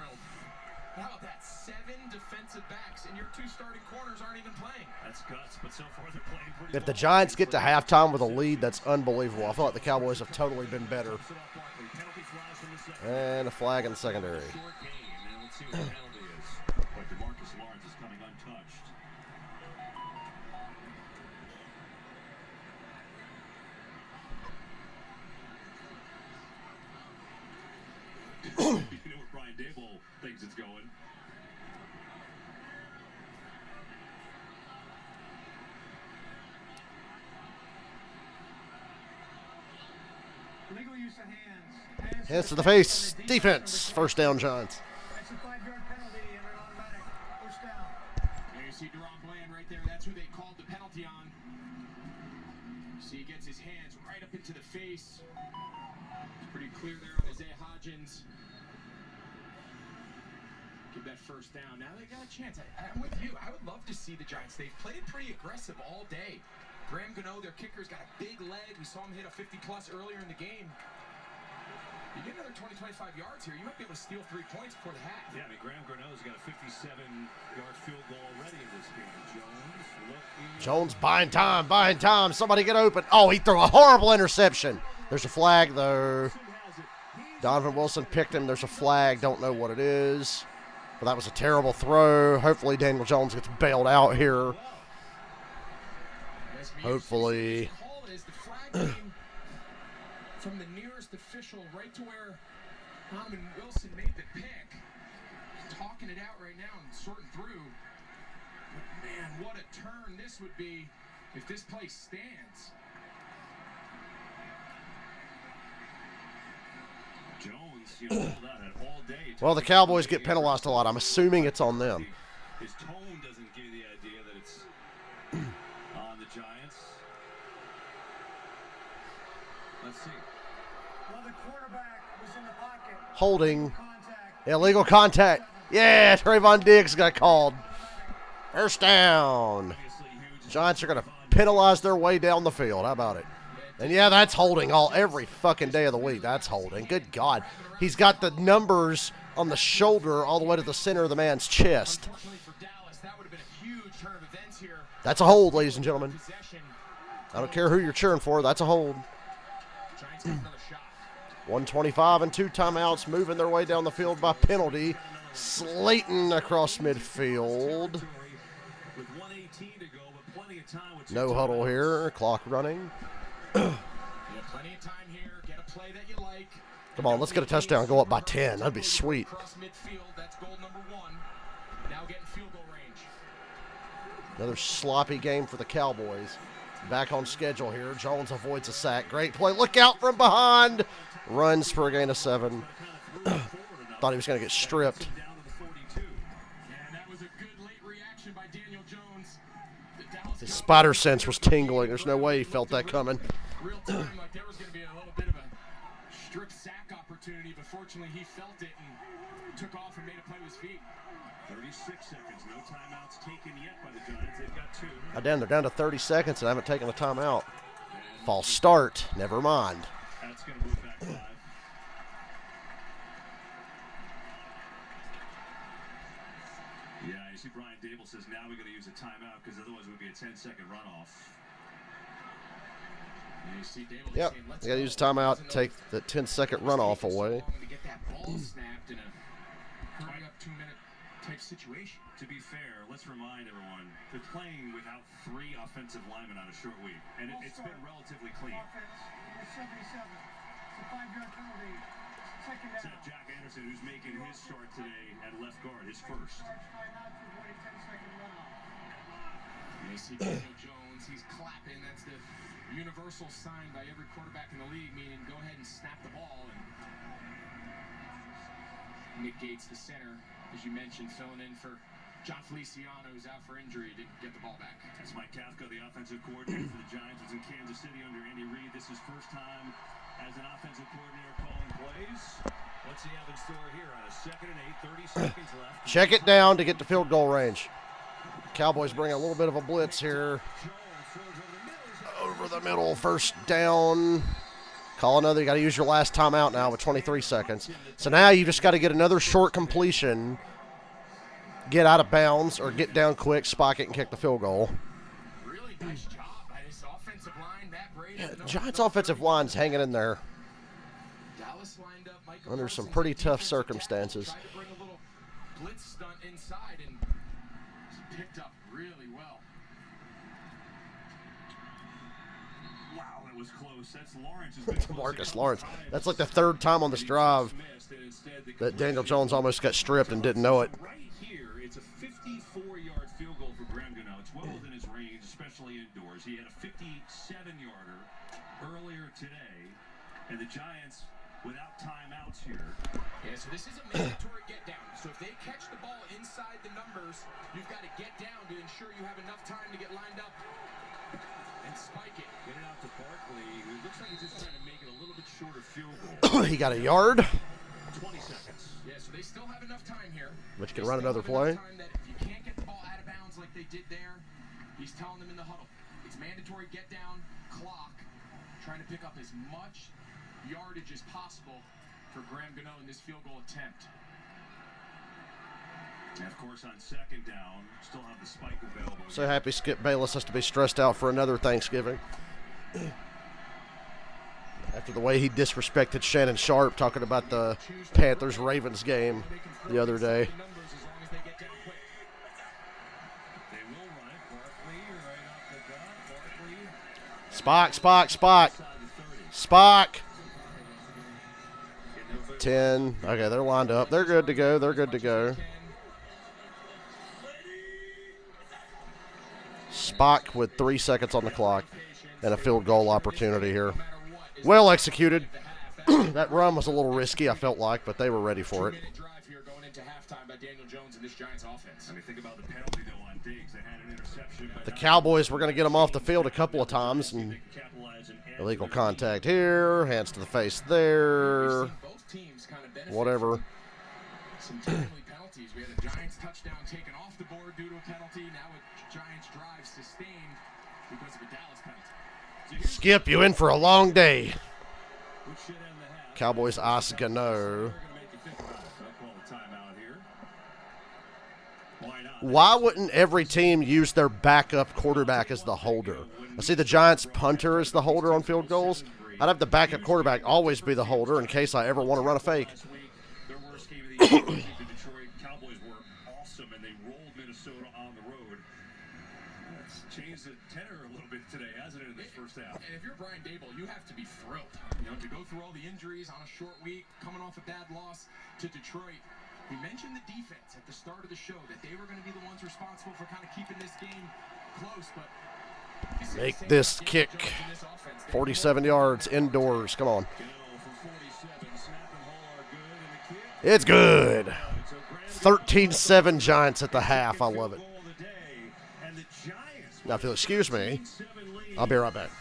How about that? 7 defensive backs, and your 2 starting corners aren't even playing. That's guts, but so far they're playing pretty If the Giants get to halftime with a lead, that's unbelievable. I feel like the Cowboys have totally been better. And a flag in the secondary. Let's see what the penalty is. But DeMarcus Lawrence is coming untouched. You know where Brian Dable thinks it's going. Legal use of hands. Hands to the face. Defense. First down, Giants. That's a 5-yard penalty and an automatic first down. There you see Deron Bland right there. That's who they called the penalty on. See, he gets his hands right up into the face. It's pretty clear there on Isaiah Hodgins. Give that first down. Now they got a chance. I'm with you. I would love to see the Giants. They've played pretty aggressive all day. Graham Gano, their kicker's got a big leg. We saw him hit a 50-plus earlier in the game. You get another 20, 25 yards here, you might be able to steal 3 points before the half. Yeah, I mean, Graham Gano's got a 57-yard field goal already in this game. Jones buying time. Somebody get open. Oh, he threw a horrible interception. There's a flag, though. Donovan Wilson picked him. There's a flag. Don't know what it is. But that was a terrible throw. Hopefully Daniel Jones gets bailed out here. Hopefully. From the nearest official right to where Donovan Wilson made the pick. He's talking it out right now and sorting through. But man, what a turn this would be if this play stands. Jones, all day. Well, the Cowboys get penalized a lot. I'm assuming it's on them. His tone doesn't give you the idea that it's on the Giants. Let's see. Well, the quarterback was in the pocket. Holding. Contact. Illegal contact. Yeah, Trayvon Diggs got called. First down. Giants are going to penalize their way down the field. How about it? And yeah, that's holding every fucking day of the week. That's holding. Good God. He's got the numbers on the shoulder all the way to the center of the man's chest. That's a hold, ladies and gentlemen. I don't care who you're cheering for. That's a hold. 125 and 2 timeouts, moving their way down the field by penalty. Slayton across midfield. No huddle here. Clock running. Plenty of time here. Get a play that you like. Come on, let's get a touchdown. Go up by 10. That'd be sweet. Across midfield, that's goal number 1. Now getting field goal range. Another sloppy game for the Cowboys. Back on schedule here. Jones avoids a sack. Great play. Look out from behind. Runs for a gain of 7. Thought he was going to get stripped. His spider sense was tingling. There's no way he felt that coming. Real time, like there was going to be a little bit of a strip sack opportunity, but fortunately he felt it and took off and made a play with his feet. 36 seconds, no timeouts taken yet by the Giants. They've got 2. They're down to 30 seconds and I haven't taken a timeout. False start. Never mind. That's going to move back 5. Yeah, you see Brian Dable says now we're going to use a timeout because otherwise it would be a 10-second runoff. Yep, you got to use a timeout to take the 10-second runoff away. To get that ball snapped in a hurry-up 2-minute type situation. To be fair, let's remind everyone, they're playing without 3 offensive linemen on a short week, and it's been relatively clean. Offense, 77. It's a 5-yard penalty. Second down. Except Jack Anderson, who's making his start today at left guard, his first. You see Daniel Jones, he's clapping. That's the universal sign by every quarterback in the league, meaning go ahead and snap the ball. And Nick Gates, the center, as you mentioned, filling in for John Feliciano, who's out for injury, didn't get the ball back. That's Mike Kafka, the offensive coordinator for the Giants, was in Kansas City under Andy Reid. This is first time as an offensive coordinator calling plays. What's he have in store here on a 2nd and 8, 30 seconds left? Check it down to get to field goal range. Cowboys bring a little bit of a blitz here. Over the middle, first down. Call another. You got to use your last timeout now with 23 seconds. So now you just got to get another short completion, get out of bounds, or get down quick, spike it, and kick the field goal. Really nice job by this offensive line. Matt Brady. Yeah, Giants' offensive line's hanging in there Dallas lined up Michael under some Parsons pretty at tough defensive circumstances. tackle, tried to bring a little blitz stunt inside and picked up really well. Wow, that was close. That's Lawrence. Who's been close Marcus a couple Lawrence. times. That's like the 3rd time on this drive that Daniel Jones almost got stripped and didn't know it. Right here, it's a 54-yard field goal for Graham Gano. It's well within his range, especially indoors. He had a 57-yarder earlier today, and the Giants, without timeouts here. Yeah, so this is a mandatory get down. So if they catch the ball inside the numbers, you've got to get down to ensure you have enough time to get lined up and spike it. Get it out to Barkley. It looks like he's just trying to make it a little bit shorter field goal. He got a yard. 20 seconds. Yeah, so they still have enough time here. But you can They run still another have enough play. time that if you can't get the ball out of bounds like they did there, he's telling them in the huddle. It's mandatory get down clock, trying to pick up as much yardage as possible for Graham Gano in this field goal attempt. And of course, on 2nd down, still have the spike available. So happy Skip Bayless has to be stressed out for another Thanksgiving. After the way he disrespected Shannon Sharp talking about the Panthers-Ravens game the other day. Spock. Spock. 10. Okay, they're lined up. They're good to go. Spock with 3 seconds on the clock and a field goal opportunity here. Well executed. That run was a little risky, I felt like, but they were ready for it. The Cowboys were going to get them off the field a couple of times. And illegal contact here, hands to the face there. Whatever. Some timely penalties. We had a Giants touchdown taken off the board due to a penalty. Now a Giants drive sustained because of a Dallas penalty. Skip, you in for a long day. Cowboys Osgano. Why wouldn't every team use their backup quarterback as the holder? I see the Giants punter as the holder on field goals. I'd have the backup quarterback always be the holder in case I ever want to run a fake. Their worst game of the year, the Detroit Cowboys were awesome, and they rolled Minnesota on the road. That's changed the tenor a little bit today, hasn't it, in this first half? And if you're Brian Dable, you have to be thrilled. You know, to go through all the injuries on a short week, coming off a bad loss to Detroit. He mentioned the defense at the start of the show, that they were going to be the ones responsible for kind of keeping this game close, but make this kick 47 yards indoors. Come on. It's good. 13-7 Giants at the half. I love it. Now, if you'll excuse me, I'll be right back.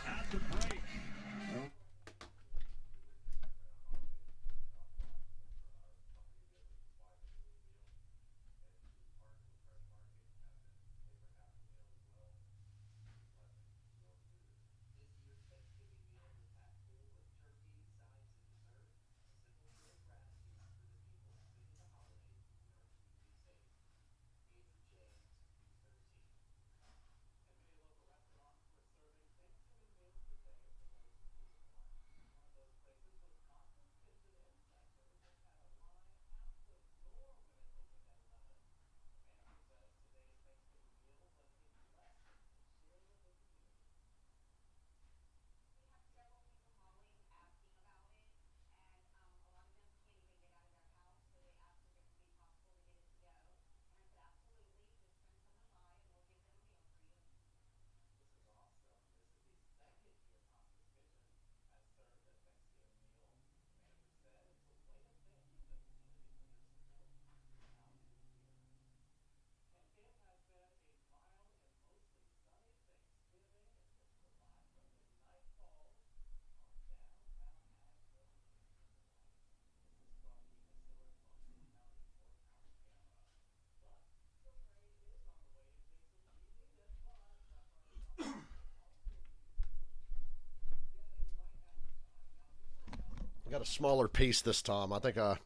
I got a smaller piece this time. I think I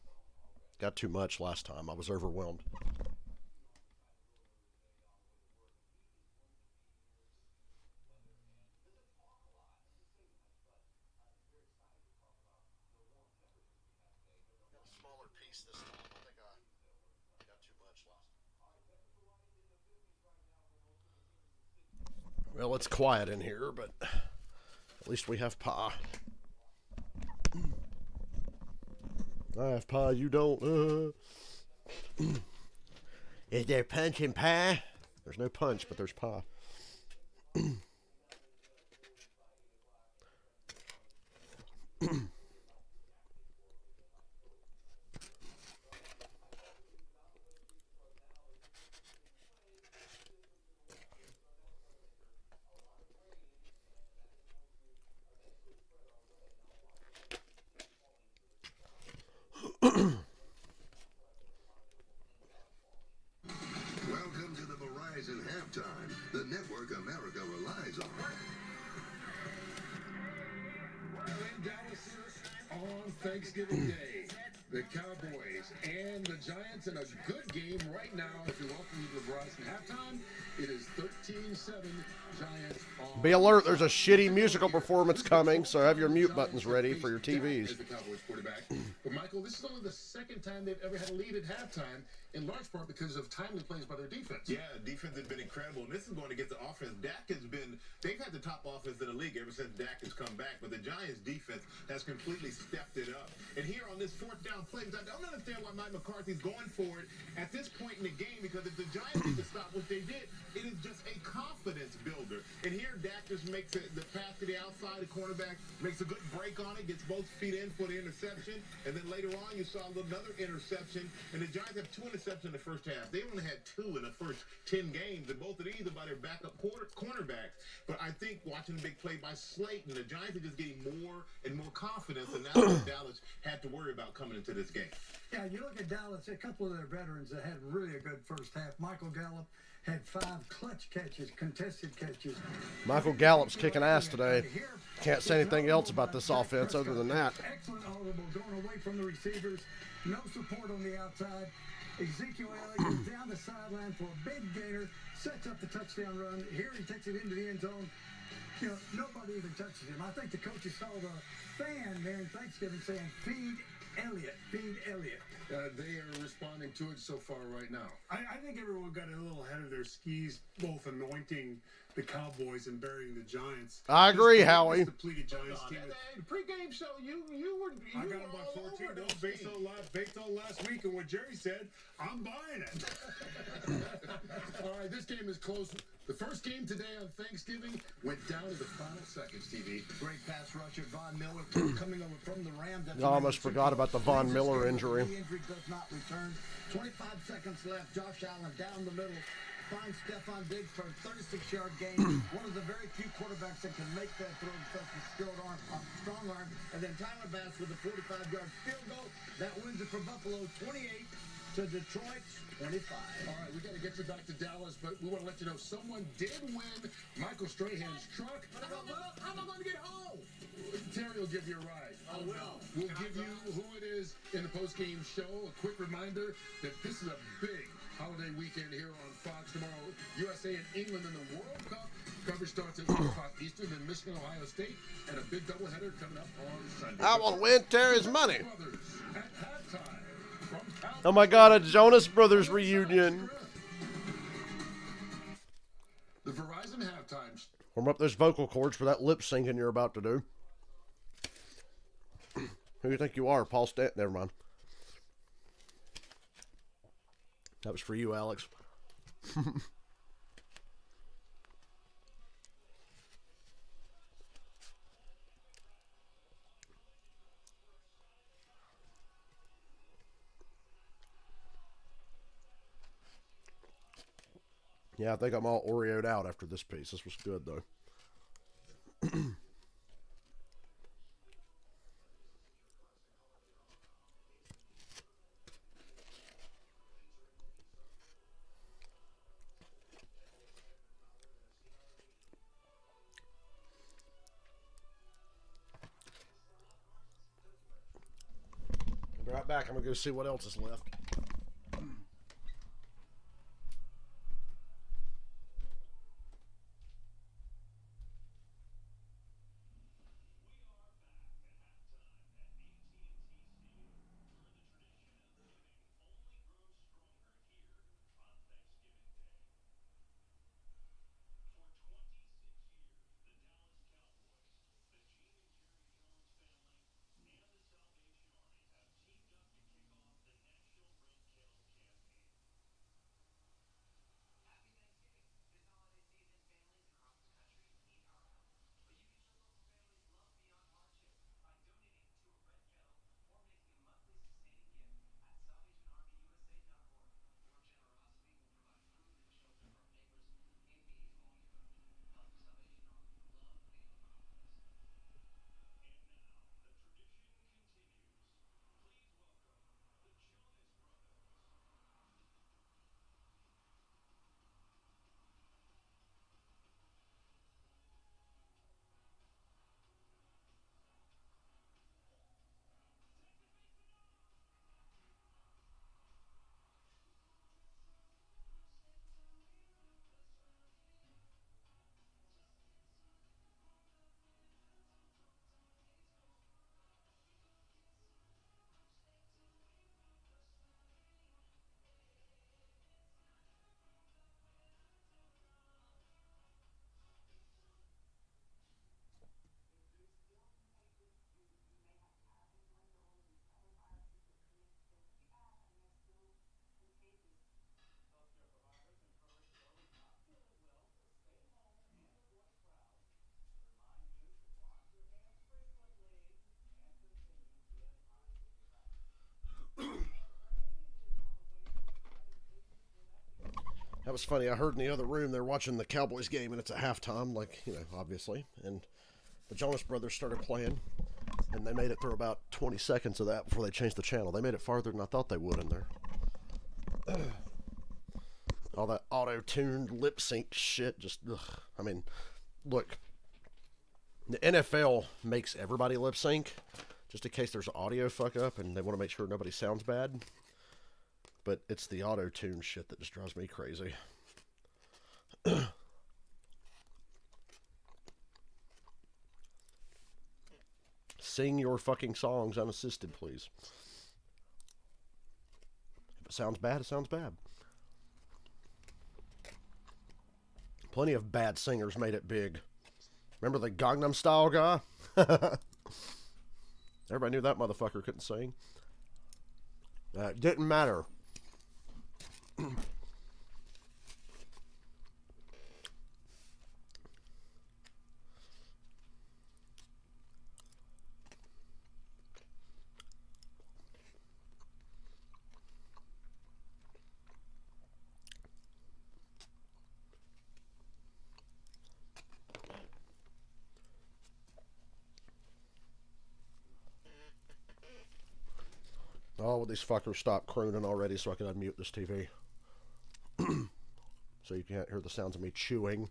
got too much last time. I was overwhelmed. Smaller piece this time. I think I got too much last time. Well, it's quiet in here, but at least we have pie. I have pie, you don't. Is there punch in pie? There's no punch, but there's pie. Welcome to the Verizon Halftime, the network America relies on. In Dallas on Thanksgiving Day, the Cowboys and the Giants in a good game right now. If you welcome you to the Verizon Halftime, it is 13-7 Giants on. Be alert, there's a shitty musical performance coming, so have your mute buttons ready for your TVs. The Cowboys quarterback, but Michael Michael, this is only the second time they've ever had a lead at halftime, in large part because of timely plays by their defense. Yeah, defense has been incredible, and this is going against the offense. They've had the top offense in the league ever since Dak has come back, but the Giants' defense has completely stepped it up. And here on this fourth down play, I don't understand why Mike McCarthy's going for it at this point in the game, because if the Giants need to stop what they did, it is just a confidence builder. And here Dak just makes the pass to the outside, the cornerback makes a good break on it, gets both feet in for the interception, and then later on you saw another interception, and the Giants have 2 interceptions in the first half. They only had 2 in the first 10 games, and both of these are by their backup cornerbacks. But I think watching the big play by Slayton, the Giants are just getting more and more confidence, and that's what Dallas had to worry about coming into this game. Yeah, you look at Dallas, a couple of their veterans that had really a good first half. Michael Gallup had 5 clutch catches, contested catches. Michael Gallup's kicking ass today. Can't say anything else about this offense other than that. Excellent audible, going away from the receivers. No support on the outside. Ezekiel Elliott down the sideline for a big gainer, sets up the touchdown run. Here he takes it into the end zone. You know, nobody even touches him. I think the coaches saw the fan there in Thanksgiving saying, feed Elliott, feed Elliott. They are responding to it so far right now. I think everyone got a little ahead of their skis, both anointing the Cowboys and burying the Giants. I agree, Howie. Depleted Giants team. The pregame show, you were I got them by 14 goals based on last week, and what Jerry said, I'm buying it. All right, this game is close. The first game today on Thanksgiving went down to the final seconds, TV. Great pass rusher, Von Miller, coming over from the Rams. I almost forgot about the Von Miller injury. The injury does not return. 25 seconds left. Josh Allen down the middle. Finds Stephon Diggs for a 36-yard gain. One of the very few quarterbacks that can make that throw with such a strong arm. And then Tyler Bass with a 45-yard field goal. That wins it for Buffalo 28 to Detroit 25. All right, we got to get you back to Dallas, but we want to let you know someone did win Michael Strahan's truck. How am I going to get home? Terry will give you a ride. Oh, no. We'll give you who it is in the post-game show. A quick reminder that this is a big holiday weekend here on Fox tomorrow. USA and England in the World Cup. Coverage starts at 1 o'clock Eastern, then Michigan, Ohio State, and a big doubleheader coming up on Sunday. I want to win Terry's money. Brothers at halftime from Cowboys. Oh my God, a Jonas Brothers reunion. The Verizon halftime. Warm up those vocal cords for that lip syncing you're about to do. Who do you think you are, Paul Stant? Never mind. That was for you, Alex. Yeah, I think I'm all Oreo'd out after this piece. This was good, though. I'll be right back. I'm going to go see what else is left. was funny. I heard in the other room they're watching the Cowboys game, and it's at halftime, like, you know, obviously. And the Jonas Brothers started playing, and they made it through about 20 seconds of that before they changed the channel. They made it farther than I thought they would in there. All that auto-tuned lip sync shit, just, ugh. I mean, look, the NFL makes everybody lip sync just in case there's audio fuck up and they want to make sure nobody sounds bad. But it's the auto-tune shit that just drives me crazy. Sing your fucking songs unassisted, please. If it sounds bad, it sounds bad. Plenty of bad singers made it big. Remember the Gangnam Style guy? Everybody knew that motherfucker couldn't sing. It didn't matter. Oh, will these fuckers stop crooning already so I can unmute this TV? So you can't hear the sounds of me chewing.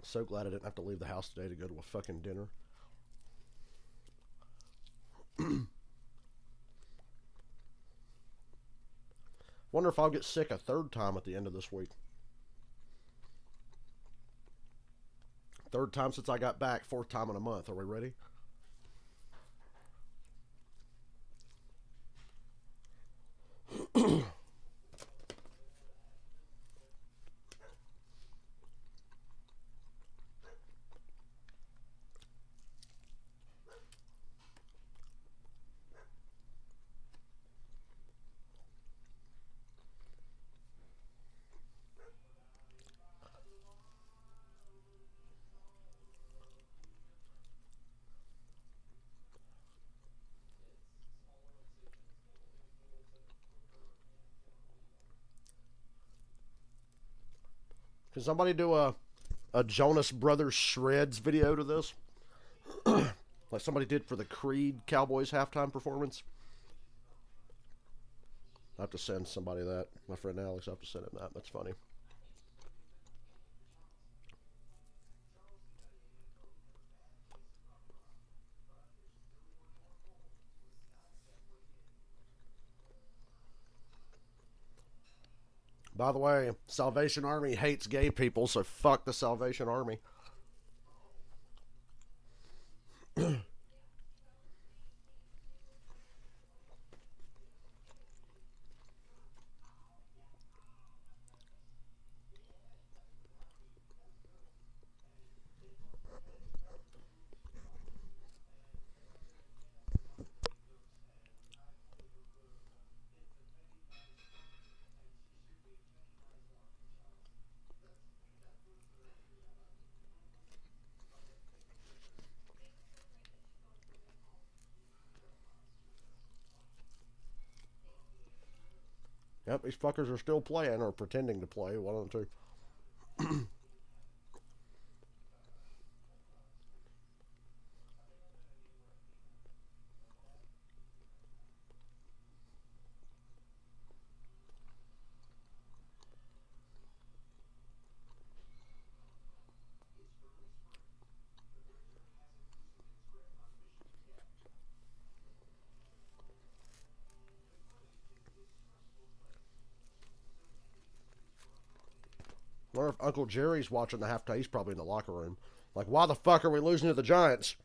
So glad I didn't have to leave the house today to go to a fucking dinner. Wonder if I'll get sick a third time at the end of this week. Third time since I got back, fourth time in a month. Are we ready? Can somebody do a Jonas Brothers Shreds video to this? Like somebody did for the Creed Cowboys halftime performance? I have to send somebody that. My friend Alex, I have to send him that. That's funny. By the way, Salvation Army hates gay people, so fuck the Salvation Army. Yep, these fuckers are still playing or pretending to play. One of the two. Or if Uncle Jerry's watching the halftime, he's probably in the locker room. Like, why the fuck are we losing to the Giants?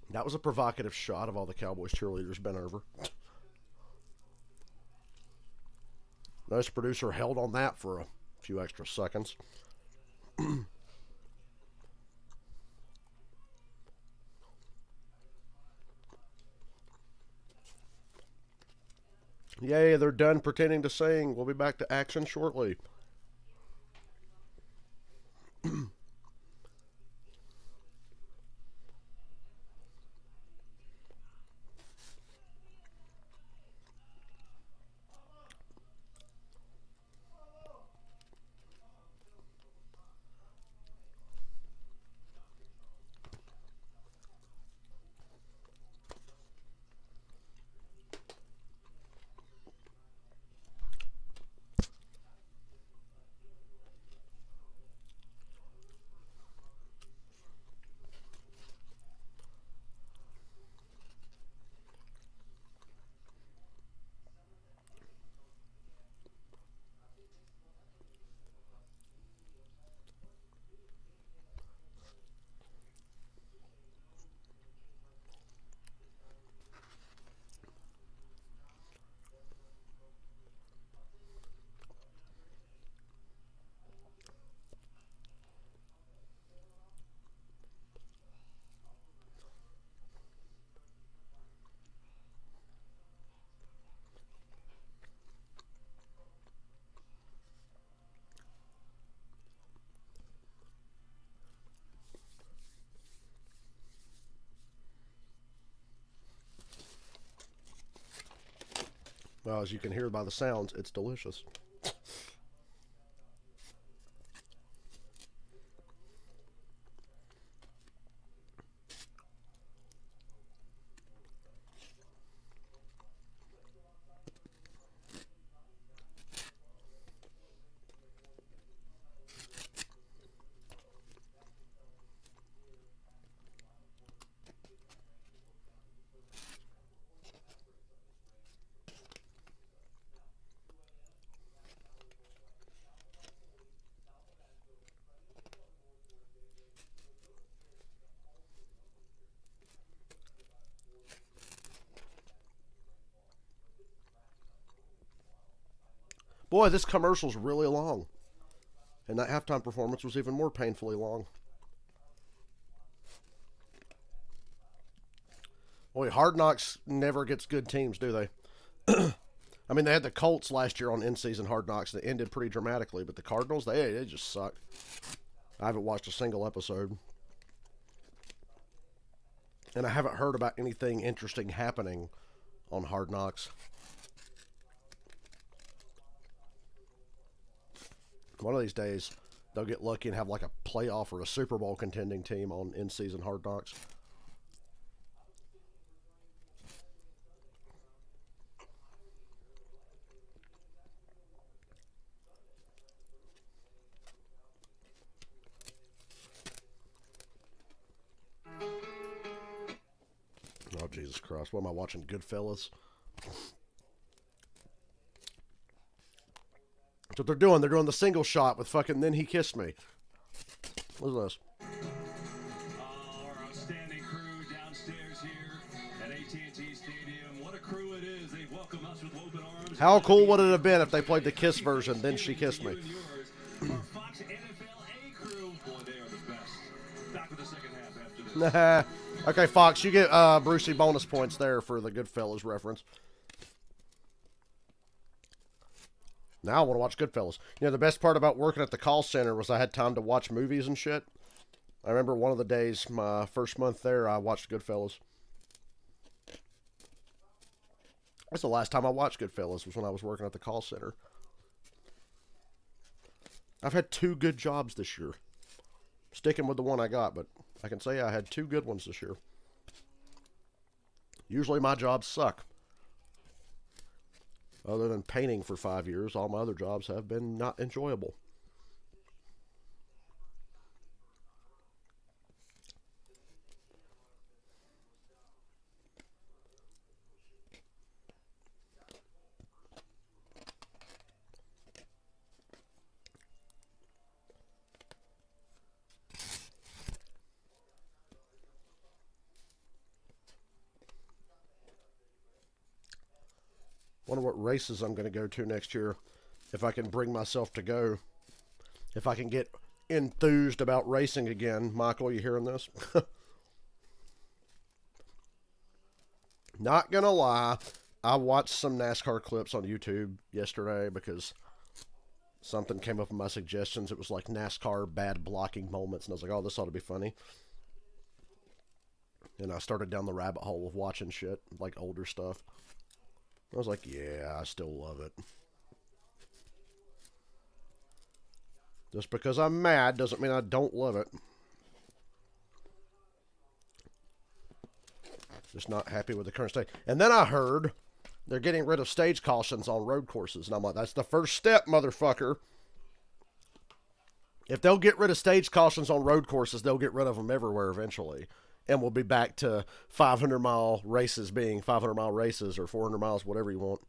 That was a provocative shot of all the Cowboys cheerleaders bent over. Nice producer held on that for a few extra seconds. Yay, they're done pretending to sing. We'll be back to action shortly. Well, as you can hear by the sounds, it's delicious. Boy, this commercial's really long. And that halftime performance was even more painfully long. Boy, Hard Knocks never gets good teams, do they? I mean, they had the Colts last year on in-season Hard Knocks that ended pretty dramatically, but the Cardinals, they just suck. I haven't watched a single episode. And I haven't heard about anything interesting happening on Hard Knocks. One of these days, they'll get lucky and have like a playoff or a Super Bowl contending team on in-season Hard Knocks. Oh, Jesus Christ. What am I watching? Goodfellas? That's what they're doing. They're doing the single shot with fucking Then He Kissed Me. What's this? Our outstanding crew downstairs here at AT&T Stadium. What a crew it is. They've welcomed us with open arms. How cool would it have been if they played the Kiss version, Then She Kissed Me? Our Fox NFL A crew. Boy, they are the best. Back with the second half after this. Okay, Fox, you get Brucey bonus points there for the Goodfellas reference. Now I want to watch Goodfellas. You know, the best part about working at the call center was I had time to watch movies and shit. I remember one of the days, my first month there, I watched Goodfellas. That's the last time I watched Goodfellas, was when I was working at the call center. I've had 2 good jobs this year. Sticking with the one I got, but I can say I had 2 good ones this year. Usually my jobs suck. Other than painting for 5 years, all my other jobs have been not enjoyable. Wonder what races I'm going to go to next year, if I can bring myself to go. If I can get enthused about racing again. Michael, you hearing this? Not going to lie, I watched some NASCAR clips on YouTube yesterday because something came up in my suggestions. It was like NASCAR bad blocking moments, and I was like, oh, this ought to be funny. And I started down the rabbit hole of watching shit, like older stuff. I was like, yeah, I still love it. Just because I'm mad doesn't mean I don't love it. Just not happy with the current state. And then I heard they're getting rid of stage cautions on road courses. And I'm like, that's the first step, motherfucker. If they'll get rid of stage cautions on road courses, they'll get rid of them everywhere eventually. And we'll be back to 500-mile races being 500-mile races or 400 miles, whatever you want,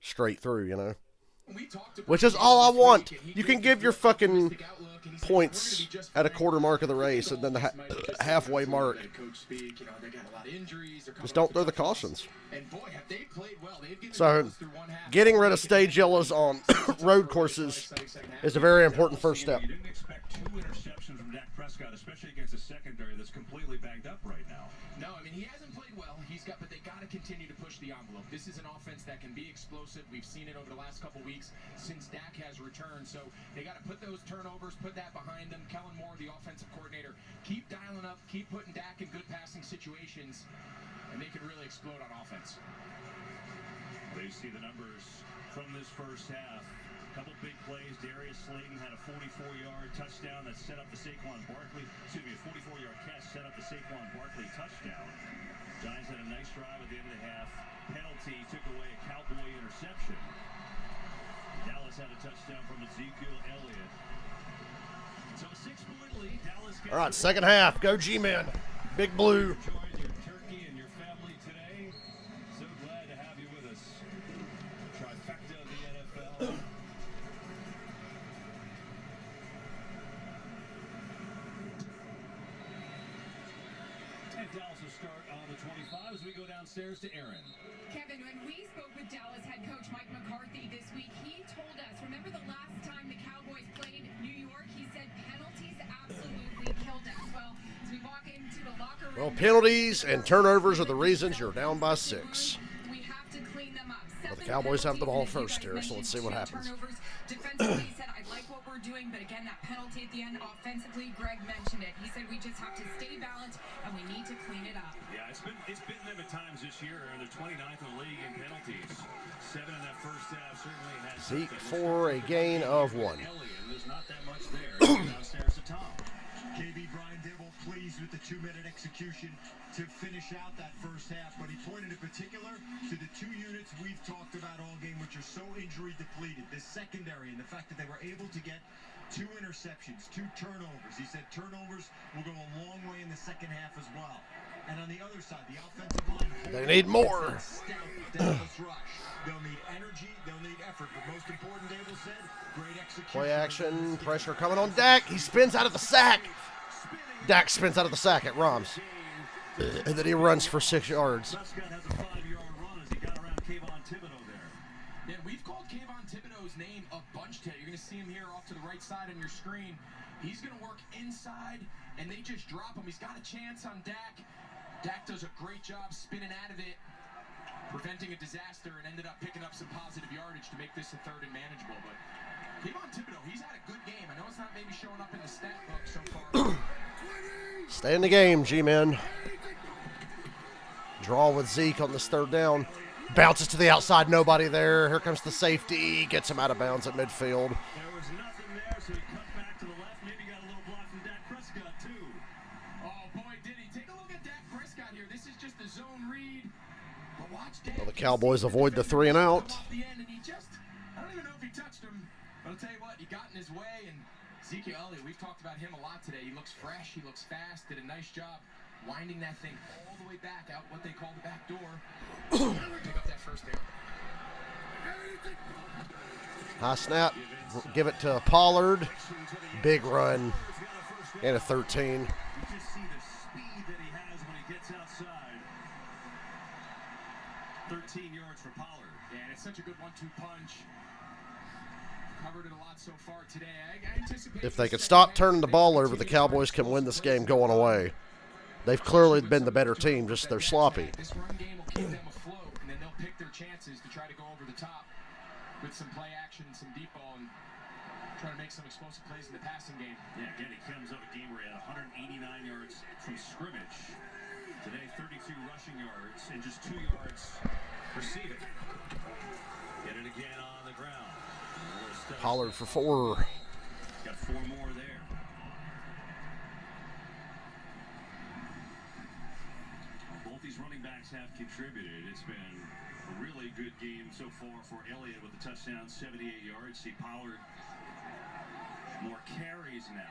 straight through, you know. Which is all I want. You can give your fucking points at a quarter mark of the race and then the halfway mark. Just don't throw the cautions. So, getting rid of stage yellows on road courses is a very important first step. You didn't expect 2 interceptions from Dak Prescott, especially against a secondary that's completely banged up right now. No, I mean, he hasn't played well. But they got to continue to push the envelope. This is an offense that can be explosive. We've seen it over the last couple weeks since Dak has returned. So they got to put those turnovers, put that behind them. Kellen Moore, the offensive coordinator, keep dialing up, keep putting Dak in good passing situations, and they can really explode on offense. They see the numbers from this first half. A couple big plays. Darius Slayton had a 44-yard touchdown that set up the Saquon Barkley. Excuse me, a 44-yard catch set up the Saquon Barkley touchdown. Giants had a nice drive at the end of the half. Penalty took away a Cowboy interception. Dallas had a touchdown from Ezekiel Elliott. So a 6-point lead. Dallas. All right, second half. Go G-Men. Big Blue. Enjoying your turkey and your family today. So glad to have you with us. Trifecta of the NFL. Dallas will start on the 25 as we go downstairs to Aaron. Kevin, when we spoke with Dallas head coach Mike McCarthy this week, he told us, remember the last time the Cowboys played New York? He said penalties absolutely killed us. Well, as we walk into the locker room... Well, penalties and turnovers are the reasons you're down by 6. We have to clean them up. Well, the Cowboys have the ball first here, so let's see what happens. Defensively, he said, I like what we're doing, but again, that penalty at the end, offensively, Greg mentioned it. He said we just have to stay balanced, and we need to clean it up. Yeah, it's bitten them at times this year. They're 29th in the league in penalties. 7 in that first half certainly has... Zeke for a gain of 1. There's not that much there. Downstairs to Tom. KB Brian Dibble pleased with the 2-minute execution to finish out that first half, but he pointed in particular to the 2 units we've talked about all game, which are so injury depleted. The secondary and the fact that they were able to get 2 interceptions, 2 turnovers. He said turnovers will go a long way in the second half as well. And on the other side, the offensive line. They need more. Dallas rush. They'll need energy. They'll need effort. But most important, Dable said, great execution. Play action. Pressure coming on Dak. He spins out of the sack. Dak spins out of the sack at Roms. And then he runs for 6 yards. Prescott has a 5-yard run as he got around Kayvon Thibodeau there. Yeah, we've called Kayvon Thibodeau's name a bunch today. You're going to see him here off to the right side on your screen. He's going to work inside, and they just drop him. He's got a chance on Dak. Dak does a great job spinning out of it, preventing a disaster, and ended up picking up some positive yardage to make this a 3rd and manageable. But Kayvon Thibodeau, he's had a good game. I know it's not maybe showing up in the stat book so far. Stay in the game, G-Men. Draw with Zeke on this 3rd down. Bounces to the outside, nobody there. Here comes the safety. Gets him out of bounds at midfield. There was nothing there, so he cut back to the left. Maybe got a little block from Dak Prescott, too. Oh, boy, did he. Take a look at Dak Prescott here. This is just a zone read. But watch Dak. Well, the Cowboys avoid the 3 and out. I don't even know if he touched him. But I'll tell you what, he got in his way, and Ezekiel Elliott, we've talked about him a lot today. He looks fresh, he looks fast, did a nice job winding that thing all the way back out what they call the back door. Pick up that first down. High snap. Give it to Pollard. Big run. And a 13. You just see the speed that he has when he gets outside. 13 yards for Pollard. Yeah, and it's such a good 1-2 punch. Covered it a lot so far today. I anticipate If they could stop turning the ball over, the Cowboys can win this game going away. They've clearly been the better team, just they're sloppy. This run game will keep them afloat, and then they'll pick their chances to try to go over the top with some play action, some deep ball, and try to make some explosive plays in the passing game. Yeah, again, he comes up a game where he had 189 yards from scrimmage. Today, 32 rushing yards and just 2 yards receiving. Get it again on the ground. Pollard for 4. Got 4 more there. Well, both these running backs have contributed. It's been a really good game so far for Elliott with a touchdown, 78 yards. See Pollard, more carries now.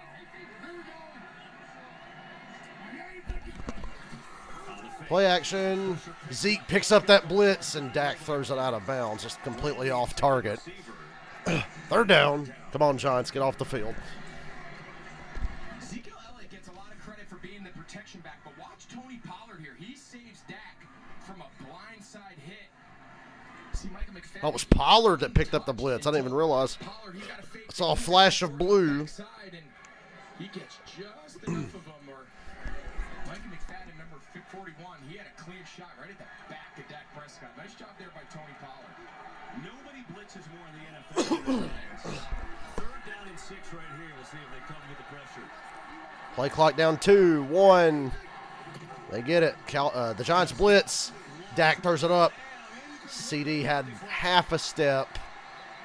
Play action. Zeke picks up that blitz, and Dak throws it out of bounds. Just completely off target. 3rd down. Come on, Giants, get off the field. Ezekiel Elliott gets a lot of credit for being the protection back, but watch Tony Pollard here. He saves Dak from a blindside hit. See, Michael McFadden. Oh, it was Pollard that picked up the blitz. I didn't even realize. I saw a flash of blue. He gets just enough of them. Or Michael McFadden, number 41, he had a clean shot right at the back of Dak Prescott. Nice job there by Tony Pollard. Nobody blitzes more in the NFL than the Giants. 3rd down and 6 right here. We'll see if they come with the pressure. Play clock down 2, 1. They get it. The Giants blitz. Dak throws it up. CD had half a step.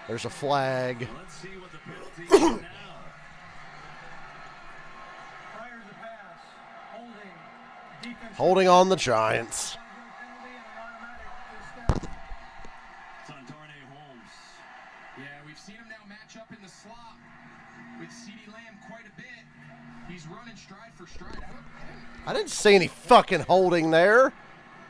There's a flag. Let's see what the penalty is now. Prior to the pass, holding, defense. Holding on the Giants. It's on Darnay Holmes. Yeah, we've seen him now match up in the slot with CeeDee Lamb quite a bit. He's running stride for stride. I didn't see any fucking holding there.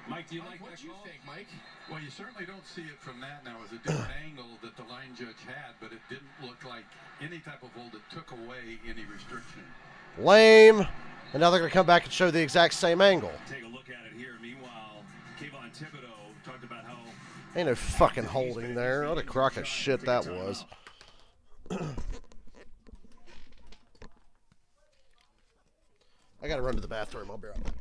Mike, do you like What that do you call? think, Mike? Well, you certainly don't see it from that now. It was a different angle that the line judge had, but it didn't look like any type of hold that took away any restriction. Lame. And now they're going to come back and show the exact same angle. Take a look at it here. Meanwhile, Kayvon Thibodeau talked about how Ain't no fucking holding there. What a crock of shit that was. I got to run to the bathroom. I'll be right back.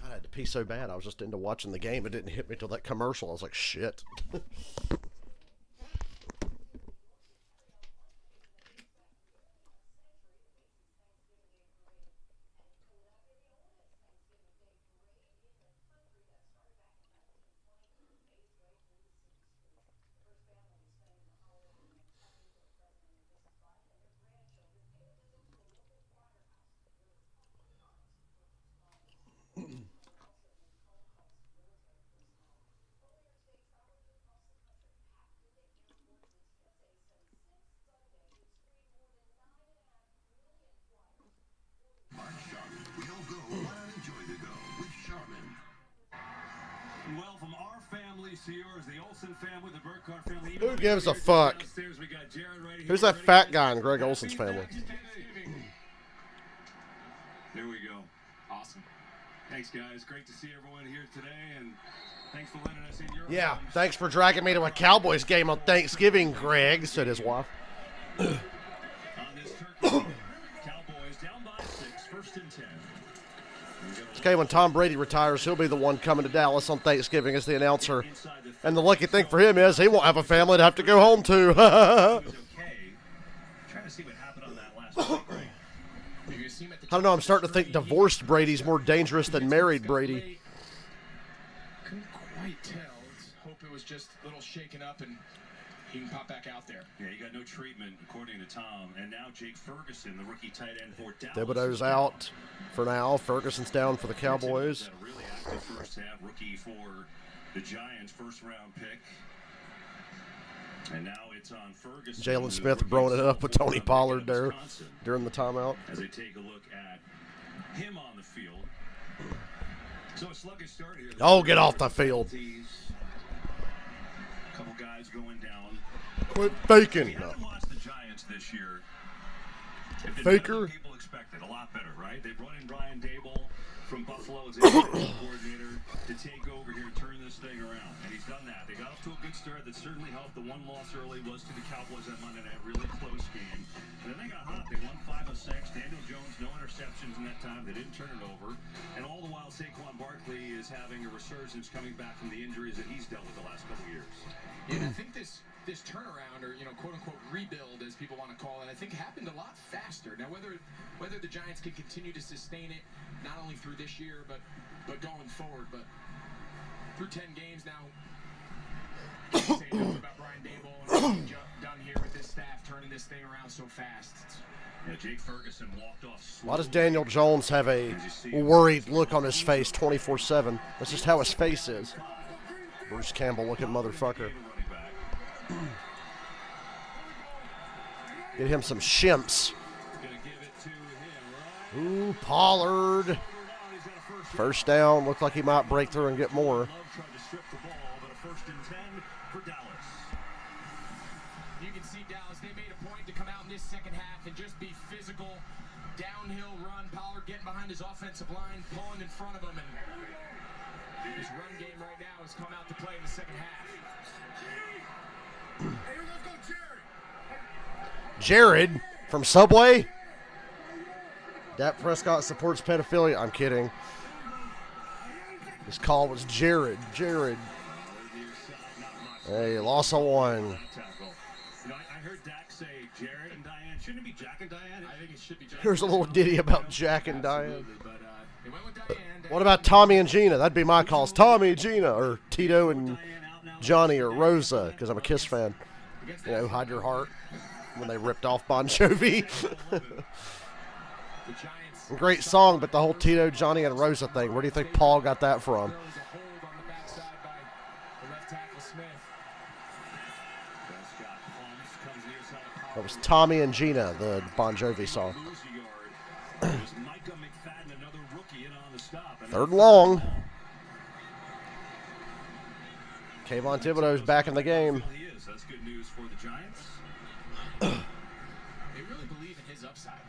I had to pee so bad. I was just into watching the game. It didn't hit me till that commercial. I was like, shit. Well, from our family to yours, the Olsen family, the Burkhardt family. Who gives a fuck? Downstairs, we got Jared right here. Who's that fat guy in Greg Olson's family? There we go. Awesome. Thanks, guys. Great to see everyone here today, and thanks for letting us in your Yeah, homes. thanks for dragging me to a Cowboys game on Thanksgiving, Greg, said his wife. and 10. It's okay, when Tom Brady retires, he'll be the one coming to Dallas on Thanksgiving as the announcer. And the lucky thing for him is he won't have a family to have to go home to. Trying to see what happened on that last play, Greg. I don't know, I'm starting to think divorced Brady's more dangerous than married Brady. Couldn't quite tell. Let's hope it was just a little shaken up and he can pop back out there. Yeah, he got no treatment, according to Tom. And now Jake Ferguson, the rookie tight end for Dallas. Thibodeau's out for now. Ferguson's down for the Cowboys. Had a really active first half. Rookie for the Giants, first-round pick. And now it's on Ferguson. Jalen Smith blowing it up with Tony Pollard there during the timeout. As they take a look at him on the field. So a sluggish start here. Oh, get off the field. A couple guys going down. Quit faking. We haven't lost the Giants this year. Faker. People expected a lot better, right? They brought in Brian Dable from Buffalo as a coordinator to take over here and turn this thing around. And he's done that. They got off to a good start. That certainly helped. The one loss early was to the Cowboys that Monday night. Really close game. And then they got hot. They won 5 of 6. Daniel Jones, no interceptions in that time. They didn't turn it over. And all the while, Saquon Barkley is having a resurgence coming back from the injuries that he's dealt with the last couple of years. Yeah, and I think this turnaround, or quote unquote rebuild, as people want to call it, I think happened a lot faster. Now, whether the Giants can continue to sustain it, not only through this year, but going forward, but through 10 games now, can't say enough about Brian Dable and what he's done here with this staff, turning this thing around so fast. Yeah, Jake Ferguson walked off. Why does Daniel Jones have a worried look on his face 24/7? That's just how his face is. Bruce Campbell looking motherfucker. Get him some shimps. Ooh, Pollard. First down. Looked like he might break through and get more. You can see Dallas, they made a point to come out in this second half and just be physical. Downhill run. Pollard getting behind his offensive line, pulling in front of him. And his run game right now has come out to play in the second half. Jared from Subway. Dak Prescott supports pedophilia. I'm kidding. His call was Jared. Hey, loss of 1. I heard Dak say Jared and Diane. Shouldn't it be Jack and Diane? I think it should be Jack. Here's a little ditty about Jack and Diane. But they went with Diane. What about Tommy and Gina? That'd be my calls. Tommy, Gina, or Tito and Johnny, or Rosa, because I'm a Kiss fan. Hide Your Heart, when they ripped off Bon Jovi. Great song, but the whole Tito, Johnny, and Rosa thing, where do you think Paul got that from? That was Tommy and Gina, the Bon Jovi song. 3rd and long. Kayvon Thibodeau's back in the game. That's good news for the Giants. They really believe in his upside.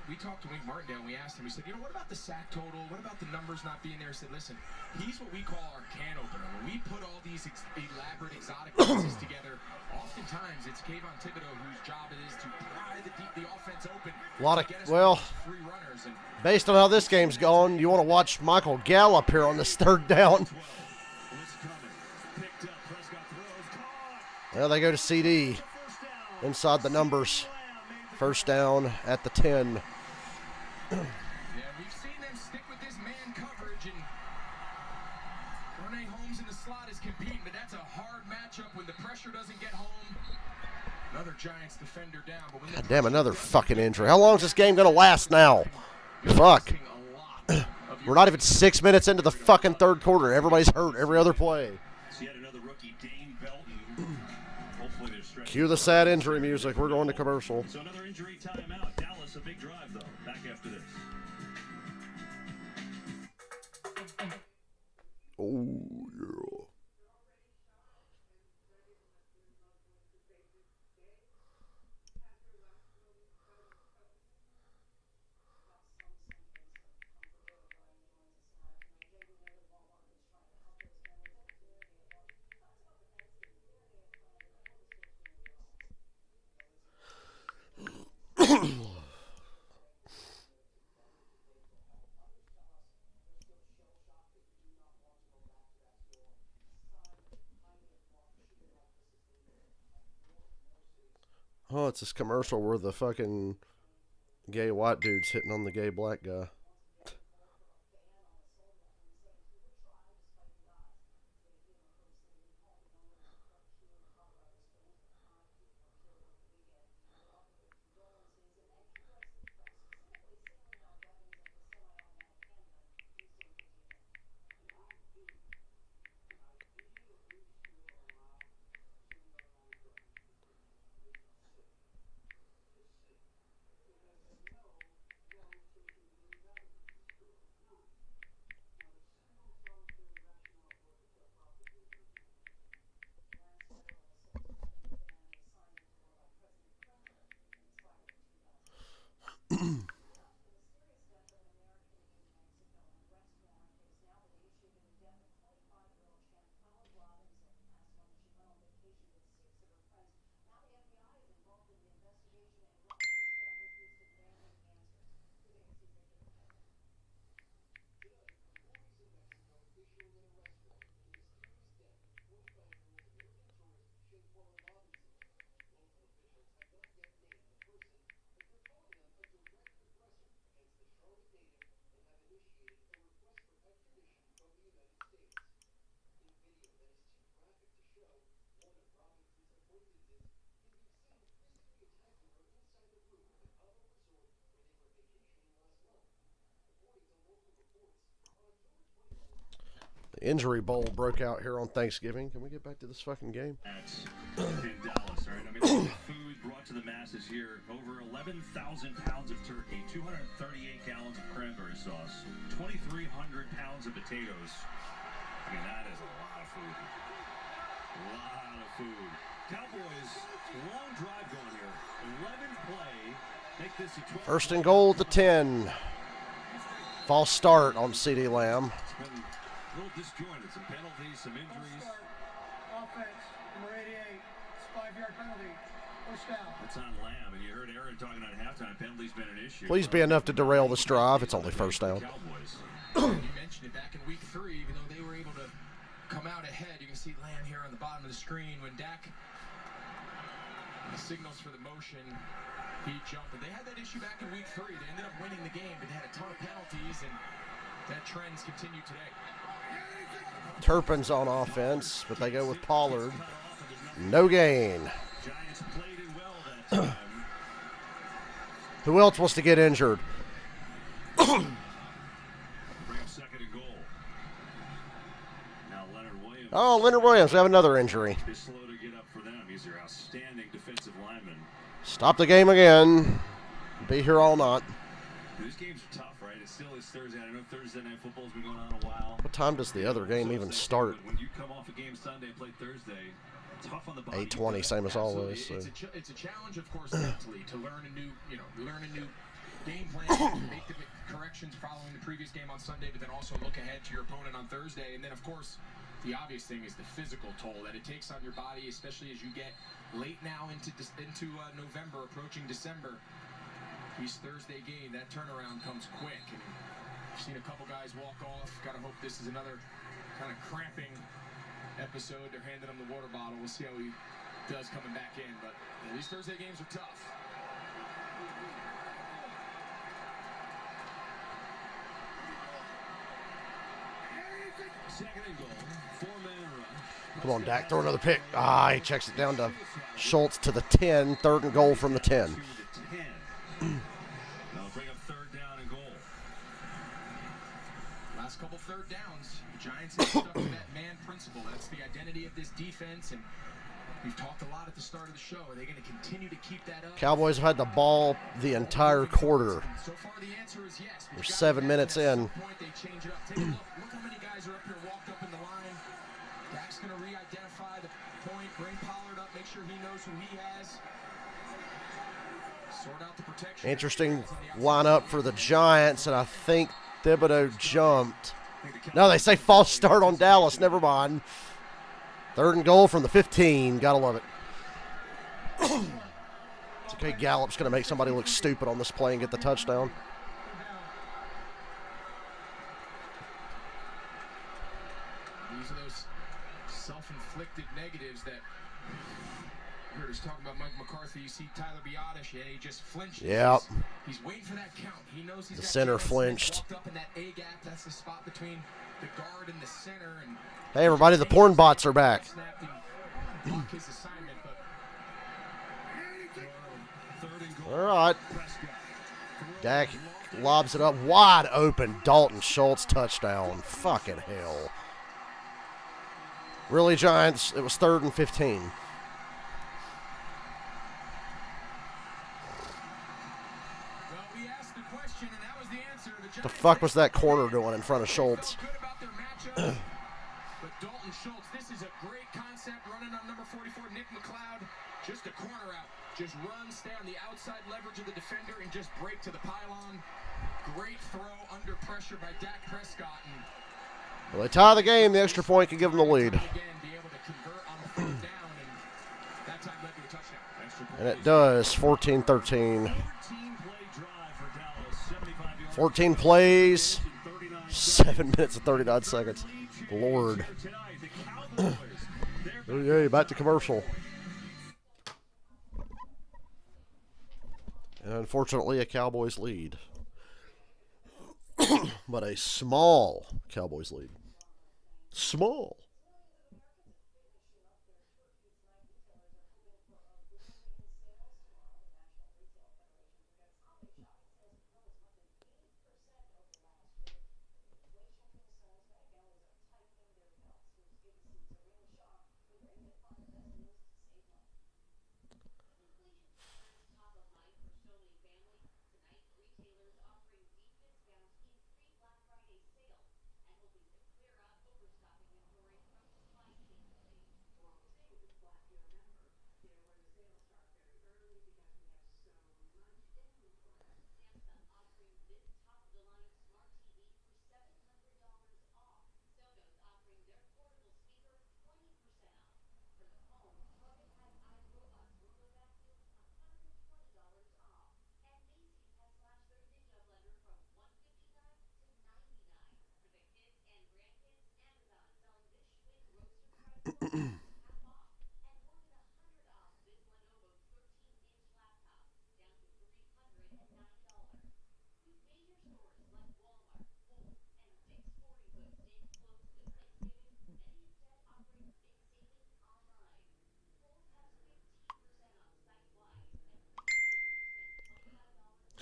We talked to Wink Martindale and we asked him, we said, what about the sack total? What about the numbers not being there? He said, listen, he's what we call our can opener. When we put all these elaborate, exotic pieces together, oftentimes it's Kayvon Thibodeau whose job it is to pry the offense open. Free runners. And based on how this game's going, you want to watch Michael Gallup here on this 3rd down. Well, they go to CD inside the numbers. First down at the 10. Yeah, we've seen them stick with this man coverage, and Darnay Holmes in the slot is competing, but that's a hard matchup when the pressure doesn't get home. Another Giants defender down. But when God damn, another fucking injury. How long is this game going to last now? Fuck. We're not even 6 minutes into the fucking 3rd quarter. Everybody's hurt every other play. Cue the sad injury music. We're going to commercial. So another injury timeout. Dallas, a big drive, though. Back after this. Oh, yeah. Oh, it's this commercial where the fucking gay white dude's hitting on the gay black guy. The Injury Bowl broke out here on Thanksgiving. Can we get back to this fucking game? In Dallas, right? I mean, food brought to the masses here. Over 11,000 pounds of turkey, 238 gallons of cranberry sauce, 2,300 pounds of potatoes. I mean, that is a lot of food. A lot of food. Cowboys, long drive going here. 11th play. Make this a 12. First and goal at the 10. False start on CeeDee Lamb. It's been a little disjointed. Some penalties, some injuries. Offense, number 88, 5-yard penalty, first down. That's on Lamb, and you heard Aaron talking at halftime. Penalties been an issue. Please be enough to derail this drive. It's only first down. You mentioned it back in week 3, even though they were able to come out ahead. You can see Lamb here on the bottom of the screen when Dak signals for the motion. He jumped. And they had that issue back in week 3. They ended up winning the game, but they had a ton of penalties, and that trend's continued today. Turpin's on offense, but they go with Pollard. No gain. Giants played it well that time. Who else wants to get injured? Bring up second and goal. Now Leonard Williams. Oh, Leonard Williams. We have another injury. Is slow to get up for them. He's their outstanding defensive lineman. Stop the game again. Be here all night. These games are tough, right? It still is Thursday. I know Thursday Night Football's been going on a while. What time does the other game even start? When you come off a game Sunday and play Thursday, tough on the body. 8:20, same as always. So. It's a challenge, of course, mentally to learn a new, game plan, make the corrections following the previous game on Sunday, but then also look ahead to your opponent on Thursday. And then, of course, the obvious thing is the physical toll that it takes on your body, especially as you get late now into November, approaching December. These Thursday game, that turnaround comes quick. And I've seen a couple guys walk off. Got to hope this is another kind of cramping episode. They're handing him the water bottle. We'll see how he does coming back in. But these Thursday games are tough. Second and goal. 4-man rush. Come on, Dak. Throw another pick. He checks it down to Schultz to the 10. Third and goal from the 10. They'll bring up third down and goal. Last couple third downs, the Giants have stuck to that man principle. That's the identity of this defense, and we've talked a lot at the start of the show. Are they going to continue to keep that up? Cowboys have had the ball the entire quarter. So far, the answer is yes. We're 7 minutes in. They change it up. Take a look. Look how many guys are up here, walked up in the line. Dak's going to re-identify the point, bring Pollard up, make sure he knows who he has. Sort out the protection. Interesting lineup for the Giants, and I think Thibodeau jumped. No, they say false start on Dallas. Never mind. Third and goal from the 15. Gotta love it. It's okay. Gallup's going to make somebody look stupid on this play and get the touchdown. These are those self-inflicted negatives that hurt his talking about Mike McCarthy. You see Tyler Biotish, and he just flinched. Yep. He's waiting for that count. He knows he's The got center Jalen Smith flinched. walked up in that A gap. That's the spot between the guard and the center. And Hey, everybody, the porn bots are back. snapped and blocked his assignment, but All right. Dak lobs it up wide open. Dalton Schultz touchdown. Fucking hell. Really, Giants? It was 3rd and 15. well, we asked the question, and that was the answer. The fuck was that corner doing in front of Schultz? Good about their matchups, but Dalton Schultz, this is a great concept running on number 44, Nick McLeod. Just a corner out. Just run, stay on the outside leverage of the defender, and just break to the pylon. Great throw under pressure by Dak Prescott. And Well, they tie the game. The extra point can give them the lead. again, be able to convert on the 3rd down, and that time led to a touchdown. And it does. 14-13. 14 plays. 7 minutes and 39 seconds. Lord. Oh, yeah, back to commercial. And unfortunately, a Cowboys lead. But a small Cowboys lead. Small.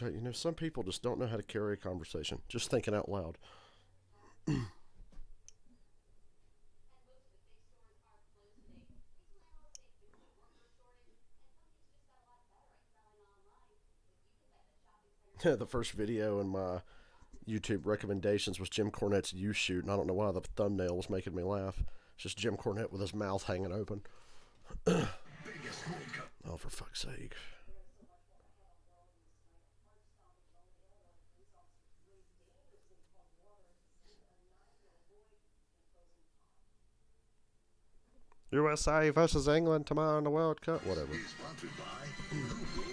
God, you know, some people just don't know how to carry a conversation. Just thinking out loud. The first video in my YouTube recommendations was Jim Cornette's You Shoot, and I don't know why the thumbnail was making me laugh. It's just Jim Cornette with his mouth hanging open. Oh, for fuck's sake. USA versus England tomorrow in the World Cup. Whatever.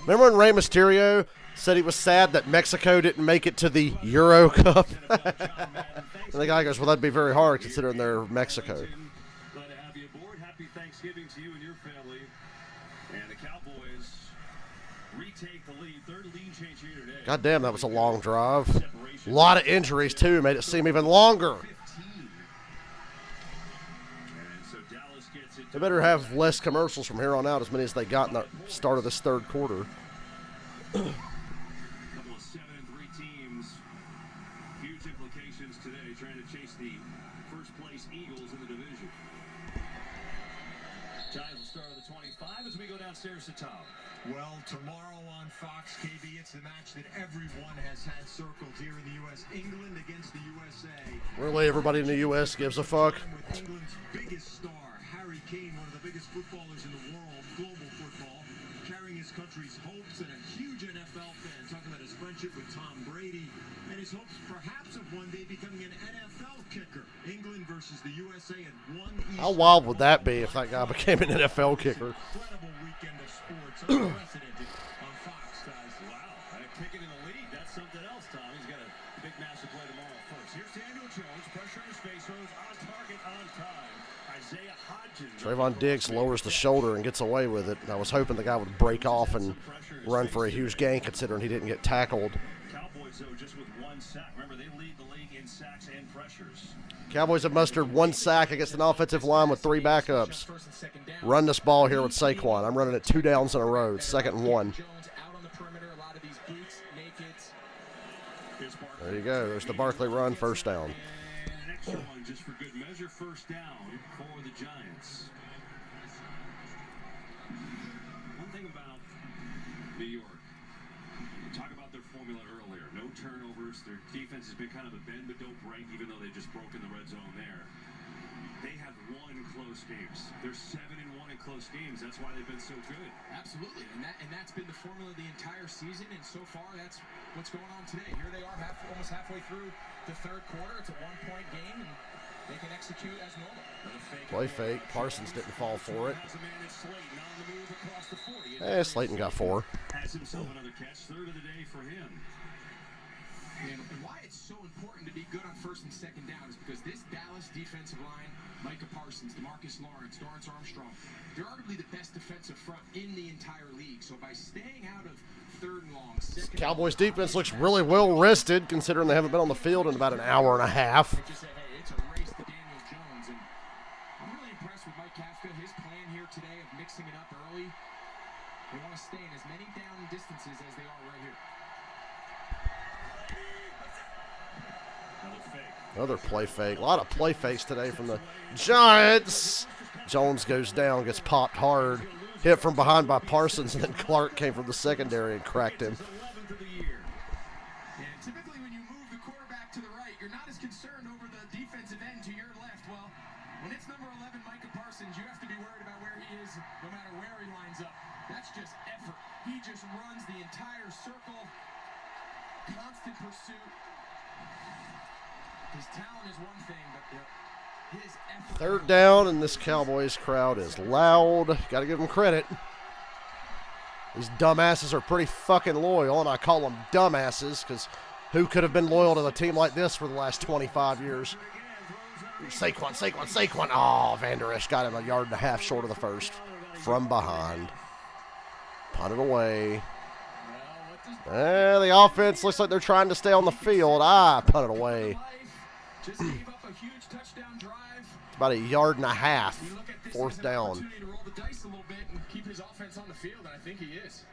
Remember when Rey Mysterio said he was sad that Mexico didn't make it to the Euro Cup? And the guy goes, well, that'd be very hard considering they're Mexico. Glad to have you aboard. Happy Thanksgiving to you and your family. And the Cowboys retake the lead. 3rd lead change here today. God damn, that was a long drive. A lot of injuries, too. Made it seem even longer. They better have less commercials from here on out, as many as they got in the start of this 3rd quarter. Couple of 7-3 teams. Huge implications today, trying to chase the first-place Eagles in the division. Giants will start at the 25 as we go downstairs to Tom. Well, tomorrow on Fox, KB, it's the match that everyone has had circled here in the U.S. England against the USA. Really, everybody in the U.S. gives a fuck. With England's biggest star, Harry Kane, one of the biggest footballers in the world, global football, carrying his country's hopes, and a huge NFL fan, talking about his friendship with Tom Brady, and his hopes perhaps of one day becoming an NFL kicker. England versus the USA at 1 Eastern. How wild would that be if that guy became an NFL kicker? Incredible weekend of sports, unprecedented on Fox, guys. Wow, kicking in the lead, that's something else, Tom. He's got a big Mass to play tomorrow first. Here's Daniel Jones, pressure in his face, throws on target on time. Isaiah Hodgins. Trayvon Diggs lowers the shoulder and gets away with it. I was hoping the guy would break off and run for a huge gain considering he didn't get tackled. Cowboys, though, just with 1 sack. Remember, they lead the league in sacks and pressures. Cowboys have mustered 1 sack against an offensive line with 3 backups. Run this ball here with Saquon. I'm running it 2 downs in a row. It's 2nd and 1. There you go. There's the Barkley run, 1st down. And an extra one just for good measure, 1st down for the Giants. One thing about New York, we talked about their formula earlier. No turnovers. Their defense has been kind of a bend but don't break, even though they've just broken the red zone there. They have won close games. They're 7-1 in close games. That's why they've been so good. Absolutely, and that's been the formula the entire season, and so far that's what's going on today. Here they are almost halfway through the 3rd quarter. It's a 1-point game, and they can execute as normal. Play fake. Parsons didn't fall for it. Slayton got 4. Has himself another catch. 3rd of the day for him. And why it's so important to be good on 1st and 2nd down is because this Dallas defensive line, Micah Parsons, DeMarcus Lawrence, Dorrance Armstrong, they're arguably the best defensive front in the entire league. So by staying out of 3rd and long, Cowboys defense looks really well rested considering they haven't been on the field in about an hour and a half. It's a race to Daniel Jones, and I'm really impressed with Mike Kafka. His plan here today of mixing it up early. They want to stay in as many down distances as they are right here. Another play fake. A lot of play fakes today from the Giants. Jones goes down, gets popped hard. Hit from behind by Parsons, and then Clark came from the secondary and cracked him. And typically when you move the quarterback to the right, you're not as concerned over the defensive end to your left. Well, when it's number 11, Micah Parsons, you have to be worried about where he is no matter where he lines up. That's just effort. He just runs the entire circle. Constant pursuit. His talent is one thing, but his effort. 3rd down, and this Cowboys crowd is loud. Got to give them credit. These dumbasses are pretty fucking loyal, and I call them dumbasses because who could have been loyal to a team like this for the last 25 years? Saquon. Oh, Van Der Esch got him 1.5 yards short of the 1st. From behind. Punted away. The offense looks like they're trying to stay on the field. Punted away. Just gave up a huge touchdown drive. About 1.5 yards. 4th down. To roll the dice a little bit and keep his offense on the field, and I think he is.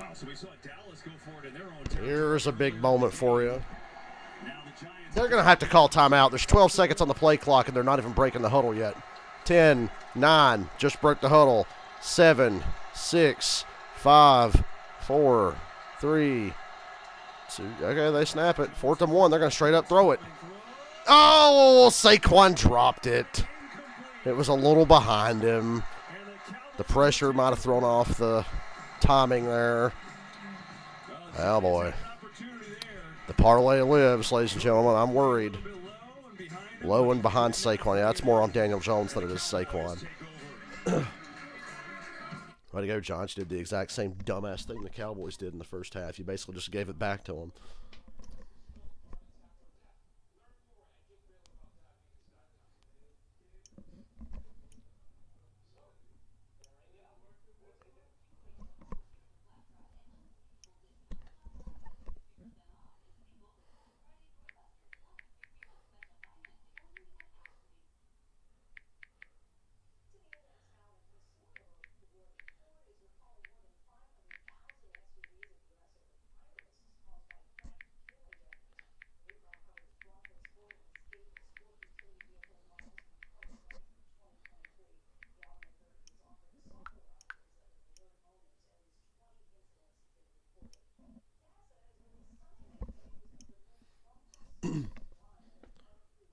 Wow, so we saw Dallas go for it in their own territory. Here's a big moment for you. They're going to have to call timeout. There's 12 seconds on the play clock, and they're not even breaking the huddle yet. 10, 9, just broke the huddle. 7, 6, 5, 4, 3, 2. Okay, they snap it. 4th and 1. They're going to straight up throw it. Oh, Saquon dropped it. It was a little behind him. The pressure might have thrown off the timing there. Oh, boy. The parlay lives, ladies and gentlemen. I'm worried. Low and behind Saquon. Yeah, that's more on Daniel Jones than it is Saquon. Way to go, Giants. Did the exact same dumbass thing the Cowboys did in the 1st half. You basically just gave it back to them.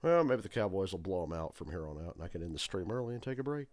Well, maybe the Cowboys will blow them out from here on out, and I can end the stream early and take a break.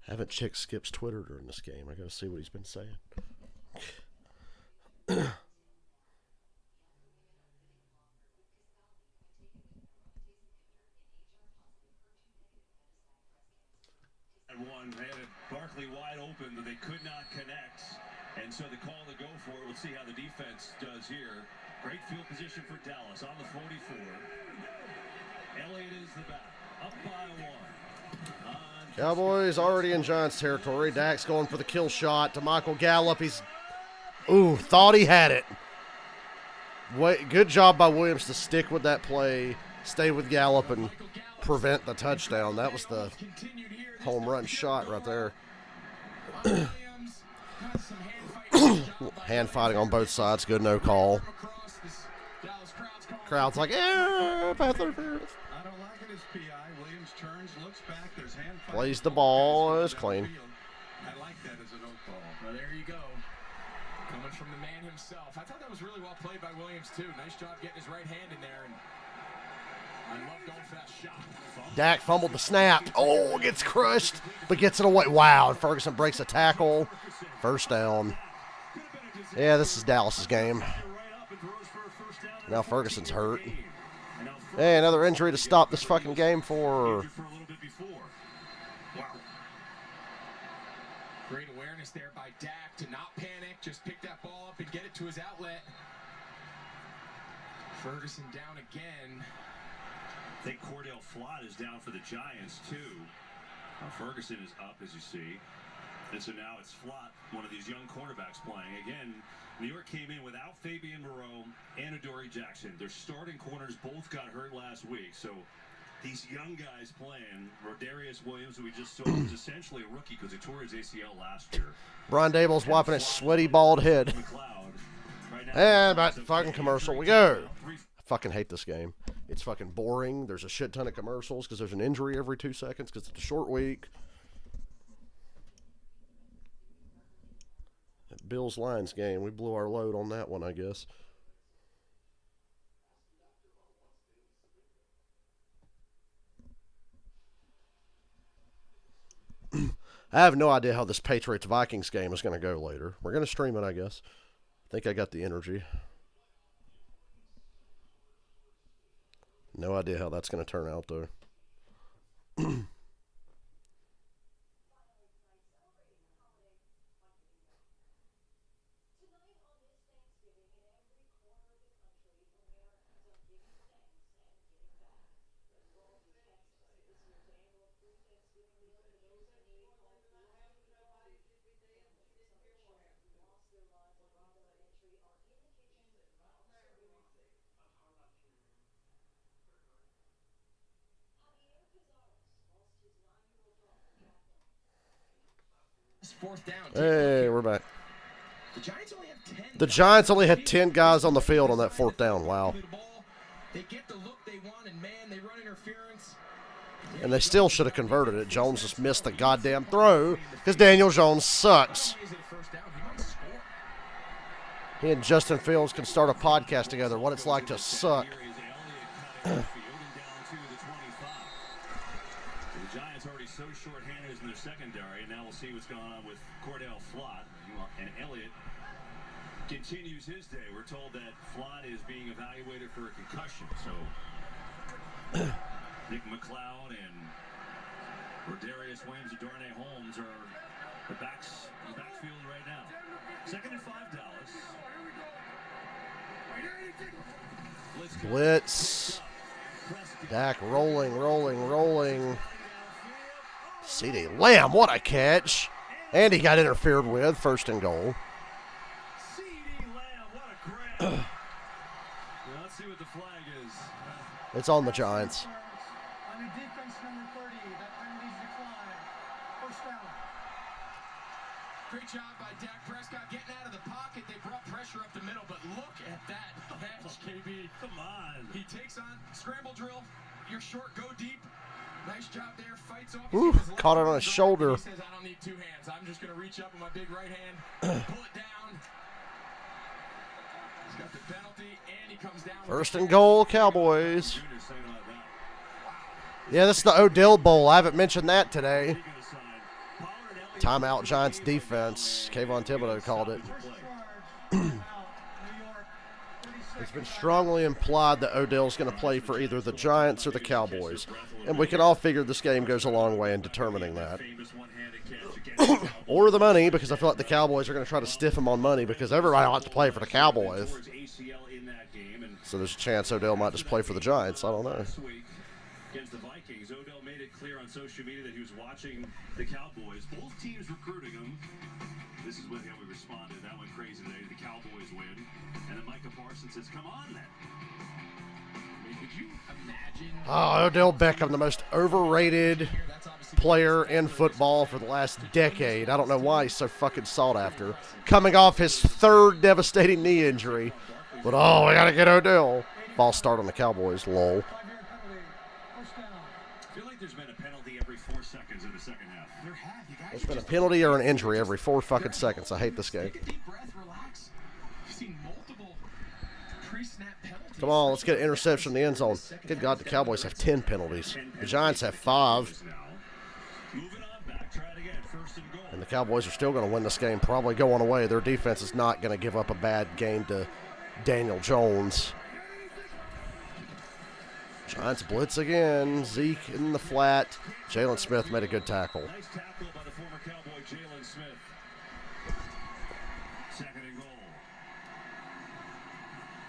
Haven't checked Skip's Twitter during this game. I got to see what he's been saying. One, they had Barkley wide open, but they could not connect. And so the call to go for it, we'll see how the defense does here. Great field position for Dallas on the 44. Elliott is the back, up by 1. Cowboys already in Giants territory. Dak's going for the kill shot to Michael Gallup. He's, thought he had it. Good job by Williams to stick with that play, stay with Gallup, and prevent the touchdown. That was the home run shot right there. Hand fighting on both sides. Good, no call. Crowd's like, pass interference. I don't like it as PI. Williams turns, looks back. There's hand fighting. Plays the ball. It's clean. I like that as an oak ball. Well, there you go. Coming from the man himself. I thought that was really well played by Williams, too. Nice job getting his right hand in there. And I love going for that shot. Dak fumbled the snap. Gets crushed, but gets it away. Wow, and Ferguson breaks a tackle. First down. Yeah, this is Dallas's game. Now Ferguson's hurt. Hey, another injury to stop this fucking game for. Great awareness there by Dak to not panic, just pick that ball up and get it to his outlet. Ferguson down again. I think Cordell Flott is down for the Giants, too. Ferguson is up, as you see. And so now it's Flott, one of these young cornerbacks playing. Again, New York came in without Fabian Moreau and Adoree Jackson. Their starting corners both got hurt last week. So these young guys playing, Rodarius Williams, who we just saw, was essentially a rookie because he tore his ACL last year. Brian Dable's wiping his sweaty, bald head. And back to fucking commercial we go. I fucking hate this game. It's fucking boring. There's a shit ton of commercials because there's an injury every 2 seconds because it's a short week. That Bills-Lions game, we blew our load on that one, I guess. I have no idea how this Patriots-Vikings game is going to go later. We're going to stream it, I guess. I think I got the energy. No idea how that's going to turn out, though. Hey, we're back. The Giants only had 10 guys on the field on that fourth down. Wow. They get the look they want, and man, they run interference. And they still should have converted it. Jones just missed the goddamn throw because Daniel Jones sucks. He and Justin Fields can start a podcast together. What it's like to suck. The Giants already so short-handed in their secondary, and now we'll see what's going on with Cordell Flott. And Elliott continues his day. We're told that Flott is being evaluated for a concussion. So Nick McLeod and Rodarius Williams and Darnay Holmes are the backfield right now. 2nd and 5, Dallas. Blitz. Dak rolling. CeeDee Lamb, what a catch. And he got interfered with. 1st and goal. CeeDee Lamb, what a grab. Let's see what the flag is. It's on the Giants. On the defense, number 30, that penalty's declined. 1st down. Great job by Dak Prescott getting out of the pocket. They brought pressure up the middle, but look at that catch, KB. Come on. He takes on scramble drill. You're short, go deep. Nice job there. Fights off. Ooh, caught it on his shoulder. He says, I don't need 2 hands. I'm just going to reach up with my big right hand, pull it down. He's got the penalty, and he comes down. 1st and goal, Cowboys. Yeah, this is the Odell Bowl. I haven't mentioned that today. Timeout Giants defense. Kayvon Thibodeau called it. It's been strongly implied that Odell's going to play for either the Giants or the Cowboys. And we can all figure this game goes a long way in determining that. Or the money, because I feel like the Cowboys are going to try to stiff him on money because everybody wants to play for the Cowboys. So there's a chance Odell might just play for the Giants. I don't know. Against the Vikings, Odell made it clear on social media that he was watching the Cowboys. Both teams recruiting him. This is how we responded. That went crazy today. The Cowboys win. And then Micah Parsons says, come on then. I mean, could you imagine? Oh, Odell Beckham, the most overrated player in football for the last decade. I don't know why he's so fucking sought after. Coming off his third devastating knee injury. But, oh, we got to get Odell. False start on the Cowboys, lol. I feel like there's been a penalty every 4 seconds in the second half. There have, you guys. There's been a penalty or an injury every 4 fucking seconds. I hate this game. Take a deep breath, relax. You've seen multiple pre-snap penalties. Come on, let's get an interception in the end zone. Good God, the Cowboys have 10 penalties. The Giants have 5. Moving on back, try it again, first and goal. And the Cowboys are still going to win this game, probably going away. Their defense is not going to give up a bad game to Daniel Jones. Giants blitz again. Zeke in the flat. Jalen Smith made a good tackle. Nice tackle by the former Cowboy Jalen Smith. Second and goal.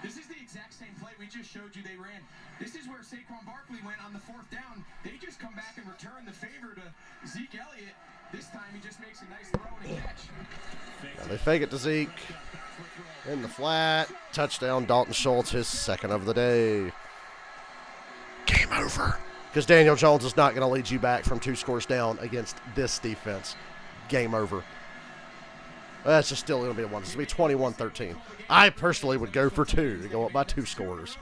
This is the exact same play we just showed you they ran. This is where Saquon Barkley went on the 4th down. They just come back and return the favor to Zeke Elliott. This time he just makes a nice throw and a catch. Now they fake it to Zeke. In the flat. Touchdown, Dalton Schultz, his second of the day. Game over. Because Daniel Jones is not going to lead you back from 2 scores down against this defense. Game over. That's just still going to be a one. It's going to be 21-13. I personally would go for 2 to go up by 2 scores.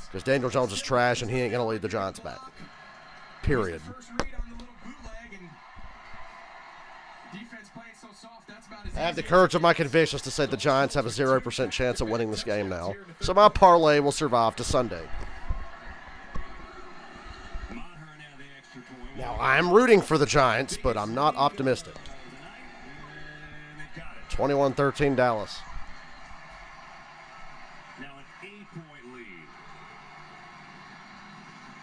Because Daniel Jones is trash and he ain't going to lead the Giants back. Period. I have the courage of my convictions to say the Giants have a 0% chance of winning this game now. So my parlay will survive to Sunday. Now, I'm rooting for the Giants, but I'm not optimistic. 21-13 Dallas. Now an 8-point lead.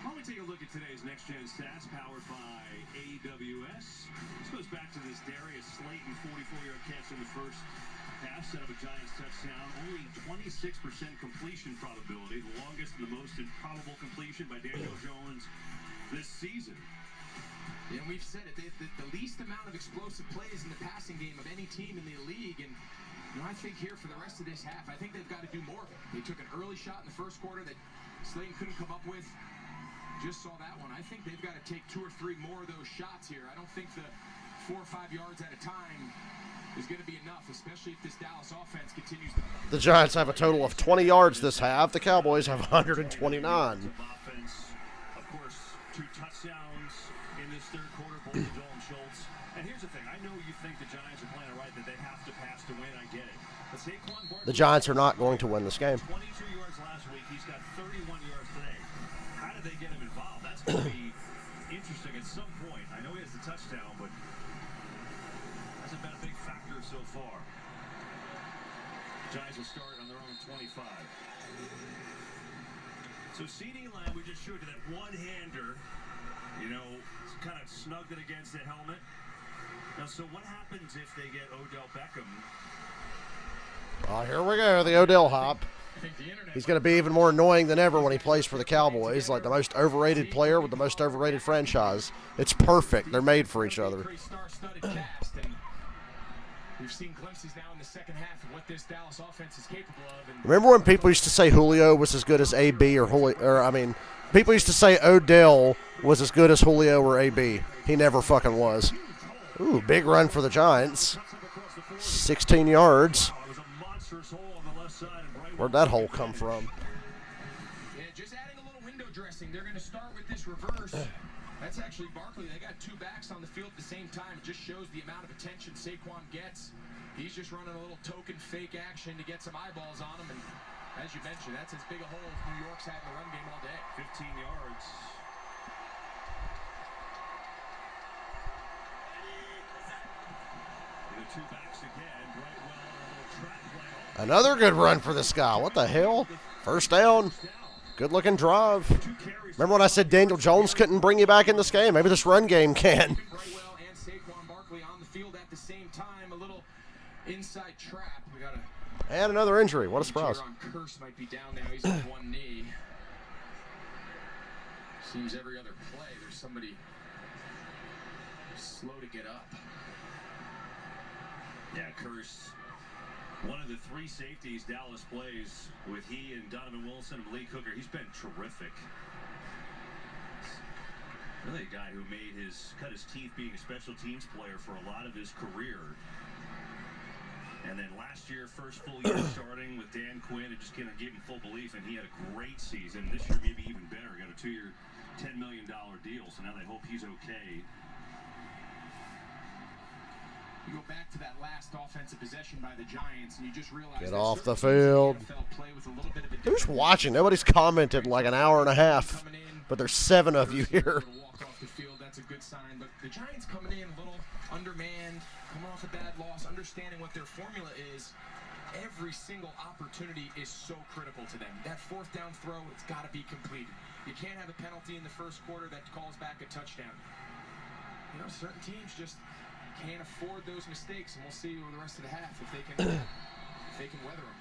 Why don't we take a look at today's Next Gen Stats powered by AWS. This goes back to this Darius Slayton 44-yard catch in the first half, set up a Giants touchdown. Only 26% completion probability, the longest and the most improbable completion by Daniel Jones this season. And we've said it, the least amount of explosive plays in the passing game of any team in the league. And I think here for the rest of this half, I think they've got to do more. They took an early shot in the first quarter that Slayton couldn't come up with. Just saw that one. I think they've got to take 2 or 3 more of those shots here. I don't think the 4 or 5 yards at a time is going to be enough, especially if this Dallas offense continues to... The Giants have a total of 20 yards this half. The Cowboys have 129. Offense, of course, 2 touchdowns in this third quarter, both to Dalton Schultz. And here's the thing. I know you think the Giants are playing it right, that they have to pass to win. I get it. But Saquon Barkley, The Giants are not going to win this game. 22 yards last week. He's got 31 yards today. How did they get him involved? That's going to be interesting at some point. I know he has the touchdown, but hasn't been a big factor so far. The Giants will start on their own 25. So CeeDee Lamb, we just showed you that one-hander, you know, kind of snugged it against the helmet. Now, so what happens if they get Odell Beckham? Oh, here we go, the Odell hop. He's going to be even more annoying than ever when he plays for the Cowboys, like the most overrated player with the most overrated franchise. It's perfect. They're made for each other. We've seen glimpses now in the second half of what this Dallas offense is capable of. And Remember when people used to say Julio was as good as AB people used to say Odell was as good as Julio or AB. He never fucking was. Ooh, big run for the Giants. 16 yards. Where'd that hole come from? Yeah, just adding a little window dressing. They're going to start with this reverse. That's actually Barkley. They got 2 backs on the field at the same time. It just shows the amount of attention Saquon gets. He's just running a little token fake action to get some eyeballs on him. And as you mentioned, that's as big a hole as New York's had in the run game all day. 15 yards. two backs again. Brightwell, a little trap play. Another good run for this guy. What the hell? First down. Good-looking drive. Remember when I said Daniel Jones couldn't bring you back in this game? Maybe this run game can. Brightwell and Saquon Barkley on the field at the same time. A little inside trap. We got a And another injury. What a surprise. Curse might be down now. He's on one knee. Seems every other play there's somebody slow to get up. Yeah, Curse. One of the three safeties Dallas plays with he and Donovan Wilson and Malik Hooker. He's been terrific. Really a guy who cut his teeth being a special teams player for a lot of his career. And then last year, first full year starting with Dan Quinn, it just kind of gave him full belief, and he had a great season. This year, maybe even better. Got a 2-year, $10 million deal, so now they hope he's okay. You go back to that last offensive possession by the Giants, and you just realize Get off the field. Who's watching? Nobody's commented in like an hour and a half, but there's 7 of you here. Walk off the field, that's a good sign. But the Giants coming in a little undermanned, coming off a bad loss, understanding what their formula is. Every single opportunity is so critical to them. That fourth down throw, it's got to be completed. You can't have a penalty in the first quarter that calls back a touchdown. You know, certain teams just can't afford those mistakes, and we'll see over the rest of the half if they can weather them.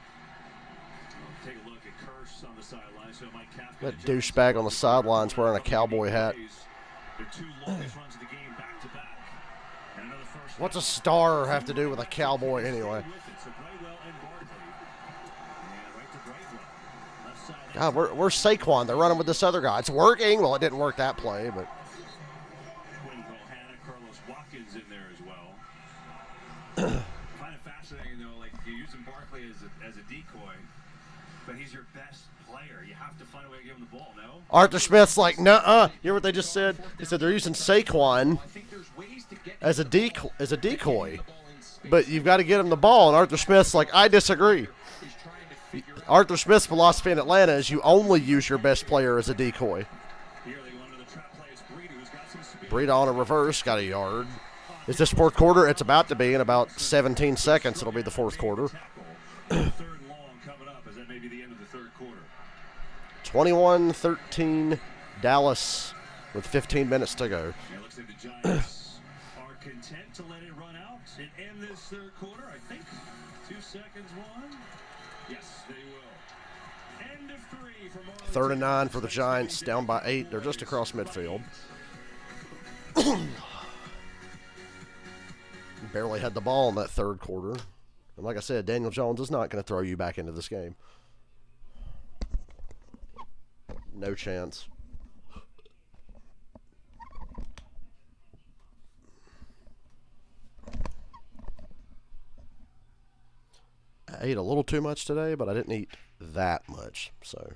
Take a look at Curse on the sideline. So Mike Kafka, That douchebag on the sidelines wearing a cowboy hat. Their 2 longest runs of the game back to back. And another first. What's a star have to do with a cowboy anyway? So Brightwell and Barkley. And right to Brightwell. Left side. God, where's Saquon? They're running with this other guy. It's working. Well, it didn't work that play, but Quinn Bohanna, Carlos Watkins in there as well. Find it fascinating though, like you're using Barkley as a decoy, but he's your best player. You have to find a way to give him the ball, no? Arthur Smith's like, nuh-uh. You hear what they just said? They said they're using Saquon as a decoy, but you've got to get him the ball. And Arthur Smith's like, I disagree. Arthur Smith's philosophy in Atlanta is you only use your best player as a decoy. Here they go under the trap play. It's Breida who's got some speed. Breida on a reverse, got a yard. Is this fourth quarter? It's about to be. In about 17 seconds, it'll be the fourth quarter. Third and long coming up as that may be the end of the third quarter. 21-13 Dallas with 15 minutes to go. Yeah, it looks like the Giants are content to let it run out and end this third quarter. I think 2 seconds, one. Yes, they will. End of 3 for Marlins. 3rd and 9 for the Giants, down by 8. They're just across midfield. Barely had the ball in that third quarter. And like I said, Daniel Jones is not going to throw you back into this game. No chance. I ate a little too much today, but I didn't eat that much, so.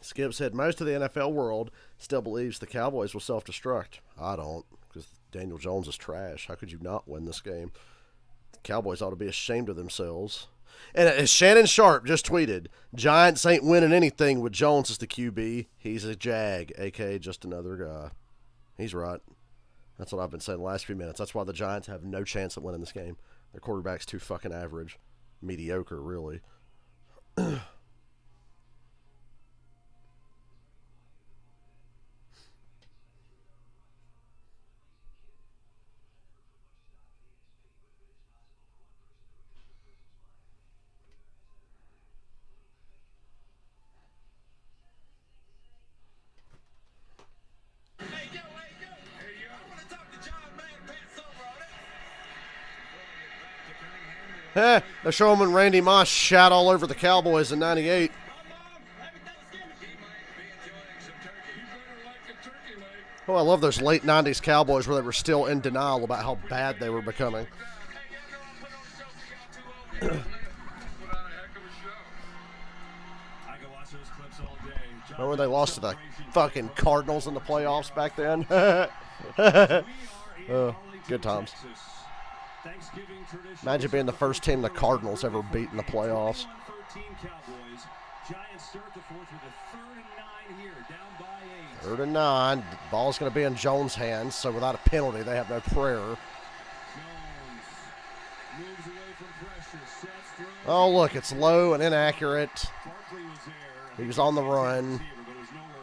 Skip said most of the NFL world still believes the Cowboys will self-destruct. I don't, because Daniel Jones is trash. How could you not win this game? The Cowboys ought to be ashamed of themselves. And as Shannon Sharp just tweeted, Giants ain't winning anything with Jones as the QB. He's a jag, a.k.a. just another guy. He's right. That's what I've been saying the last few minutes. That's why the Giants have no chance at winning this game. Their quarterback's too fucking average. Mediocre, really. They're showing when Randy Moss shat all over the Cowboys in '98. Oh, I love those late '90s Cowboys where they were still in denial about how bad they were becoming. Remember when they lost to the fucking Cardinals in the playoffs back then? Good times. Imagine being the first team the Cardinals ever beat in the playoffs. Third and 9. Ball's going to be in Jones' hands, so without a penalty, they have no prayer. Oh, look, it's low and inaccurate. He was on the run.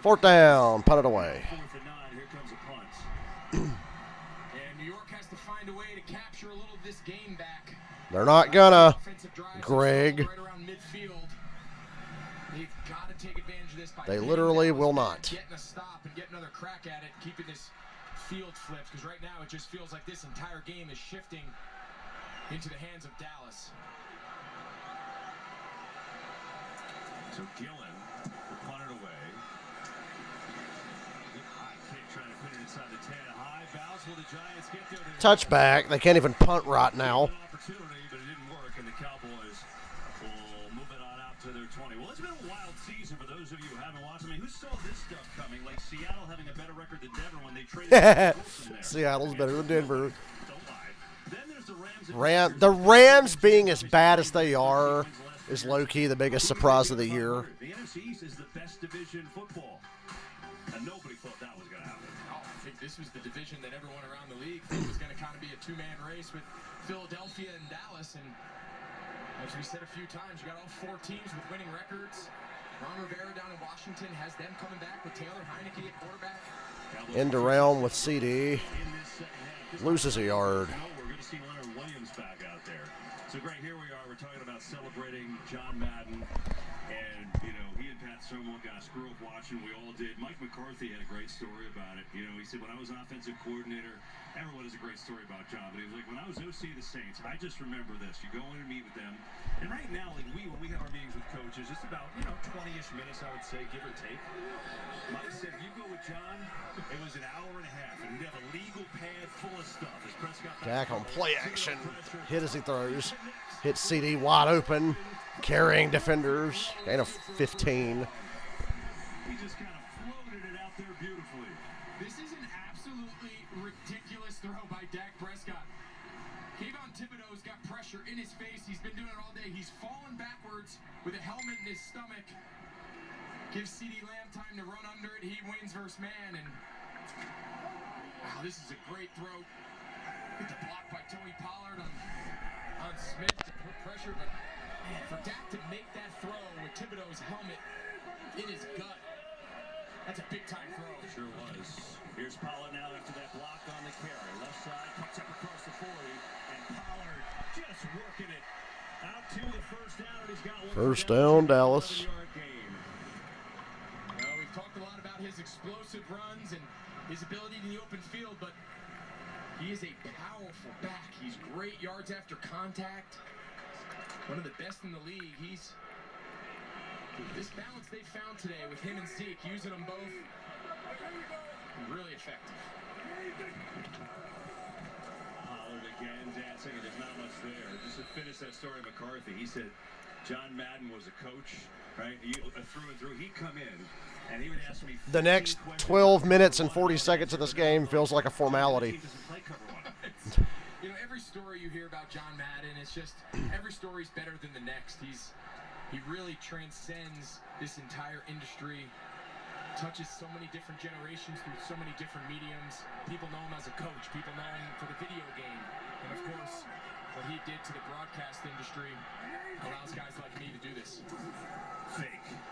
4th down, punt it away. And New York has to find a way to capture a little of this game back. They're not gonna, Greg. Right around midfield. They've got to take advantage of this by They literally will not. Getting a stop and get another crack at it, keeping this field flipped, because right now it just feels like this entire game is shifting into the hands of Dallas. So Gillen will punt it away. Good high kick trying to put it inside the 10. High bounce. Will the Giants get there? Touchback. They can't even punt right now. Opportunity, but it didn't work, and the Cowboys will move it on out to their 20. Well, it's been a wild season for those of you who haven't watched. I mean, who saw this stuff coming? Like Seattle having a better record than Denver when they traded Wilson there. Seattle's better than Denver. Don't lie. Then there's the Rams. The Rams being as bad as they are is low-key the biggest surprise of the year. The NFC East is the best division in football, and nobody thought that was going to happen. Oh, I think this was the division that everyone around the league thought was going to kind of be a two-man race with Philadelphia and Dallas. And as we said a few times, you got all 4 teams with winning records. Ron Rivera down in Washington has them coming back with Taylor Heineke at quarterback. End around with CD. Loses a yard. We're going to see Leonard Williams back out there. So great, here we are. We're talking about celebrating John Madden. And, you know, he and Pat Summerall got a screw up watching. We all did. Mike McCarthy had a great story about it. You know, he said, when I was offensive coordinator, everyone has a great story about John. But he was like, when I was OC of the Saints, I just remember this. You go in and meet with them. And right now, like when we have our meetings with coaches, it's about, 20-ish minutes, I would say, give or take. Mike said, if you go with John, it was an hour and a half. And he'd have a legal pad full of stuff. As Prescott Dak on play action. Hit as he throws. Hit CD wide open. Carrying defenders. Gain of 15. He just kind of floated it out there beautifully. This is an absolutely ridiculous throw by Dak Prescott. Kayvon Thibodeau's got pressure in his face. He's been doing it all day. He's fallen backwards with a helmet in his stomach. Gives CeeDee Lamb time to run under it. He wins versus man. And wow, this is a great throw. Get the block by Tony Pollard on Smith to put pressure. But man, for Dak to make that throw with Thibodeau's helmet in his gut, that's a big-time throw. Sure was. Here's Pollard now after that block on the carry. Left side, cuts up across the 40, and Pollard just working it out to the first down, and he's got one. First down, Dallas. Well, we've talked a lot about his explosive runs and his ability in the open field, but he is a powerful back. He's great yards after contact. One of the best in the league. This balance they found today with him and Zeke, using them both, really effective. Pollard again dancing, and there's not much there. Just to finish that story, McCarthy, he said John Madden was a coach, right? Through and through, he'd come in, and he would ask me. The next 12 minutes and 40 seconds of this game feels like a formality. Every story you hear about John Madden, it's just every story's better than the next. He really transcends this entire industry, touches so many different generations through so many different mediums. People know him as a coach. People know him for the video game. And, of course, what he did to the broadcast industry allows guys like me to do this. Fake.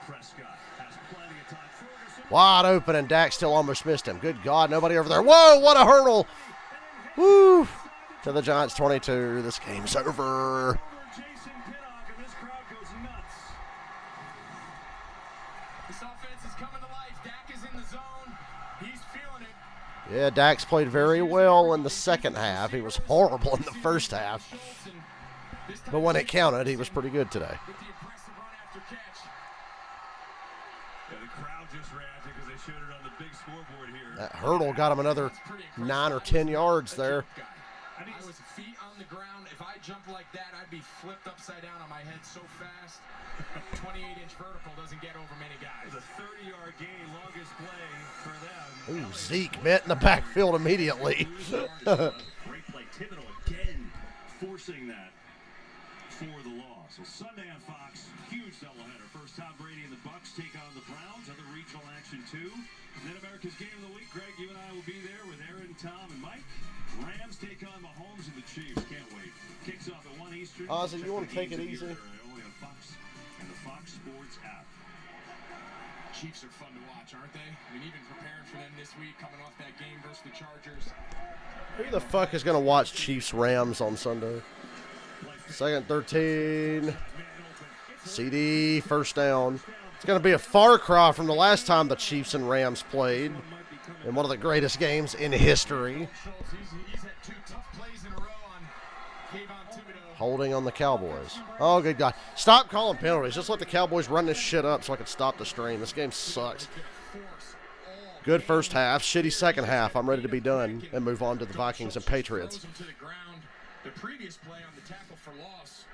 Prescott has plenty of time. Wide open, and Dak still almost missed him. Good God, nobody over there. Whoa, what a hurdle. Woo. To the Giants 22. This game's over. Yeah, Dak's played very well in the second half. He was horrible in the first half. But when it counted, he was pretty good today. With the impressive run after catch. Yeah, the crowd just reacted because they showed it on the big scoreboard here. That hurdle got him another 9 or 10 yards there. I was feet on the ground. If I jumped like that, I'd be flipped upside down on my head so fast. 28-inch vertical doesn't get over many guys. It was a 30-yard gain, longest play for them. Ooh, Zeke met in the backfield immediately. Great play. Thibodeau again forcing that for the loss. So Sunday on Fox, huge doubleheader. First, Tom Brady and the Bucs take on the Browns. Other regional action too. Then America's Game of the Week. Greg, you and I will be there with Aaron, Tom, and Mike. Rams take on Mahomes and the Chiefs. Can't wait. Kicks off at 1 Eastern. Ozzy, you want to take it easy? Only on Fox and the Fox Sports app. Chiefs are fun to watch, aren't they? I mean, even preparing for them this week, coming off that game versus the Chargers. Who the fuck is going to watch Chiefs-Rams on Sunday? Second 13. CD, first down. It's going to be a far cry from the last time the Chiefs and Rams played in one of the greatest games in history. He's had 2 tough plays in a row on Kayvon Thibodeau. Holding on the Cowboys. Oh, good God. Stop calling penalties. Just let the Cowboys run this shit up so I can stop the stream. This game sucks. Good first half. Shitty second half. I'm ready to be done and move on to the Vikings and Patriots. The previous play on the tackle for loss,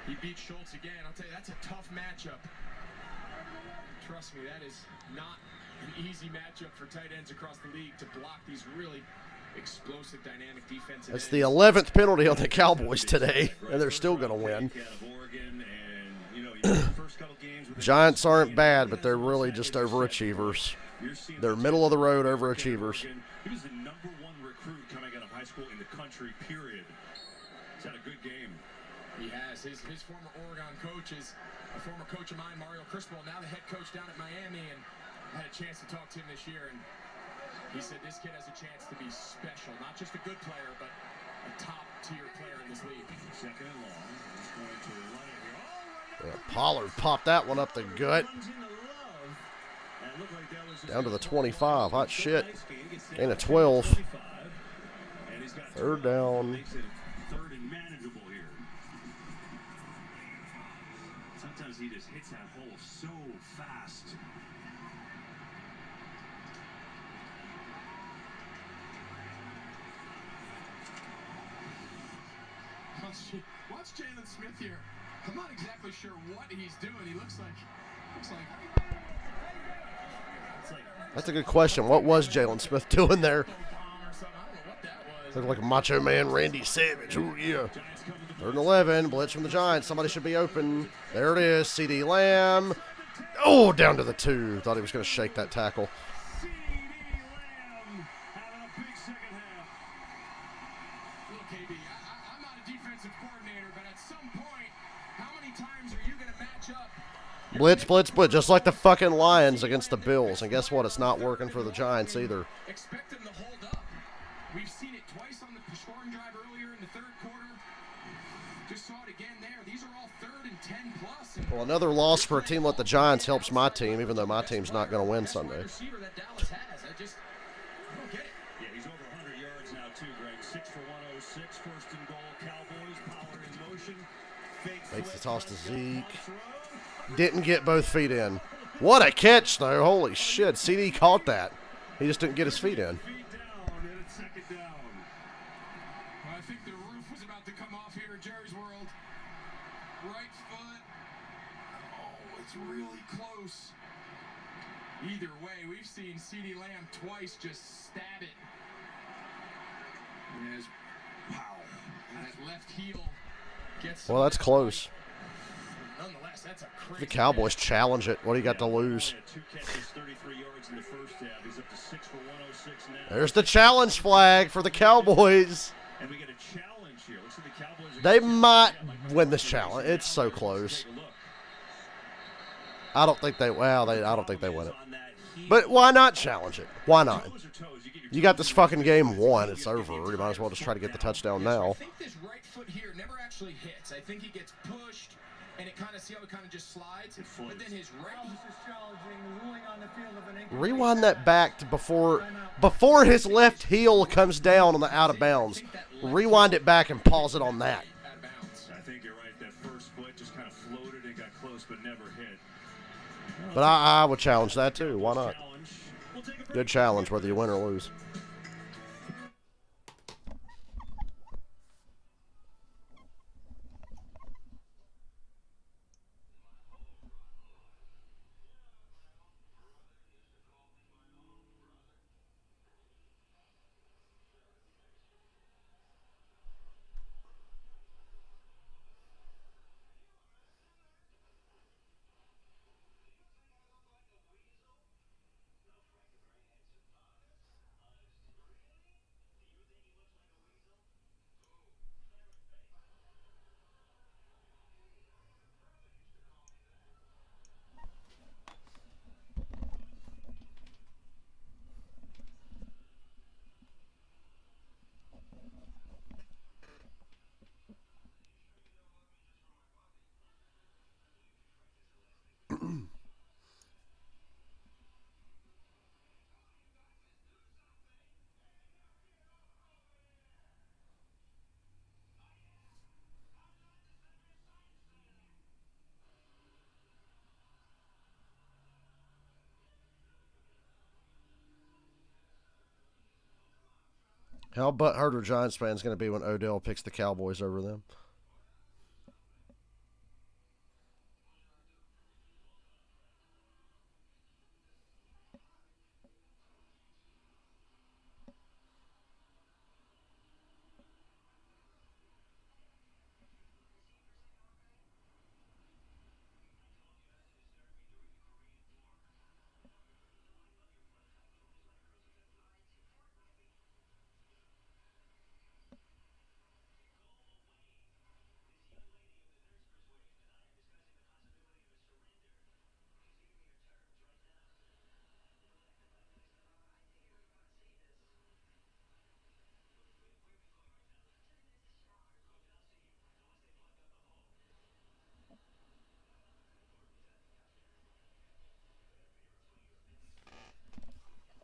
he beat Schultz again. I'll tell you, that's a tough matchup. Trust me, that is not an easy matchup for tight ends across the league to block these really explosive, dynamic defensive That's the 11th penalty on the Cowboys today, and they're still going to win. Giants aren't bad, but they're really just overachievers. They're middle-of-the-road overachievers. He was the #1 recruit coming out of high school in the country, period. He's had a good game. He has. His former Oregon coach is a former coach of mine, Mario Cristobal, now the head coach down at Miami, and I had a chance to talk to him this year, and he said this kid has a chance to be special. Not just a good player, but a top-tier player in this league. Second and long. He's going to run it here. Yeah, Pollard popped that one up the gut. Down to the 25. Hot shit. And a 12. Third down. Third and manageable here. Sometimes he just hits that hole so fast. Watch Jalen Smith here. I'm not exactly sure what he's doing. He looks like That's a good question. What was Jalen Smith doing there? Looked like Macho Man Randy Savage. Ooh, yeah. 3rd and 11. Blitz from the Giants. Somebody should be open. There it is. CD Lamb. Oh, down to the 2. Thought he was going to shake that tackle. Blitz, blitz, blitz, just like the fucking Lions against the Bills. And guess what? It's not working for the Giants either. Expect them to hold up. We've seen it twice on the scoring drive earlier in the 3rd quarter. Just saw it again there. These are all 3rd and 10 plus. Well, another loss for a team like the Giants helps my team, even though my team's not going to win Sunday. Receiver that Dallas has. I don't get it. Yeah, he's over 100 yards now too, Greg. 6 for 106. 1st and goal. Cowboys. Pollard in motion. Fakes the toss to Zeke. Didn't get both feet in. What a catch, though. Holy shit. CD caught that. He just didn't get his feet in. Well, I think the roof was about to come off here at Jerry's World. Right foot. Oh, it's really close. Either way, we've seen CD Lamb twice just stab it. Wow. And that left heel gets... Well, that's close. Nonetheless, that's a crazy... The Cowboys challenge it. What do you got to lose? 2 catches, 33 yards in the first half. He's up to 6 for 106 now. There's the challenge flag for the Cowboys. And we get a challenge here. Looks like the Cowboys are They might win this challenge. It's so close. I don't think they. Well, I don't think they win it. But why not challenge it? Why not? You got this fucking game won. It's over. You might as well just try to get the touchdown now. I think this right foot here never actually hits. I think he gets pushed, and it kind of, see how it kind of just slides? But then his right... Rewind that back to before his left heel comes down on the out of bounds. Rewind it back and pause it on that. But I would challenge that too. Why not? Good challenge, whether you win or lose. How butthurt are Giants fans going to be when Odell picks the Cowboys over them?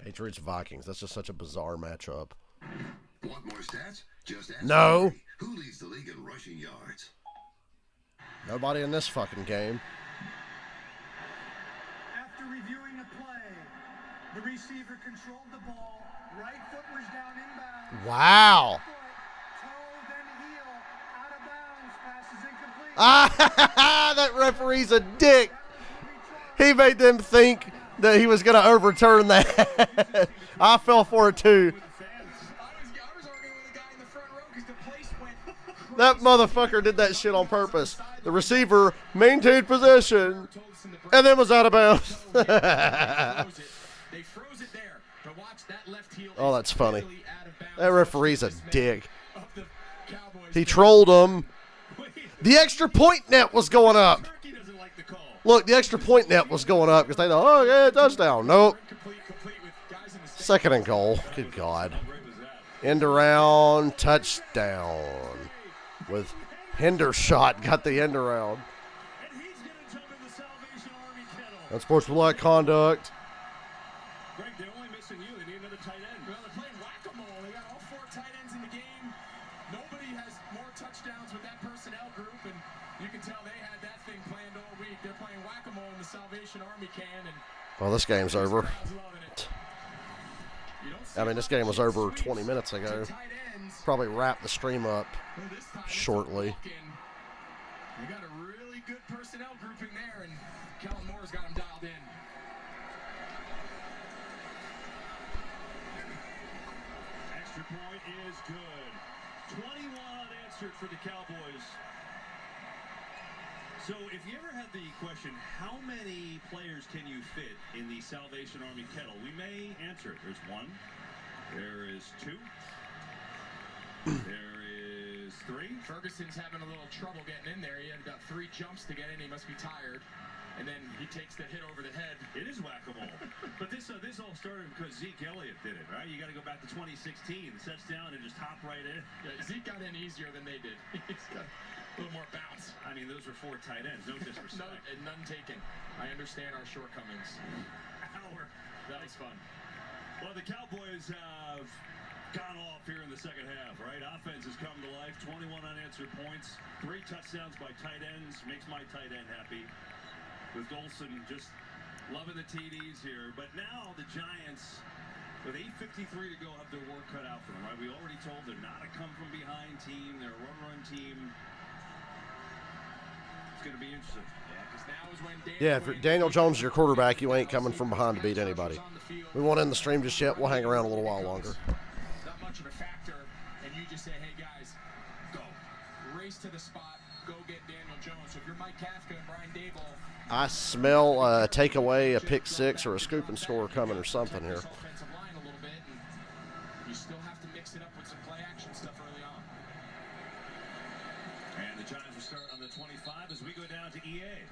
Patriots Vikings. That's just such a bizarre matchup. Want more stats? Just ask No. Henry. Who leads the league in rushing yards? Nobody in this fucking game. After reviewing the play, the receiver controlled the ball. Right foot was down inbounds. Wow. Toe, then heel, out of bounds. Pass is incomplete. Ah, that referee's a dick. He made them think that he was going to overturn that. I fell for it too. That motherfucker did that shit on purpose. The receiver maintained possession and then was out of bounds. Oh, that's funny. That referee's a dick. He trolled him. The extra point net was going up. Look, the extra point net was going up because they thought, oh, yeah, touchdown. Nope. Second and goal. Good God. End around, touchdown. With Hendershot got the end around. Unsportsmanlike conduct. Greg, they're only missing you. They need another tight end. Well, they're playing whack-a-mole. They got all 4 tight ends in the game. Nobody has more touchdowns with that personnel group, and you can tell they had that thing planned all week. They're playing whack-a-mole in the Salvation Army can. And well, this game's over. I mean, this game was over 20 minutes ago. Probably wrap the stream up shortly. You got a really good personnel grouping there, and Kellen Moore's got him dialed in. extra point is good. 21 unanswered for the Cowboys. So if you ever had the question, how many players can you fit in the Salvation Army kettle? We may answer it. There's 1. There is 2. There is 3. Ferguson's having a little trouble getting in there. He had about 3 jumps to get in. He must be tired. And then he takes the hit over the head. It is whack-a-mole. But this all started because Zeke Elliott did it, right? You got to go back to 2016. Sets down and just hop right in. Yeah, Zeke got in easier than they did. He's got a little more bounce. I mean, those were 4 tight ends. No disrespect. None taken. I understand our shortcomings. That was fun. Well, the Cowboys have gone off here in the second half, right? Offense has come to life. 21 unanswered points. 3 touchdowns by tight ends. Makes my tight end happy. With Dolson just Loving the TDs here, but now the Giants, with 8:53 to go, have their work cut out for them, right? We already told they're not a come-from-behind team. They're a run team. It's going to be interesting. Yeah, if Daniel Jones is your quarterback, you ain't coming from behind to beat anybody. We won't end the stream just yet. We'll hang around a little while longer. Not much of a factor, and you just say, hey, guys, go. Race to the spot. Go get Daniel Jones. So if you're Mike Kafka and Brian Dable, I smell a takeaway, a pick six, or a scoop and score coming or something here. offensive line a little bit, and you still have to mix it up with some play action stuff early on. And the Giants will start on the 25 as we go down to EA.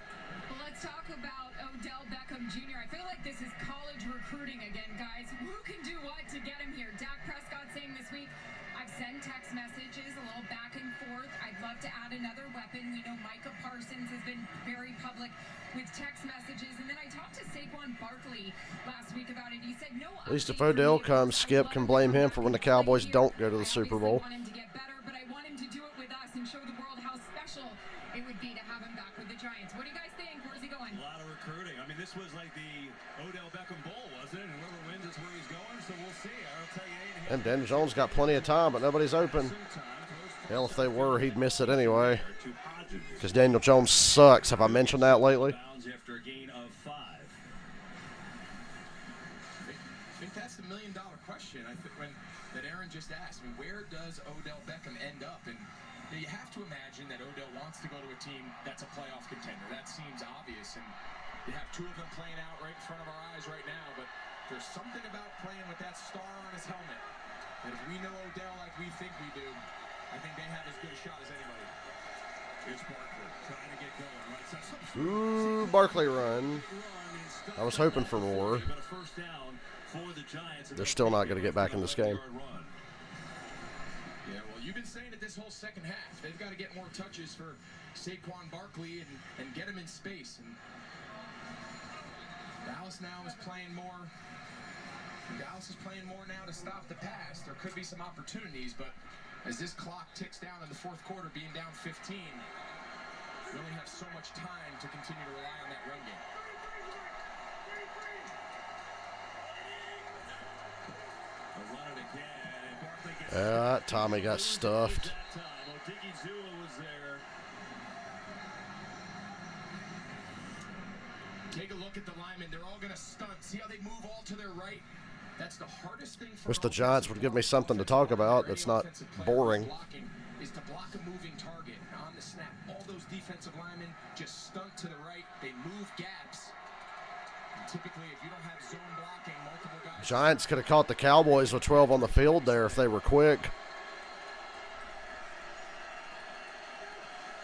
Well, let's talk about Odell Beckham Jr. I feel like this is college recruiting again, guys. Who can do what to get him here? Dak Prescott saying this week, I've sent text messages, a little back and forth. I'd love to add another weapon. We know Micah Parsons has been very public with text messages. And then I talked to Saquon Barkley last week about it. He said, no. At least if Odell comes, Skip can blame him for when the Cowboys don't go to the Super Bowl. I want him to get better, but I want him to do it with us and show the world how special it would be to have him back with the Giants. What do you guys think? Where's he going? A lot of recruiting. I mean, this was like the Odell Beckham Bowl, wasn't it? And whoever wins is where he's going, so we'll see. I'll tell you, And Daniel Jones got plenty of time, but nobody's open. Hell, if they were, he'd miss it anyway. Because Daniel Jones sucks. Have I mentioned that lately? After a gain of 5. I think that's the million-dollar question. I think that Aaron just asked. I mean, where does Odell Beckham end up? And you have to imagine that Odell wants to go to a team that's a playoff contender. That seems obvious. And you have two of them playing out right in front of our eyes right now. But there's something about playing with that star on his helmet. And if we know Odell like we think we do, I think they have as good a shot as anybody. Here's Barkley trying to get going. Right side. Ooh, Barkley run. I was hoping for more. They're still not going to get back in this game. Yeah, well, you've been saying it this whole second half. They've got to get more touches for Saquon Barkley and get him in space. And Dallas now is playing more. Dallas is playing more now to stop the pass. There could be some opportunities, but as this clock ticks down in the fourth quarter, being down 15, we only have so much time to continue to rely on that run game. Tommy got stuffed. Take a look at the linemen. They're all going to stunt. See how they move all to their right? That's the hardest thing for Wish the Giants would give me something to talk about that's not boring. Is to block a moving target on the snap. All those defensive linemen just stunt to the right. They move gaps. And typically, if you don't have zone blocking, multiple guys. Giants could have caught the Cowboys with 12 on the field there if they were quick.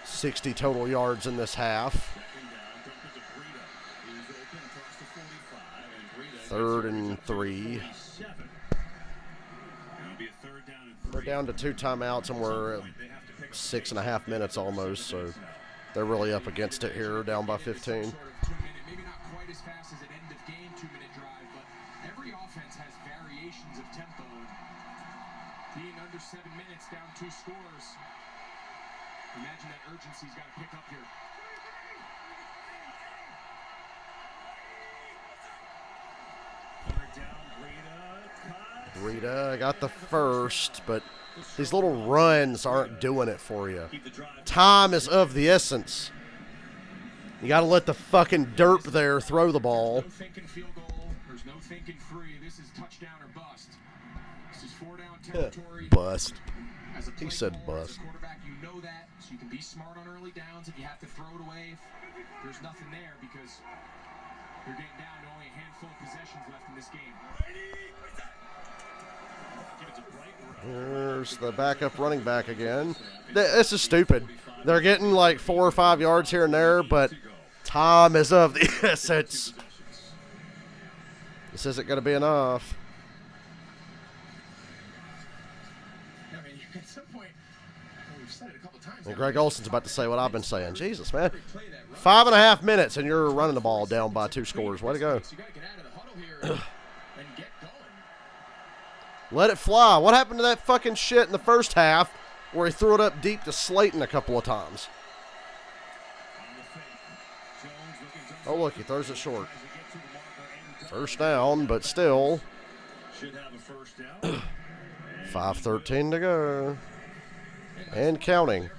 60 total yards in this half. 3rd and 3. We're down to 2 timeouts, and we're at 6.5 minutes almost, so they're really up against it here, down by 15. Maybe not quite as fast as an end-of-game 2-minute drive, but every offense has variations of tempo. Being under 7 minutes, down 2 scores, imagine that urgency's got to pick up here. Rita got the first, but these little runs aren't doing it for you. Time is of the essence. You got to let the fucking derp there throw the ball. No thinking field goal. There's no thinking free. This is touchdown or bust. This is 4-down territory. Bust. As a He said caller, bust. as a quarterback, you know that, so you can be smart on early downs if you have to throw it away. If there's nothing there because you're getting down to only a handful of possessions left in this game. There's the backup running back again. This is stupid. They're getting like 4 or 5 yards here and there, but time is of the essence. This isn't going to be enough. I mean, at some point, we've said it a couple times. And Greg Olson's about to say what I've been saying. Jesus, man. 5.5 minutes, and you're running the ball down by 2 scores. Way to go. You got to get out of the huddle here and get going. Let it fly. What happened to that fucking shit in the first half where he threw it up deep to Slayton a couple of times? On the fake. Jones looking Oh, look, he throws it short. as he gets to the First down, but still. Should have a first down. 5:13 to go. And counting.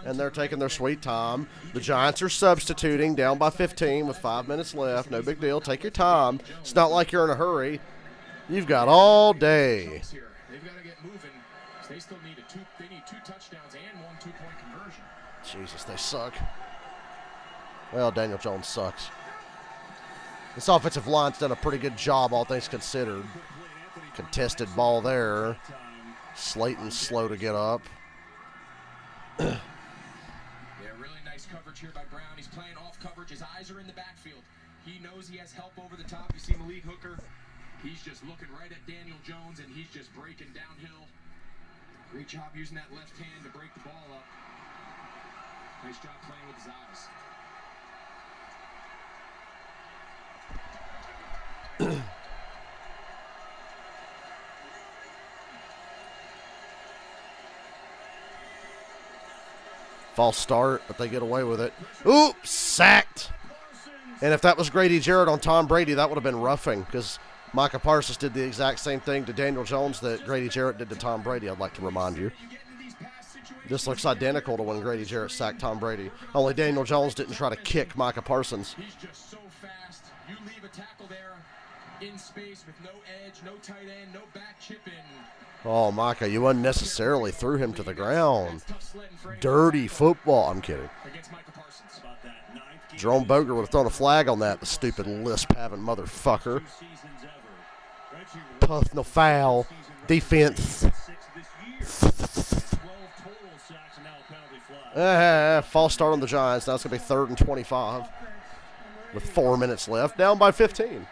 And they're taking their sweet time. The Giants are substituting, down by 15 with 5 minutes left. No big deal. Take your time. It's not like you're in a hurry. You've got all day. They've got to get moving. They still need they need 2 touchdowns and 1 2-point conversion. Jesus, they suck. Well, Daniel Jones sucks. This offensive line's done a pretty good job, all things considered. Contested ball there. Slayton's slow to get up. Yeah, really nice coverage here by Brown. He's playing off coverage. His eyes are in the backfield. He knows he has help over the top. You see Malik Hooker. He's just looking right at Daniel Jones, and he's just breaking downhill. Great job using that left hand to break the ball up. Nice job playing with his eyes. False start, but they get away with it. Oops, sacked. And if that was Grady Jarrett on Tom Brady, that would have been roughing, because Micah Parsons did the exact same thing to Daniel Jones that Grady Jarrett did to Tom Brady, I'd like to remind you. This looks identical to when Grady Jarrett sacked Tom Brady. Only Daniel Jones didn't try to kick Micah Parsons. He's just so fast. You leave a tackle there in space with no edge, no tight end, no back chip in. Oh, Micah, you unnecessarily threw him to the ground. Dirty football. I'm kidding. Jerome Boger would have thrown a flag on that, the stupid lisp-having motherfucker. Personal foul. Defense. False start on the Giants. Now it's going to be 3rd and 25 with 4 minutes left. Down by 15.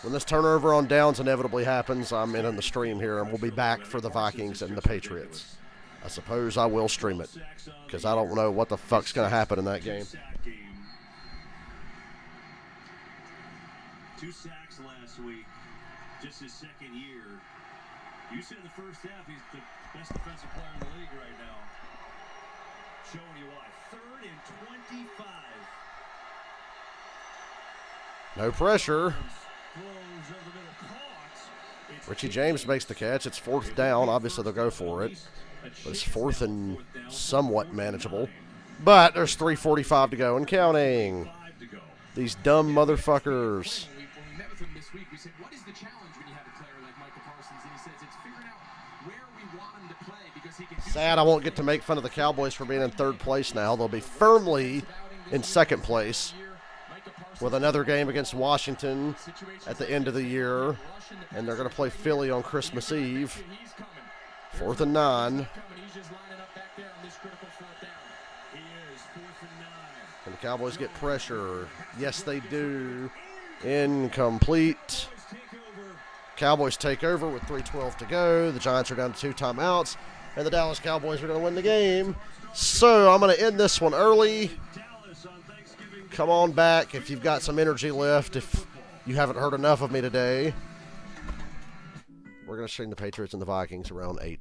When this turnover on downs inevitably happens, I'm in the stream here, and we'll be back for the Vikings and the Patriots. I suppose I will stream it, because I don't know what the fuck's going to happen in that game. 2 sacks last week, just his 2nd year. You said in the first half he's the best defensive player in the league right now. Showing you why. 3rd and 25. No pressure. Richie James makes the catch. It's 4th down. Obviously, they'll go for it. But it's 4th and somewhat manageable. But there's 3:45 to go and counting. These dumb motherfuckers. When we met with him this week, we said, what is the challenge when you have a player like Micah Parsons? And he says it's figuring out where we want him to play, because he can do Sad I won't get to make fun of the Cowboys for being in 3rd place now. They'll be firmly in 2nd place with another game against Washington at the end of the year. And they're going to play Philly on Christmas Eve. 4th and 9. And the Cowboys get pressure. Yes, they do. Incomplete. Cowboys take over with 3:12 to go. The Giants are down to 2 timeouts. And the Dallas Cowboys are going to win the game. So I'm going to end this one early. Come on back if you've got some energy left, if you haven't heard enough of me today. We're going to stream the Patriots and the Vikings around 8:20.